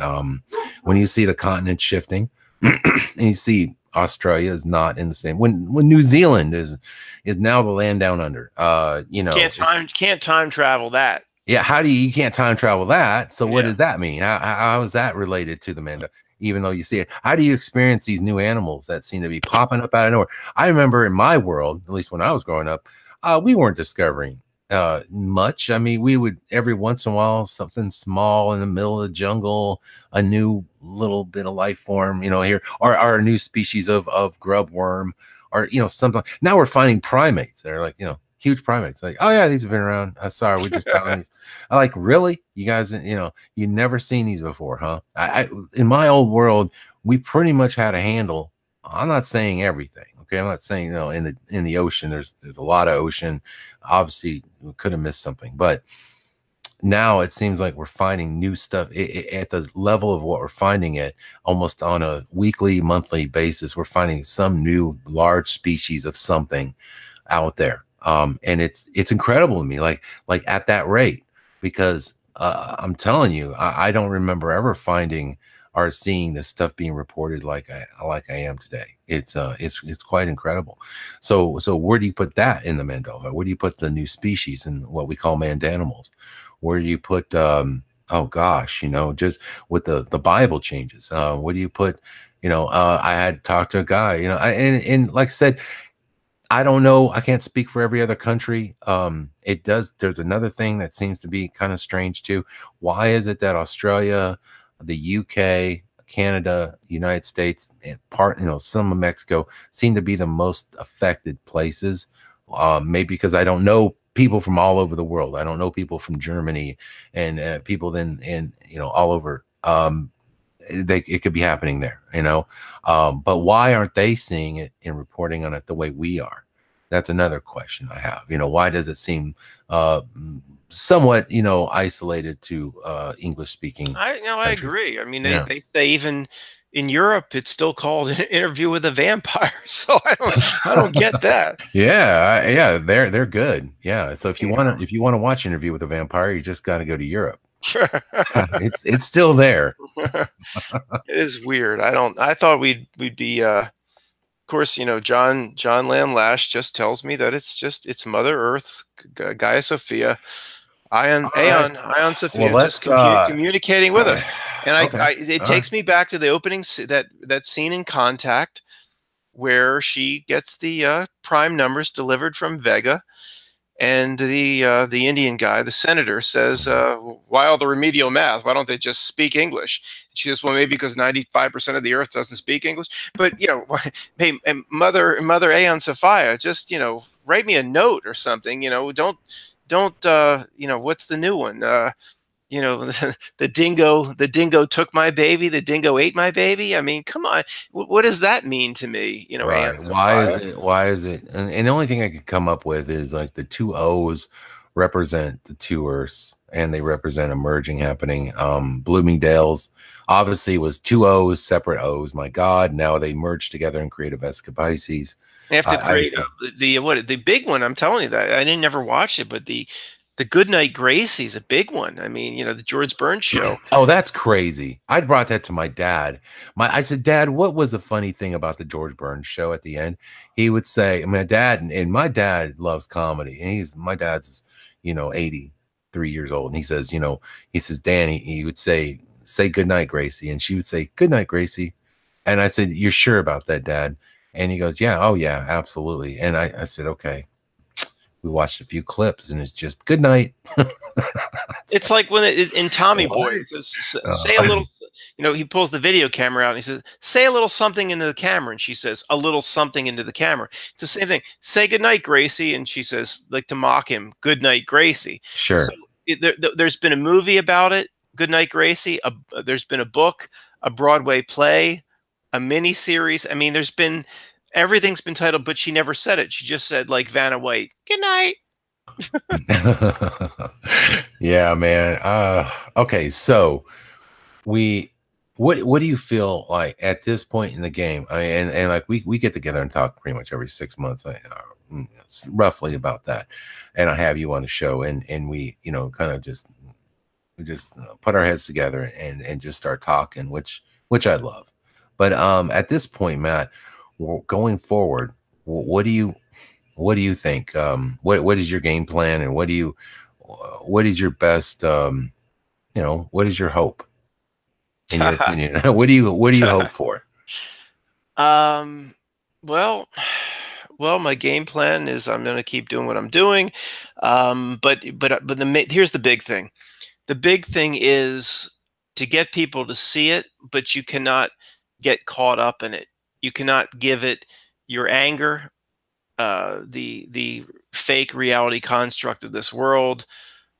S1: When you see the continent shifting, and you see Australia is not in the same. When New Zealand is now the land down under. You know,
S3: can't time travel that.
S1: Yeah, you can't time travel that? So what does that mean? How is that related to the Mandela? Even though you see it, how do you experience these new animals that seem to be popping up out of nowhere? I remember in my world, at least when I was growing up, we weren't discovering much. I mean, we would every once in a while something small in the middle of the jungle, a new little bit of life form, you know, here, or a new species of grub worm, or you know, something. Now we're finding primates that are like, you know, huge primates. Like, oh yeah, these have been around. Sorry, we just found these. I like, really, you guys, you know, you never seen these before, huh? I in my old world, we pretty much had a handle. I'm not saying everything. Okay, I'm not saying, you know, in the ocean, there's a lot of ocean. Obviously, we could have missed something, but now it seems like we're finding new stuff at the level of what we're finding it almost on a weekly, monthly basis. We're finding some new large species of something out there, and it's incredible to me, like at that rate, because I'm telling you, I don't remember ever finding or seeing this stuff being reported like I am today. It's quite incredible. So where do you put that in the Mandela? Where do you put the new species and what we call mandanimals? Where do you put oh gosh, you know, just with the Bible changes? Where do you put, you know, I had talked to a guy, you know, and like I said, I don't know. I can't speak for every other country. There's another thing that seems to be kind of strange too. Why is it that Australia, the UK, Canada, United States, and some of Mexico seem to be the most affected places? Maybe because I don't know people from all over the world. I don't know people from Germany and people then you know, all over. It could be happening there, you know, but why aren't they seeing it and reporting on it the way we are? That's another question I have. You know, why does it seem somewhat, you know, isolated to English speaking?
S3: I agree. I mean, they say even in Europe it's still called an interview with a vampire. So I don't get that.
S1: yeah, they're good. Yeah, so if you want to watch Interview with a Vampire, you just got to go to Europe. It's still there.
S3: It is weird. I thought we'd be of course, you know, John Lamb Lash just tells me that it's Mother Earth, Gaia Sophia, Ion Sophia, well, just communicating with us. And it takes me back to the opening, that scene in Contact where she gets the prime numbers delivered from Vega. And the Indian guy, the senator, says, "Why all the remedial math? Why don't they just speak English?" She says, "Well, maybe because 95% of the Earth doesn't speak English." But hey, Mother Aeon Sophia, just write me a note or something. Don't what's the new one? The dingo took my baby, the dingo ate my baby. I mean, come on, what does that mean to me?
S1: Right. Why is it? And the only thing I could come up with is like the two O's represent the two Earths, and they represent a merging happening. Bloomingdale's obviously was two O's, separate O's. My God, now they merge together and create a Vesica Pisces.
S3: They have to create the big one. I'm telling you that I didn't never watch it, but the Goodnight Gracie's a big one. I mean, the George Burns show.
S1: Oh, that's crazy. I brought that to my dad. I said, Dad, what was the funny thing about the George Burns show at the end? He would say, my dad loves comedy. And my dad's, 83 years old. And he says, Danny, he would say goodnight, Gracie. And she would say, goodnight, Gracie. And I said, you're sure about that, Dad? And he goes, yeah, oh yeah, absolutely. And I said, okay. We watched a few clips and it's just good night.
S3: It's like when in Tommy Boy, say a little, he pulls the video camera out and he says, say a little something into the camera. And she says, a little something into the camera. It's the same thing. Say good night, Gracie. And she says, like to mock him, good night, Gracie.
S1: Sure.
S3: So there's been a movie about it, Good Night, Gracie. There's been a book, a Broadway play, a mini series. I mean, everything's been titled, but she never said it. She just said, like Vanna White, good night.
S1: Yeah, man. Okay, so what do you feel like at this point in the game? I mean, and like we get together and talk pretty much every 6 months, roughly about that. And I have you on the show, and we kind of just put our heads together and just start talking, which I love. But at this point, Matt, going forward, what do you think? What is your game plan, and what is your best? What is your hope? In your opinion, what do you hope for?
S3: Well, my game plan is I'm going to keep doing what I'm doing. But here's the big thing. The big thing is to get people to see it, but you cannot get caught up in it. You cannot give it your anger, the fake reality construct of this world,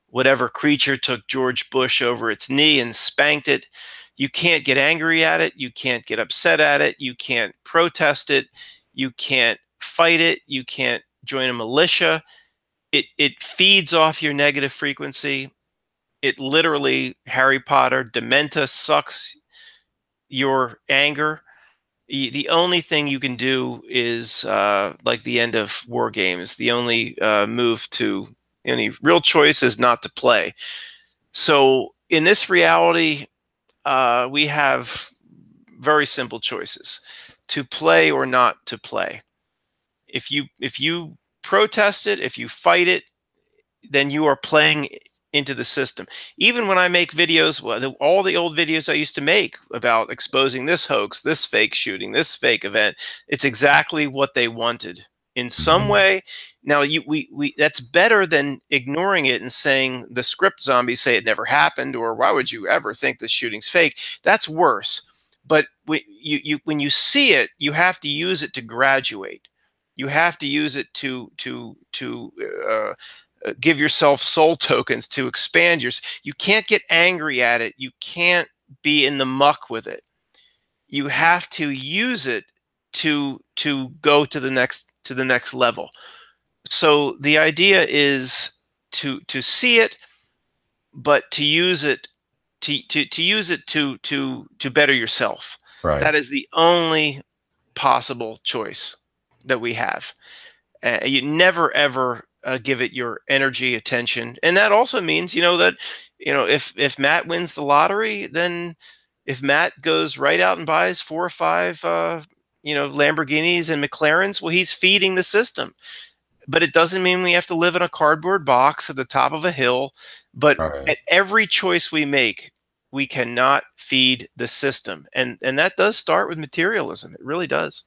S3: whatever creature took George Bush over its knee and spanked it. You can't get angry at it. You can't get upset at it. You can't protest it. You can't fight it. You can't join a militia. It feeds off your negative frequency. It literally, Harry Potter, Dementa sucks your anger. The only thing you can do is like the end of War Games. The only move to any real choice is not to play. So in this reality, we have very simple choices: to play or not to play. If you protest it, if you fight it, then you are playing into the system. Even when I make videos, all the old videos I used to make about exposing this hoax, this fake shooting, this fake event, it's exactly what they wanted in some way. Now that's better than ignoring it and saying the script zombies say it never happened, or why would you ever think the shooting's fake? That's worse. But when you see it, you have to use it to graduate. You have to use it to give yourself soul tokens to expand you can't get angry at it. You can't be in the muck with it. You have to use it to go to the next level. So the idea is to see it, but to use it to use it to better yourself.
S1: Right.
S3: That is the only possible choice that we have. You never ever give it your energy, attention. And that also means, that, if Matt wins the lottery, then if Matt goes right out and buys 4 or 5, Lamborghinis and McLarens, well, he's feeding the system. But it doesn't mean we have to live in a cardboard box at the top of a hill. But at every choice we make, we cannot feed the system. And that does start with materialism. It really does.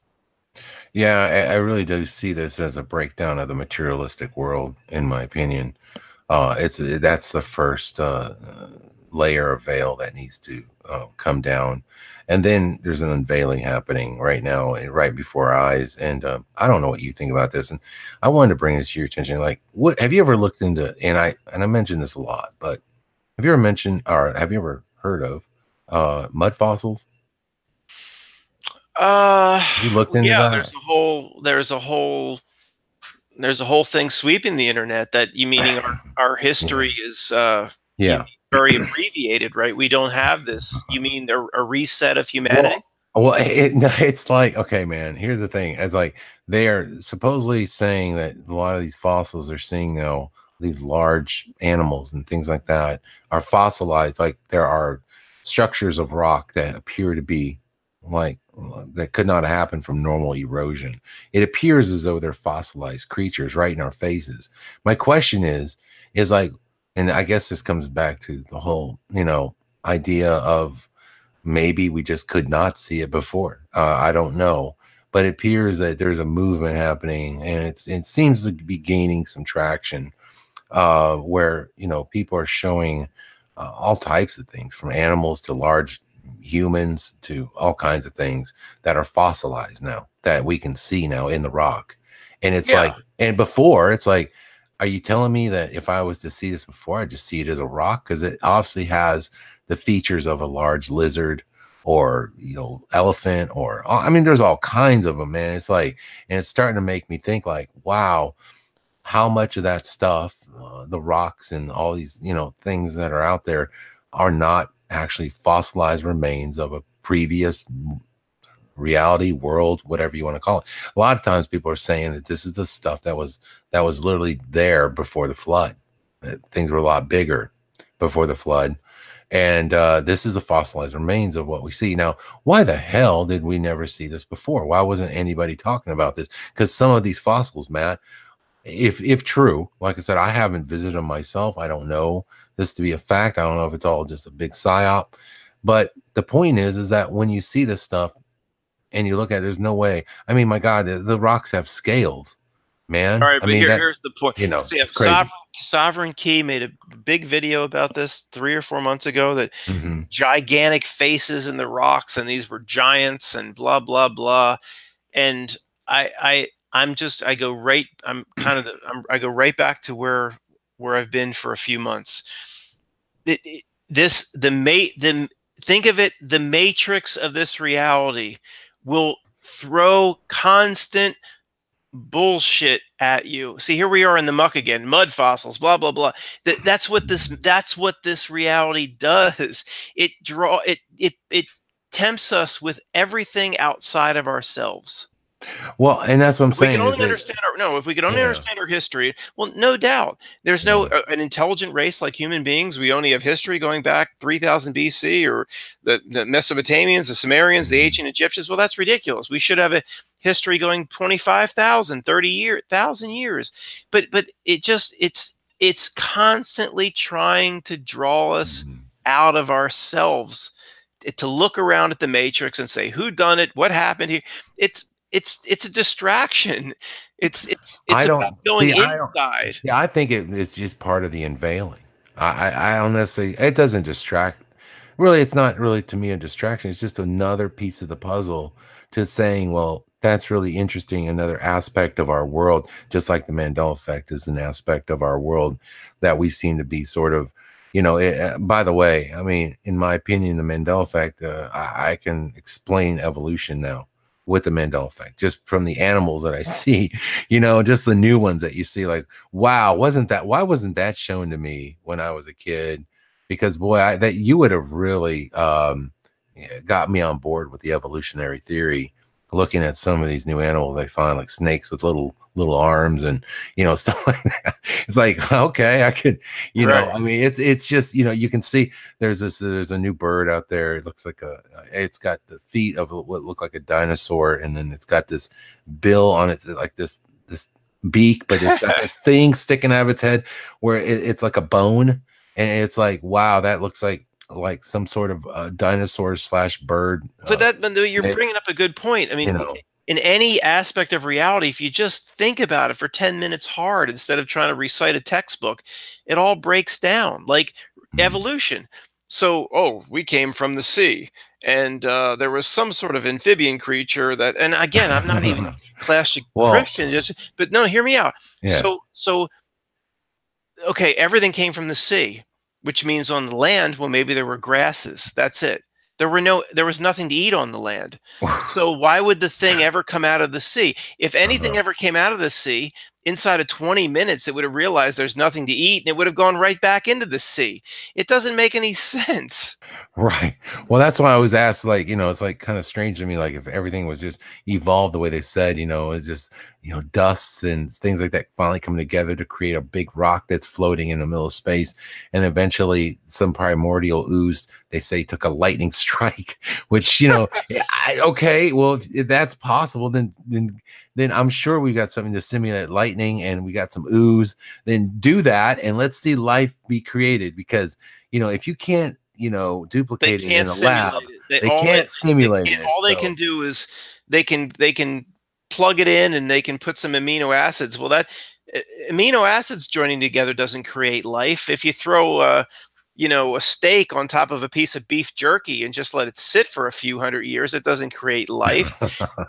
S1: Yeah, I really do see this as a breakdown of the materialistic world, in my opinion. That's the first layer of veil that needs to come down, and then there's an unveiling happening right now, right before our eyes. And I don't know what you think about this, and I wanted to bring this to your attention. Like, what have you ever looked into? And I mention this a lot, but have you ever mentioned or have you ever heard of mud fossils? Have you looked into
S3: Yeah,
S1: that?
S3: there's a whole thing sweeping the internet that meaning our history is
S1: Yeah.
S3: very abbreviated, right? We don't have this. You mean a reset of humanity?
S1: Well, it's like, okay, man, here's the thing. It's like they are supposedly saying that a lot of these fossils are seeing, these large animals and things like that are fossilized. Like there are structures of rock that appear to be like that could not happen from normal erosion. It appears as though they're fossilized creatures right in our faces. My question is like, and I guess this comes back to the whole, idea of maybe we just could not see it before. I don't know, but it appears that there's a movement happening, and it seems to be gaining some traction. Where people are showing all types of things, from animals to large humans to all kinds of things that are fossilized now that we can see now in the rock. And it's like, and before it's like, are you telling me that if I was to see this before, I just see it as a rock? Because it obviously has the features of a large lizard or elephant, or I mean there's all kinds of them, man. It's like, and it's starting to make me think like, wow, how much of that stuff, the rocks and all these things that are out there are not actually fossilized remains of a previous reality, world, whatever you want to call it. A lot of times people are saying that this is the stuff that was literally there before the flood. Things were a lot bigger before the flood. And this is the fossilized remains of what we see. Now, why the hell did we never see this before? Why wasn't anybody talking about this? Because some of these fossils, Matt, if true, like I said, I haven't visited them myself. I don't know this to be a fact. I don't know if it's all just a big psyop. But the point is that when you see this stuff and you look at it, there's no way. I mean, my God, the rocks have scales, man.
S3: All right, but
S1: mean,
S3: here's the point.
S1: It's crazy.
S3: Sovereign Key made a big video about this 3 or 4 months ago, that gigantic faces in the rocks, and these were giants and blah, blah, blah. And I go right back to where I've been for a few months. Think of it, the matrix of this reality will throw constant bullshit at you. See, here we are in the muck again, mud fossils, blah, blah, blah. That's what this reality does. It tempts us with everything outside of ourselves.
S1: Well, and that's what I'm saying.
S3: If we could only understand our history, well, no doubt. There's no an intelligent race like human beings. We only have history going back 3000 BC, or the Mesopotamians, the Sumerians, the ancient Egyptians. Well, that's ridiculous. We should have a history going 25,000, 30,000 years. But it's constantly trying to draw us out of ourselves, to look around at the matrix and say, who done it? What happened here? It's a distraction. It's about going inside.
S1: Yeah, I think it's just part of the unveiling. I don't necessarily. It doesn't distract. Really, it's not really to me a distraction. It's just another piece of the puzzle to saying, well, that's really interesting. Another aspect of our world, just like the Mandela effect is an aspect of our world that we seem to be sort of. By the way, I mean, in my opinion, the Mandela effect, I can explain evolution now with the Mandela effect, just from the animals that I see, just the new ones that you see, like, wow, why wasn't that shown to me when I was a kid? Because boy, that you would have really got me on board with the evolutionary theory, looking at some of these new animals I find, like snakes with little arms and stuff like that. It's like, okay, I could,
S3: Right.
S1: I mean, it's just, you can see there's a new bird out there. It looks like it's got the feet of what look like a dinosaur, and then it's got this bill on it, like this beak, but it's got this thing sticking out of its head where it's like a bone, and it's like, wow, that looks like some sort of dinosaur / bird.
S3: But you're bringing up a good point. I mean, in any aspect of reality, if you just think about it for 10 minutes hard instead of trying to recite a textbook, it all breaks down. Like evolution. So, oh, we came from the sea, and there was some sort of amphibian creature that, and again, I'm not even classic Christian, but no, hear me out.
S1: Yeah.
S3: So, okay, everything came from the sea, which means on the land, well, maybe there were grasses. That's it. There was nothing to eat on the land. So why would the thing ever come out of the sea? If anything ever came out of the sea, inside of 20 minutes, it would have realized there's nothing to eat, and it would have gone right back into the sea. It doesn't make any sense.
S1: Right. Well, that's why I was asked, like, it's like kind of strange to me, like if everything was just evolved the way they said, it's just, dust and things like that finally coming together to create a big rock that's floating in the middle of space. And eventually some primordial ooze, they say, took a lightning strike, which, okay, well, if that's possible, then I'm sure we got something to simulate lightning, and we got some ooze. Then do that, and let's see life be created. Because, if you can't, duplicate it in a lab, they can't simulate it.
S3: All they can do is they can plug it in, and they can put some amino acids. Well, that amino acids joining together doesn't create life. If you throw a steak on top of a piece of beef jerky and just let it sit for a few hundred years, it doesn't create life.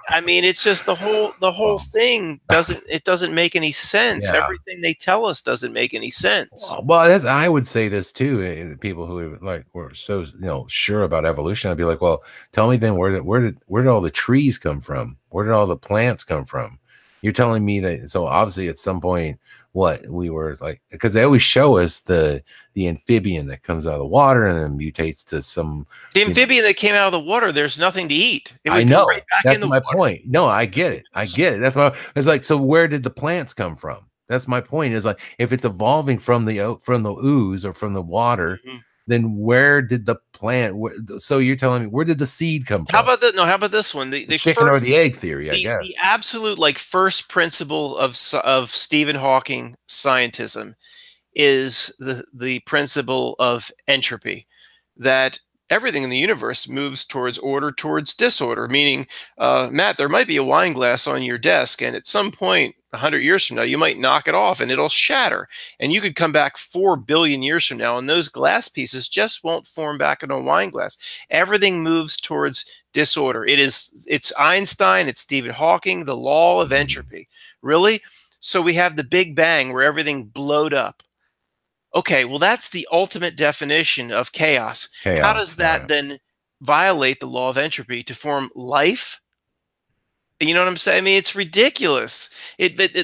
S3: I mean, it's just the whole thing doesn't make any sense.
S1: Yeah.
S3: Everything they tell us doesn't make any sense.
S1: Well, I would say this too. People who were so sure about evolution, I'd be like, well, tell me then, where did all the trees come from? Where did all the plants come from? You're telling me that, so obviously at some point, what we were like, because they always show us the amphibian that comes out of the water and then mutates to some.
S3: The amphibian that came out of the water, there's nothing to eat.
S1: I know. Right, that's my point. No, I get it. That's why it's like, so where did the plants come from? That's my point. Is like, if it's evolving from the ooze or from the water, then where did the plant? So you're telling me, where did the seed come from?
S3: How about that? No, how about this one? The
S1: chicken or the egg theory, I guess.
S3: The absolute first principle of Stephen Hawking scientism is the principle of entropy, that everything in the universe moves towards order, towards disorder. Meaning, Matt, there might be a wine glass on your desk, and at some point, 100 years from now, you might knock it off and it'll shatter. And you could come back 4 billion years from now, and those glass pieces just won't form back into a wine glass. Everything moves towards disorder. It's Einstein, it's Stephen Hawking, the law of entropy. Really? So we have the Big Bang where everything blowed up. Okay, well, that's the ultimate definition of chaos. How does that then violate the law of entropy to form life? You know what I'm saying? I mean, it's ridiculous.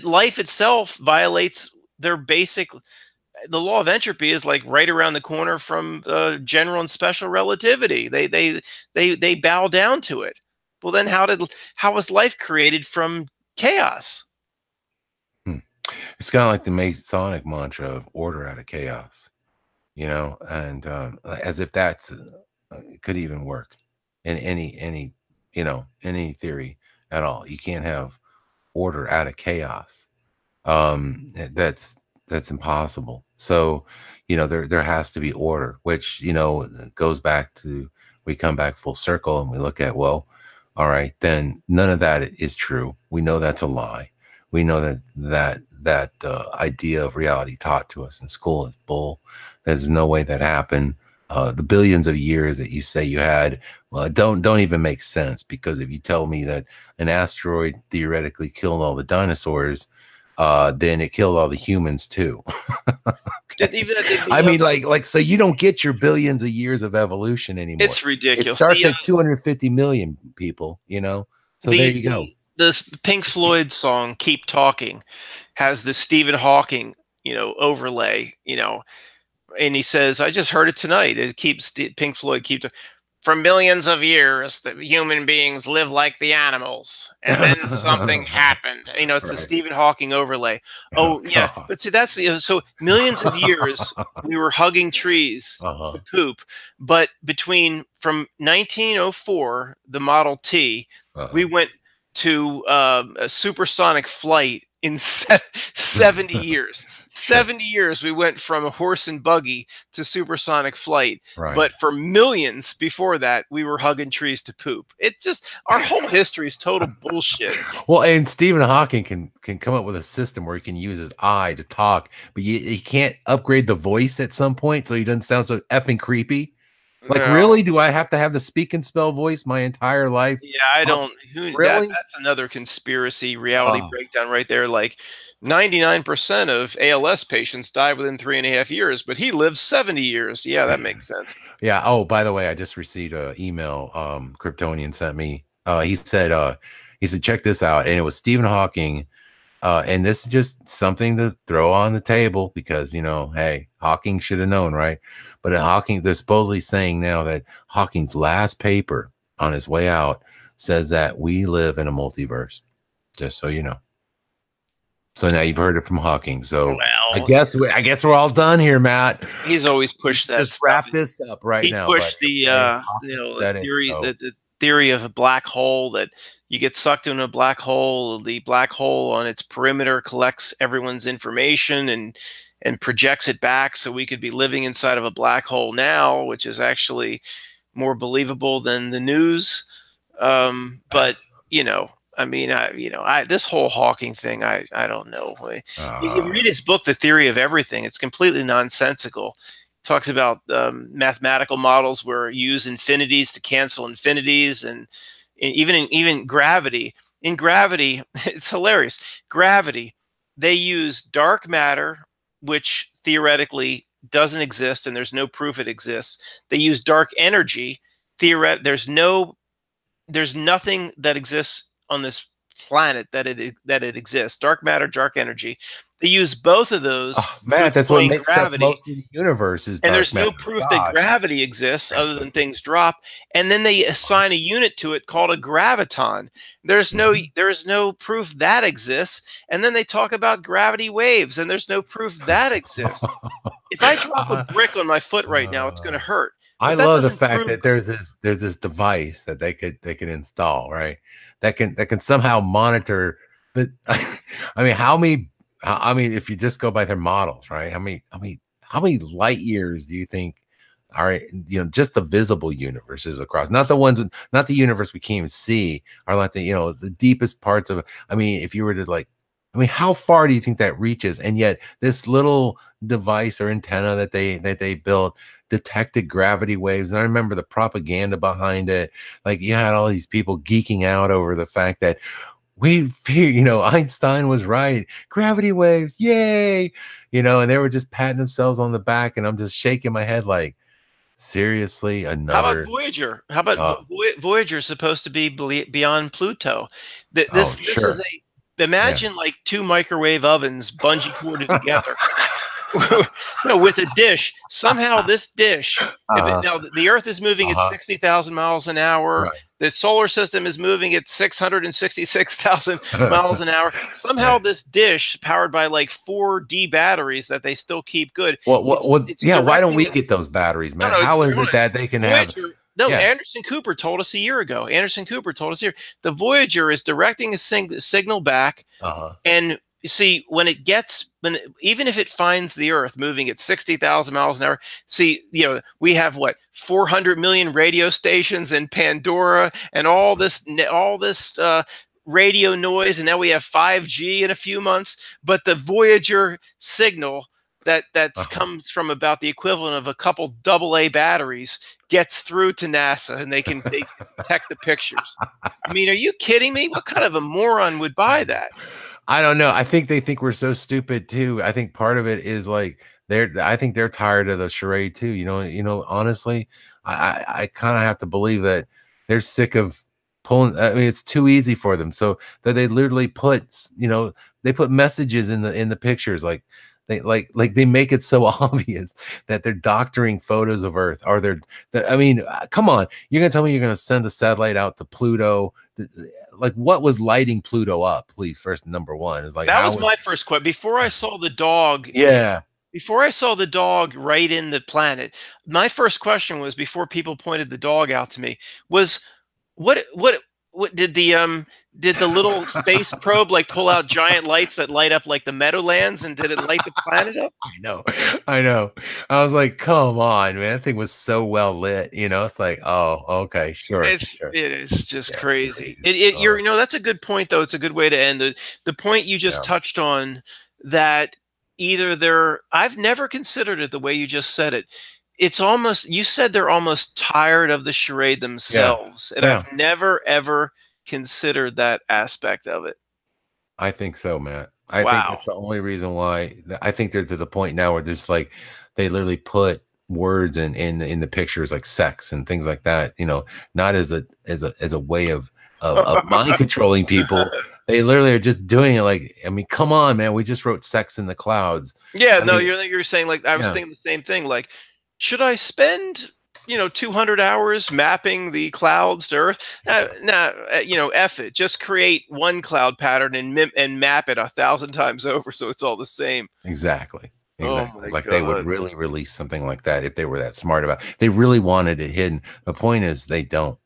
S3: Life itself violates their basic. The law of entropy is like right around the corner from general and special relativity. They bow down to it. Well, then how was life created from chaos?
S1: It's kind of like the Masonic mantra of order out of chaos, and as if that's could even work in any theory at all. You can't have order out of chaos. That's impossible. So, there has to be order, which, goes back to, we come back full circle and we look at, well, all right, then none of that is true. We know that's a lie. We know that idea of reality taught to us in school is bull. There's no way that happened. The billions of years that you say you had, well, don't even make sense, because if you tell me that an asteroid theoretically killed all the dinosaurs, then it killed all the humans too. Okay. I mean, so you don't get your billions of years of evolution anymore.
S3: It's ridiculous.
S1: It starts at 250 million people, So there you go.
S3: This Pink Floyd song "Keep Talking" has this Stephen Hawking, overlay, and he says, "I just heard it tonight." It keeps Pink Floyd for millions of years, the human beings live like the animals, and then something happened. It's the Stephen Hawking overlay. Oh yeah, but see, that's so millions of years we were hugging trees to poop, but from 1904, the Model T, we went to a supersonic flight in 70 years. 70 years we went from a horse and buggy to supersonic flight.
S1: Right.
S3: But for millions before that, we were hugging trees to poop. It just, our whole history is total bullshit.
S1: Well, and Stephen Hawking can come up with a system where he can use his eye to talk, but he can't upgrade the voice at some point so he doesn't sound so effing creepy. Like, really? Do I have to have the speak and spell voice my entire life?
S3: Yeah, I don't.
S1: Really?
S3: That's another conspiracy reality breakdown right there. Like 99% of ALS patients die within 3.5 years, but he lives 70 years. Yeah, that makes sense.
S1: Yeah. Oh, by the way, I just received an email Kryptonian sent me. He said, check this out. And it was Stephen Hawking. And this is just something to throw on the table because, hey, Hawking should have known, right? But Hawking, they're supposedly saying now that Hawking's last paper on his way out says that we live in a multiverse, just so you know. So now you've heard it from Hawking. So I guess we're all done here, Matt.
S3: He's always pushed that.
S1: Let's wrap this up right now.
S3: He pushed the theory of a black hole, that you get sucked into a black hole. The black hole on its perimeter collects everyone's information and projects it back, so we could be living inside of a black hole now, which is actually more believable than the news. But this whole Hawking thing, I don't know. You read his book, The Theory of Everything. It's completely nonsensical. It talks about mathematical models where you use infinities to cancel infinities, and even gravity. In gravity, it's hilarious. Gravity, they use dark matter, which theoretically doesn't exist, and there's no proof it exists. They use dark energy. There's nothing that exists on this planet that it exists. Dark matter, dark energy. They use both of those.
S1: Man, that's what makes gravity. Up most of the universe is dark
S3: and there's
S1: matter.
S3: No proof that gravity exists other than things drop. And then they assign a unit to it called a graviton. There's no proof that exists. And then they talk about gravity waves, and there's no proof that exists. If I drop a brick on my foot right now, it's going to hurt.
S1: I love the fact that there's this device that they could install, right? That can somehow monitor. But if you just go by their models, right? How many light years do you think are just the visible universe is across? Not the universe we can't even see, are like the deepest parts of. If you were to how far do you think that reaches? And yet this little device or antenna that they built detected gravity waves. And I remember the propaganda behind it. Like, you had all these people geeking out over the fact that Einstein was right. Gravity waves, yay! And they were just patting themselves on the back, and I'm just shaking my head like, seriously, another.
S3: How about Voyager? How about Voyager is supposed to be beyond Pluto? This is imagine like two microwave ovens bungee corded together. With a dish. Somehow this dish, now the Earth is moving at 60,000 miles an hour. Right. The solar system is moving at 666,000 miles an hour. Somehow this dish, powered by like 4D batteries that they still keep good.
S1: Why don't we get those batteries, man? How is it that they can have...
S3: No, yeah. Anderson Cooper told us a year ago. The Voyager is directing a signal back, and you see, even if it finds the Earth moving at 60,000 miles an hour, we have 400 million radio stations in Pandora, and all this radio noise, and now we have 5G in a few months. But the Voyager signal that comes from about the equivalent of a couple AA batteries gets through to NASA, and they detect the pictures. Are you kidding me? What kind of a moron would buy that?
S1: I don't know. I think they think we're so stupid too. I think part of it is I think they're tired of the charade too. Honestly, I kind of have to believe that they're sick of pulling. It's too easy for them. So that they literally put, they put messages in the pictures, they make it so obvious that they're doctoring photos of Earth, or come on, you're gonna tell me you're gonna send a satellite out to Pluto? What was lighting Pluto up? Please, first, number one is
S3: that was my first question before I saw the dog.
S1: Yeah.
S3: Before I saw the dog right in the planet, my first question was, before people pointed the dog out to me, was what what did the little space probe like pull out giant lights that light up like the Meadowlands, and did it light the planet up?
S1: I know. I was like, come on, man, that thing was so well lit. It's like, oh, okay, sure.
S3: It is just crazy. That's a good point, though. It's a good way to end the point you just touched on, that either I've never considered it the way you just said it. It's almost, you said they're almost tired of the charade themselves. And I've never, ever considered that aspect of it.
S1: I think so, Matt. I think that's the only reason why. I think they're to the point now where there's like, they literally put words in the pictures like sex and things like that, not as a way of mind controlling people. They literally are just doing it like, I mean, come on, man, we just wrote sex in the clouds.
S3: Yeah, you're saying, like, I was thinking the same thing. Like, should I spend 200 hours mapping the clouds to Earth? F it. Just create one cloud pattern and map it 1,000 times over, so it's all the same.
S1: Exactly.
S3: Oh
S1: like God. They would really release something like that if they were that smart about it. They really wanted it hidden. The point is they don't.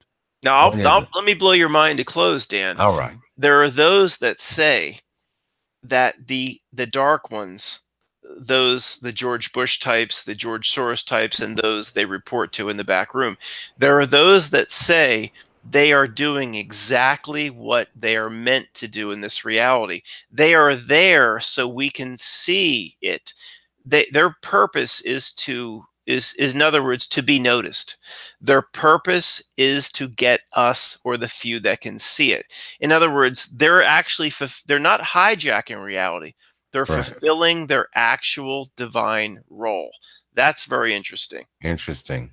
S3: Now, let me blow your mind to close, Dan.
S1: All right.
S3: There are those that say that the dark ones, the George Bush types, the George Soros types, and those they report to in the back room, there are those that say they are doing exactly what they are meant to do in this reality. They are there so we can see it. Their purpose is in other words, to be noticed. Their purpose is to get us, or the few that can see it. In other words, they're not hijacking reality. They're fulfilling their actual divine role. That's very interesting.
S1: Interesting.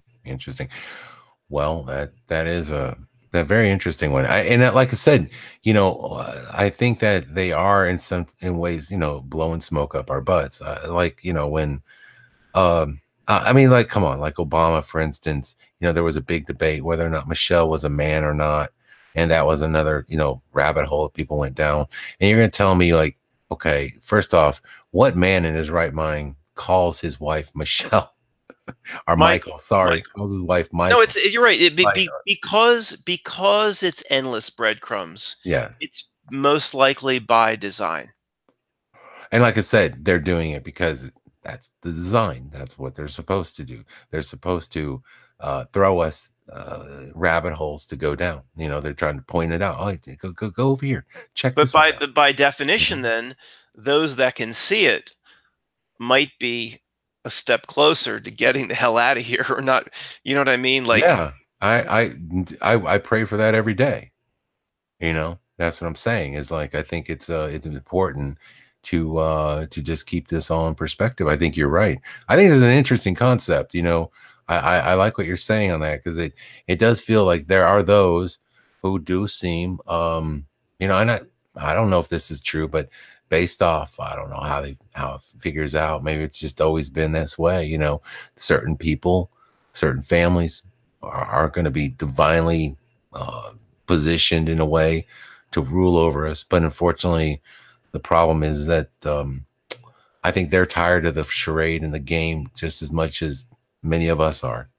S1: Well, that is a very interesting one. Like I said, I think that they are in ways, blowing smoke up our butts. When, I mean, like, come on, like Obama, for instance, there was a big debate whether or not Michelle was a man or not. And that was another, rabbit hole that people went down. And you're going to tell me, like, okay, first off, what man in his right mind calls his wife Michelle? Or Michael, sorry, calls his wife Michael.
S3: No, you're right. Because it's endless breadcrumbs.
S1: Yes,
S3: it's most likely by design.
S1: And like I said, they're doing it because that's the design. That's what they're supposed to do. They're supposed to throw us rabbit holes to go down. They're trying to point it out. Oh, go over here. Check this out.
S3: But by definition, then those that can see it might be a step closer to getting the hell out of here, or not. You know what I mean? Like,
S1: yeah, I pray for that every day. That's what I'm saying. Is like, I think it's important to just keep this all in perspective. I think you're right. I think it's an interesting concept. I like what you're saying on that, because it does feel like there are those who do seem, and I don't know if this is true, but based off, I don't know how it figures out. Maybe it's just always been this way. Certain people, certain families are going to be divinely positioned in a way to rule over us. But unfortunately, the problem is that I think they're tired of the charade and the game just as much as many of us are.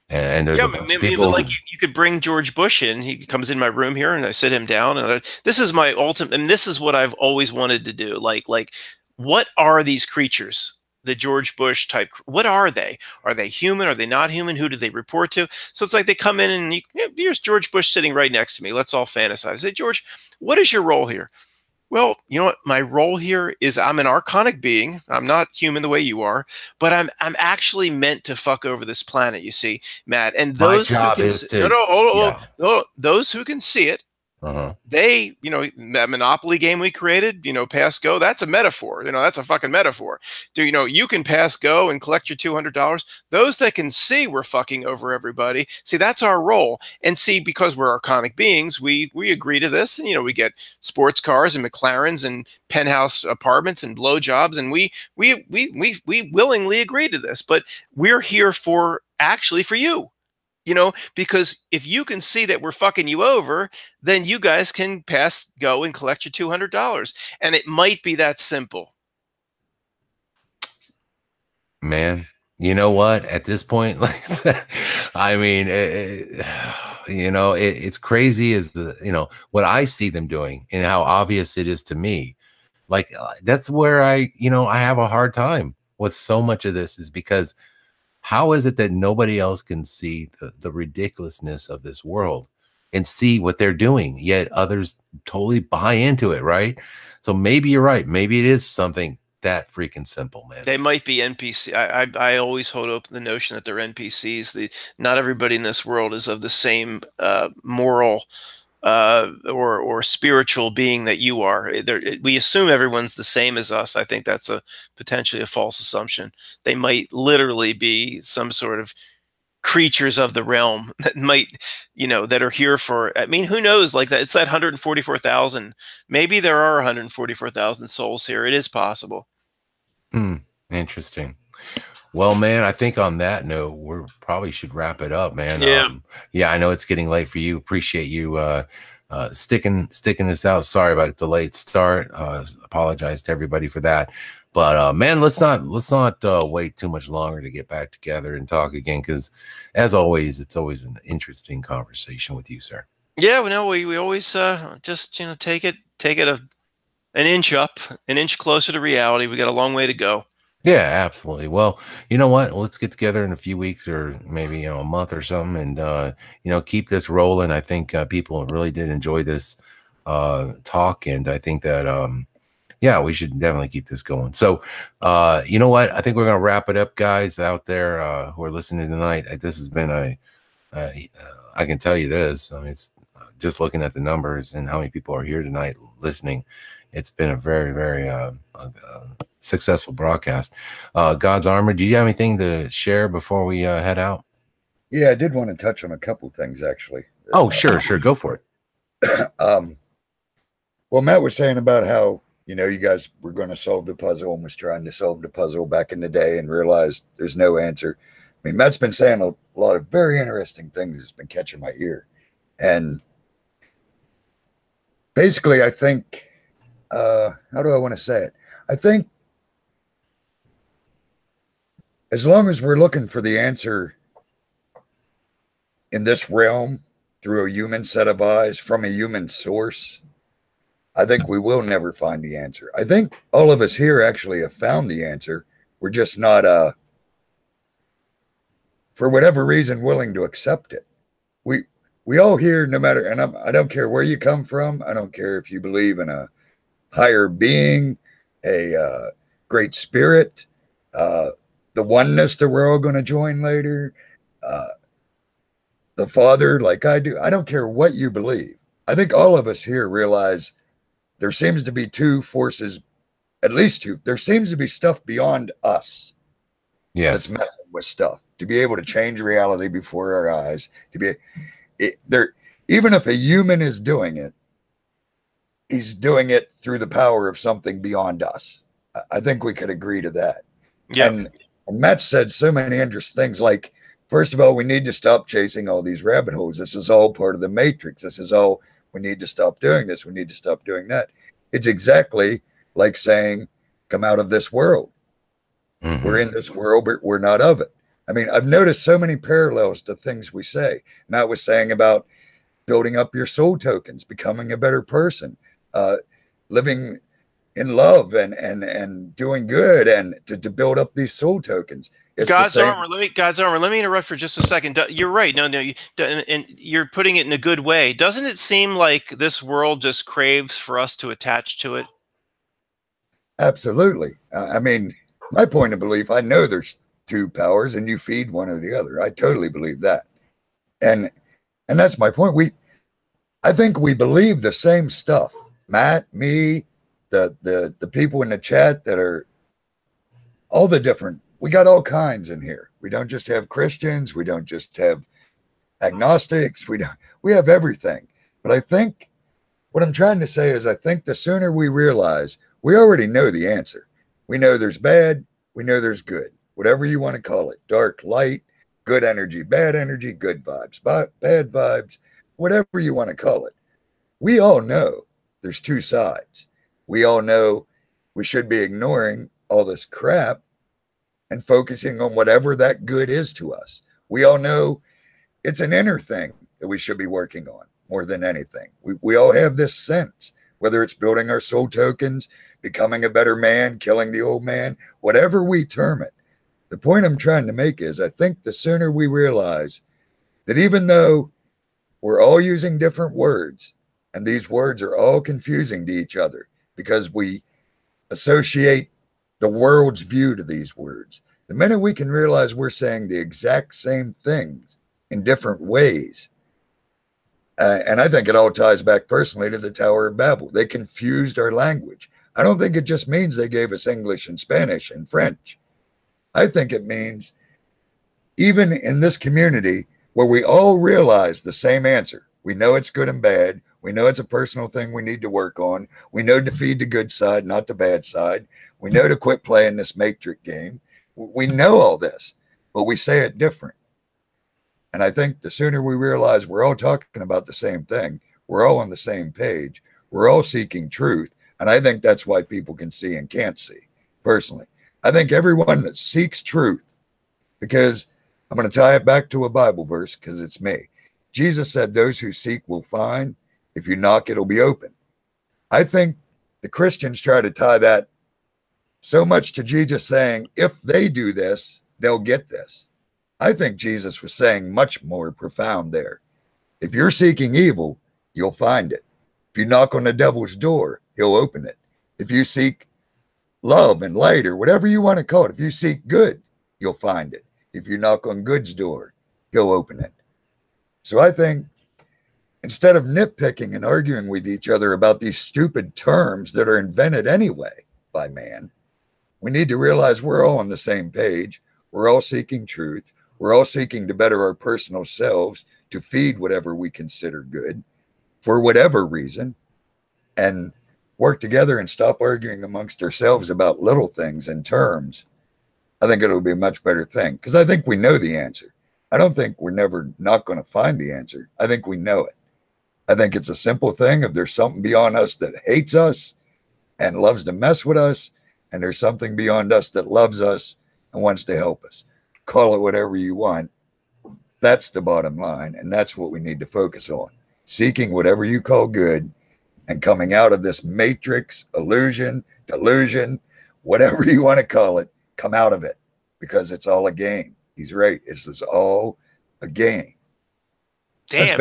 S1: And there's a bunch of people
S3: like you could bring George Bush in. He comes in my room here, and I sit him down, and this is my ultimate, and this is what I've always wanted to do. Like, what are these creatures? The George Bush type. What are they? Are they human? Are they not human? Who do they report to? So it's like they come in, and here's George Bush sitting right next to me. Let's all fantasize. Say, George, what is your role here? Well, you know what? My role here is I'm an archonic being. I'm not human the way you are, but I'm actually meant to fuck over this planet, you see, Matt. And those who can those who can see it, they, that Monopoly game we created, pass go, that's a metaphor. That's a fucking metaphor. You can pass go and collect your $200. Those that can see we're fucking over everybody. See, that's our role. And see, because we're archonic beings, we agree to this, and we get sports cars and McLarens and penthouse apartments and blowjobs, and we willingly agree to this. But we're here for you. Because if you can see that we're fucking you over, then you guys can pass go and collect your $200. And it might be that simple.
S1: Man, you know what? At this point, like, I mean, you know, it's crazy as what I see them doing and how obvious it is to me. Like that's where I have a hard time with so much of this, is because how is it that nobody else can see the ridiculousness of this world and see what they're doing, yet others totally buy into it, right? So maybe you're right. Maybe it is something that freaking simple, man.
S3: They might be NPC. I always hold open the notion that they're NPCs. Not everybody in this world is of the same moral or spiritual being that you are. We assume everyone's the same as us. I think that's potentially a false assumption. They might literally be some sort of creatures of the realm that might, that are here for, I mean, who knows? Like that, it's that 144,000. Maybe there are 144,000 souls here. It is possible.
S1: Interesting. Well, man, I think on that note, we probably should wrap it up, man.
S3: Yeah.
S1: I know it's getting late for you. Appreciate you sticking this out. Sorry about the late start. Apologize to everybody for that. But man, let's not wait too much longer to get back together and talk again, because as always, it's always an interesting conversation with you, sir.
S3: Yeah, we always just take it an inch up, an inch closer to reality. We got a long way to go.
S1: Yeah, absolutely. Well, you know what? Let's get together in a few weeks, or maybe a month or something, and keep this rolling. I think people really did enjoy this talk, and I think that yeah, we should definitely keep this going. So, you know what? I think we're gonna wrap it up, guys out there who are listening tonight. This has been I can tell you this. I mean, it's just looking at the numbers and how many people are here tonight listening. It's been a very, very successful broadcast. God's Armor, do you have anything to share before we head out?
S2: Yeah, I did want to touch on a couple things, actually.
S1: Oh, sure. Go for
S2: it. Well, Matt was saying about how, you guys were going to solve the puzzle and was trying to solve the puzzle back in the day and realized there's no answer. I mean, Matt's been saying a lot of very interesting things that's been catching my ear. And basically, I think, how do I want to say it? I think as long as we're looking for the answer in this realm through a human set of eyes from a human source, I think we will never find the answer. I think all of us here actually have found the answer. We're just not, for whatever reason, willing to accept it. We all here, no matter, and I don't care where you come from. I don't care if you believe in a higher being, a great spirit, the oneness that we're all going to join later, the Father, like I do. I don't care what you believe. I think all of us here realize there seems to be two forces, at least two. There seems to be stuff beyond us.
S1: Yes.
S2: That's messing with stuff, to be able to change reality before our eyes, to be there. Even if a human is doing it, he's doing it through the power of something beyond us. I think we could agree to that.
S3: Yeah.
S2: And Matt said so many interesting things, like, first of all, we need to stop chasing all these rabbit holes. This is all part of the matrix. This is all, we need to stop doing this. We need to stop doing that. It's exactly like saying, come out of this world. Mm-hmm. We're in this world, but we're not of it. I mean, I've noticed so many parallels to things we say. Matt was saying about building up your soul tokens, becoming a better person, living in love and doing good, and to build up these soul tokens. It's
S3: God's Armor. Let me interrupt for just a second. You're right. No, and you're putting it in a good way. Doesn't it seem like this world just craves for us to attach to it?
S2: Absolutely. I mean, my point of belief, I know there's two powers and you feed one or the other. I totally believe that. And that's my point. I think we believe the same stuff. Matt, me, the people in the chat that are all the different, we got all kinds in here. We don't just have Christians. We don't just have agnostics. We have everything. But I think what I'm trying to say is, I think the sooner we realize we already know the answer. We know there's bad. We know there's good. Whatever you want to call it. Dark, light, good energy, good vibes, bad vibes, whatever you want to call it. We all know there's two sides. We all know we should be ignoring all this crap and focusing on whatever that good is to us. We all know it's an inner thing. that we should be working on more than anything. We all have this sense, whether it's building our soul tokens, becoming a better man, killing the old man, whatever we term it. The point I'm trying to make is I think the sooner we realize that even though we're all using different words, and these words are all confusing to each other because we associate the world's view to these words, the minute we can realize we're saying the exact same things in different ways, and I think it all ties back personally to the Tower of Babel. They confused our language. I don't think it just means they gave us English and Spanish and French. I think it means even in this community where we all realize the same answer, we know it's good and bad. We know it's a personal thing we need to work on. We know to feed the good side, not the bad side. We know to quit playing this matrix game. We know all this, but we say it different. And I think the sooner we realize we're all talking about the same thing, we're all on the same page, we're all seeking truth. And I think that's why people can see and can't see, personally. I think everyone that seeks truth, because I'm going to tie it back to a Bible verse because it's me. Jesus said, those who seek will find. If you knock, it'll be open. I think the Christians try to tie that so much to Jesus saying, if they do this, they'll get this. I think Jesus was saying much more profound there. If you're seeking evil, you'll find it. If you knock on the devil's door, he'll open it. If you seek love and light or whatever you want to call it, if you seek good, you'll find it. If you knock on good's door, he'll open it. So I think instead of nitpicking and arguing with each other about these stupid terms that are invented anyway by man, we need to realize we're all on the same page. We're all seeking truth. We're all seeking to better our personal selves, to feed whatever we consider good for whatever reason, and work together and stop arguing amongst ourselves about little things and terms. I think it'll be a much better thing because I think we know the answer. I don't think we're never not going to find the answer. I think we know it. I think it's a simple thing. If there's something beyond us that hates us and loves to mess with us, and there's something beyond us that loves us and wants to help us, call it whatever you want. That's the bottom line. And that's what we need to focus on. Seeking whatever you call good and coming out of this matrix, illusion, delusion, whatever you want to call it, come out of it because it's all a game. He's right. It's all a game.
S3: Damn,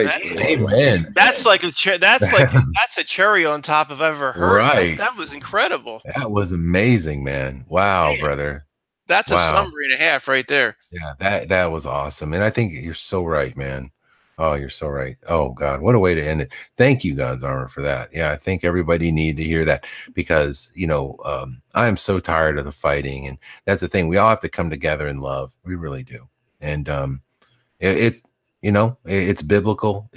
S3: that's like a that's a cherry on top of ever heard.
S1: Right.
S3: That was incredible.
S1: That was amazing, man. Wow, man. Brother.
S3: That's a summary and a half right there.
S1: Yeah, that was awesome. And I think you're so right, man. Oh, you're so right. Oh God, what a way to end it. Thank you, God's Armor, for that. Yeah, I think everybody needed to hear that because, you know, I am so tired of the fighting. And that's the thing. We all have to come together in love. We really do. And it's, you know, it's biblical.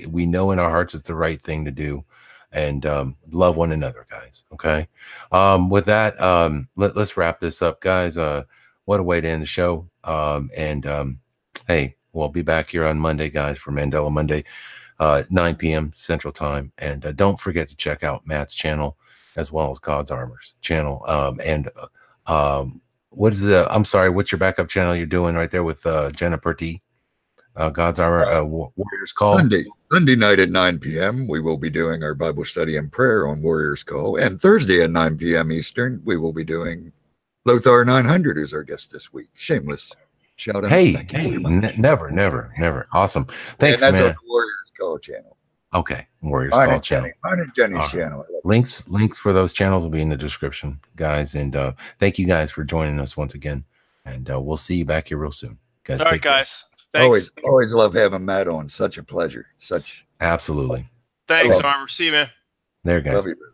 S1: We know in our hearts it's the right thing to do, and love one another, guys. Okay. With that, let's wrap this up, guys. What a way to end the show. Hey, we'll be back here on Monday, guys, for Mandela Monday, 9 p.m. Central Time. And don't forget to check out Matt's channel as well as God's Armor's channel. What is what's your backup channel you're doing right there with Jennifer T? God's Armor, Warriors Call.
S2: Sunday night at 9 p.m. we will be doing our Bible study and prayer on Warriors Call. And Thursday at 9 p.m. Eastern, we will be doing Lothar 900 as our guest this week. Shameless shout out.
S1: Hey, never. Awesome. Thanks,
S2: and that's
S1: man.
S2: on the Warriors Call channel.
S1: Okay, Warriors Call channel.
S2: Mine and Jenny's channel.
S1: Links for those channels will be in the description, guys. And thank you guys for joining us once again. And we'll see you back here real soon, guys.
S3: All right, guys. Thanks.
S2: Always love having Matt on. Such a pleasure.
S1: Absolutely.
S3: Thanks, Armor. See you, man.
S1: There, guys.
S2: Love you, brother.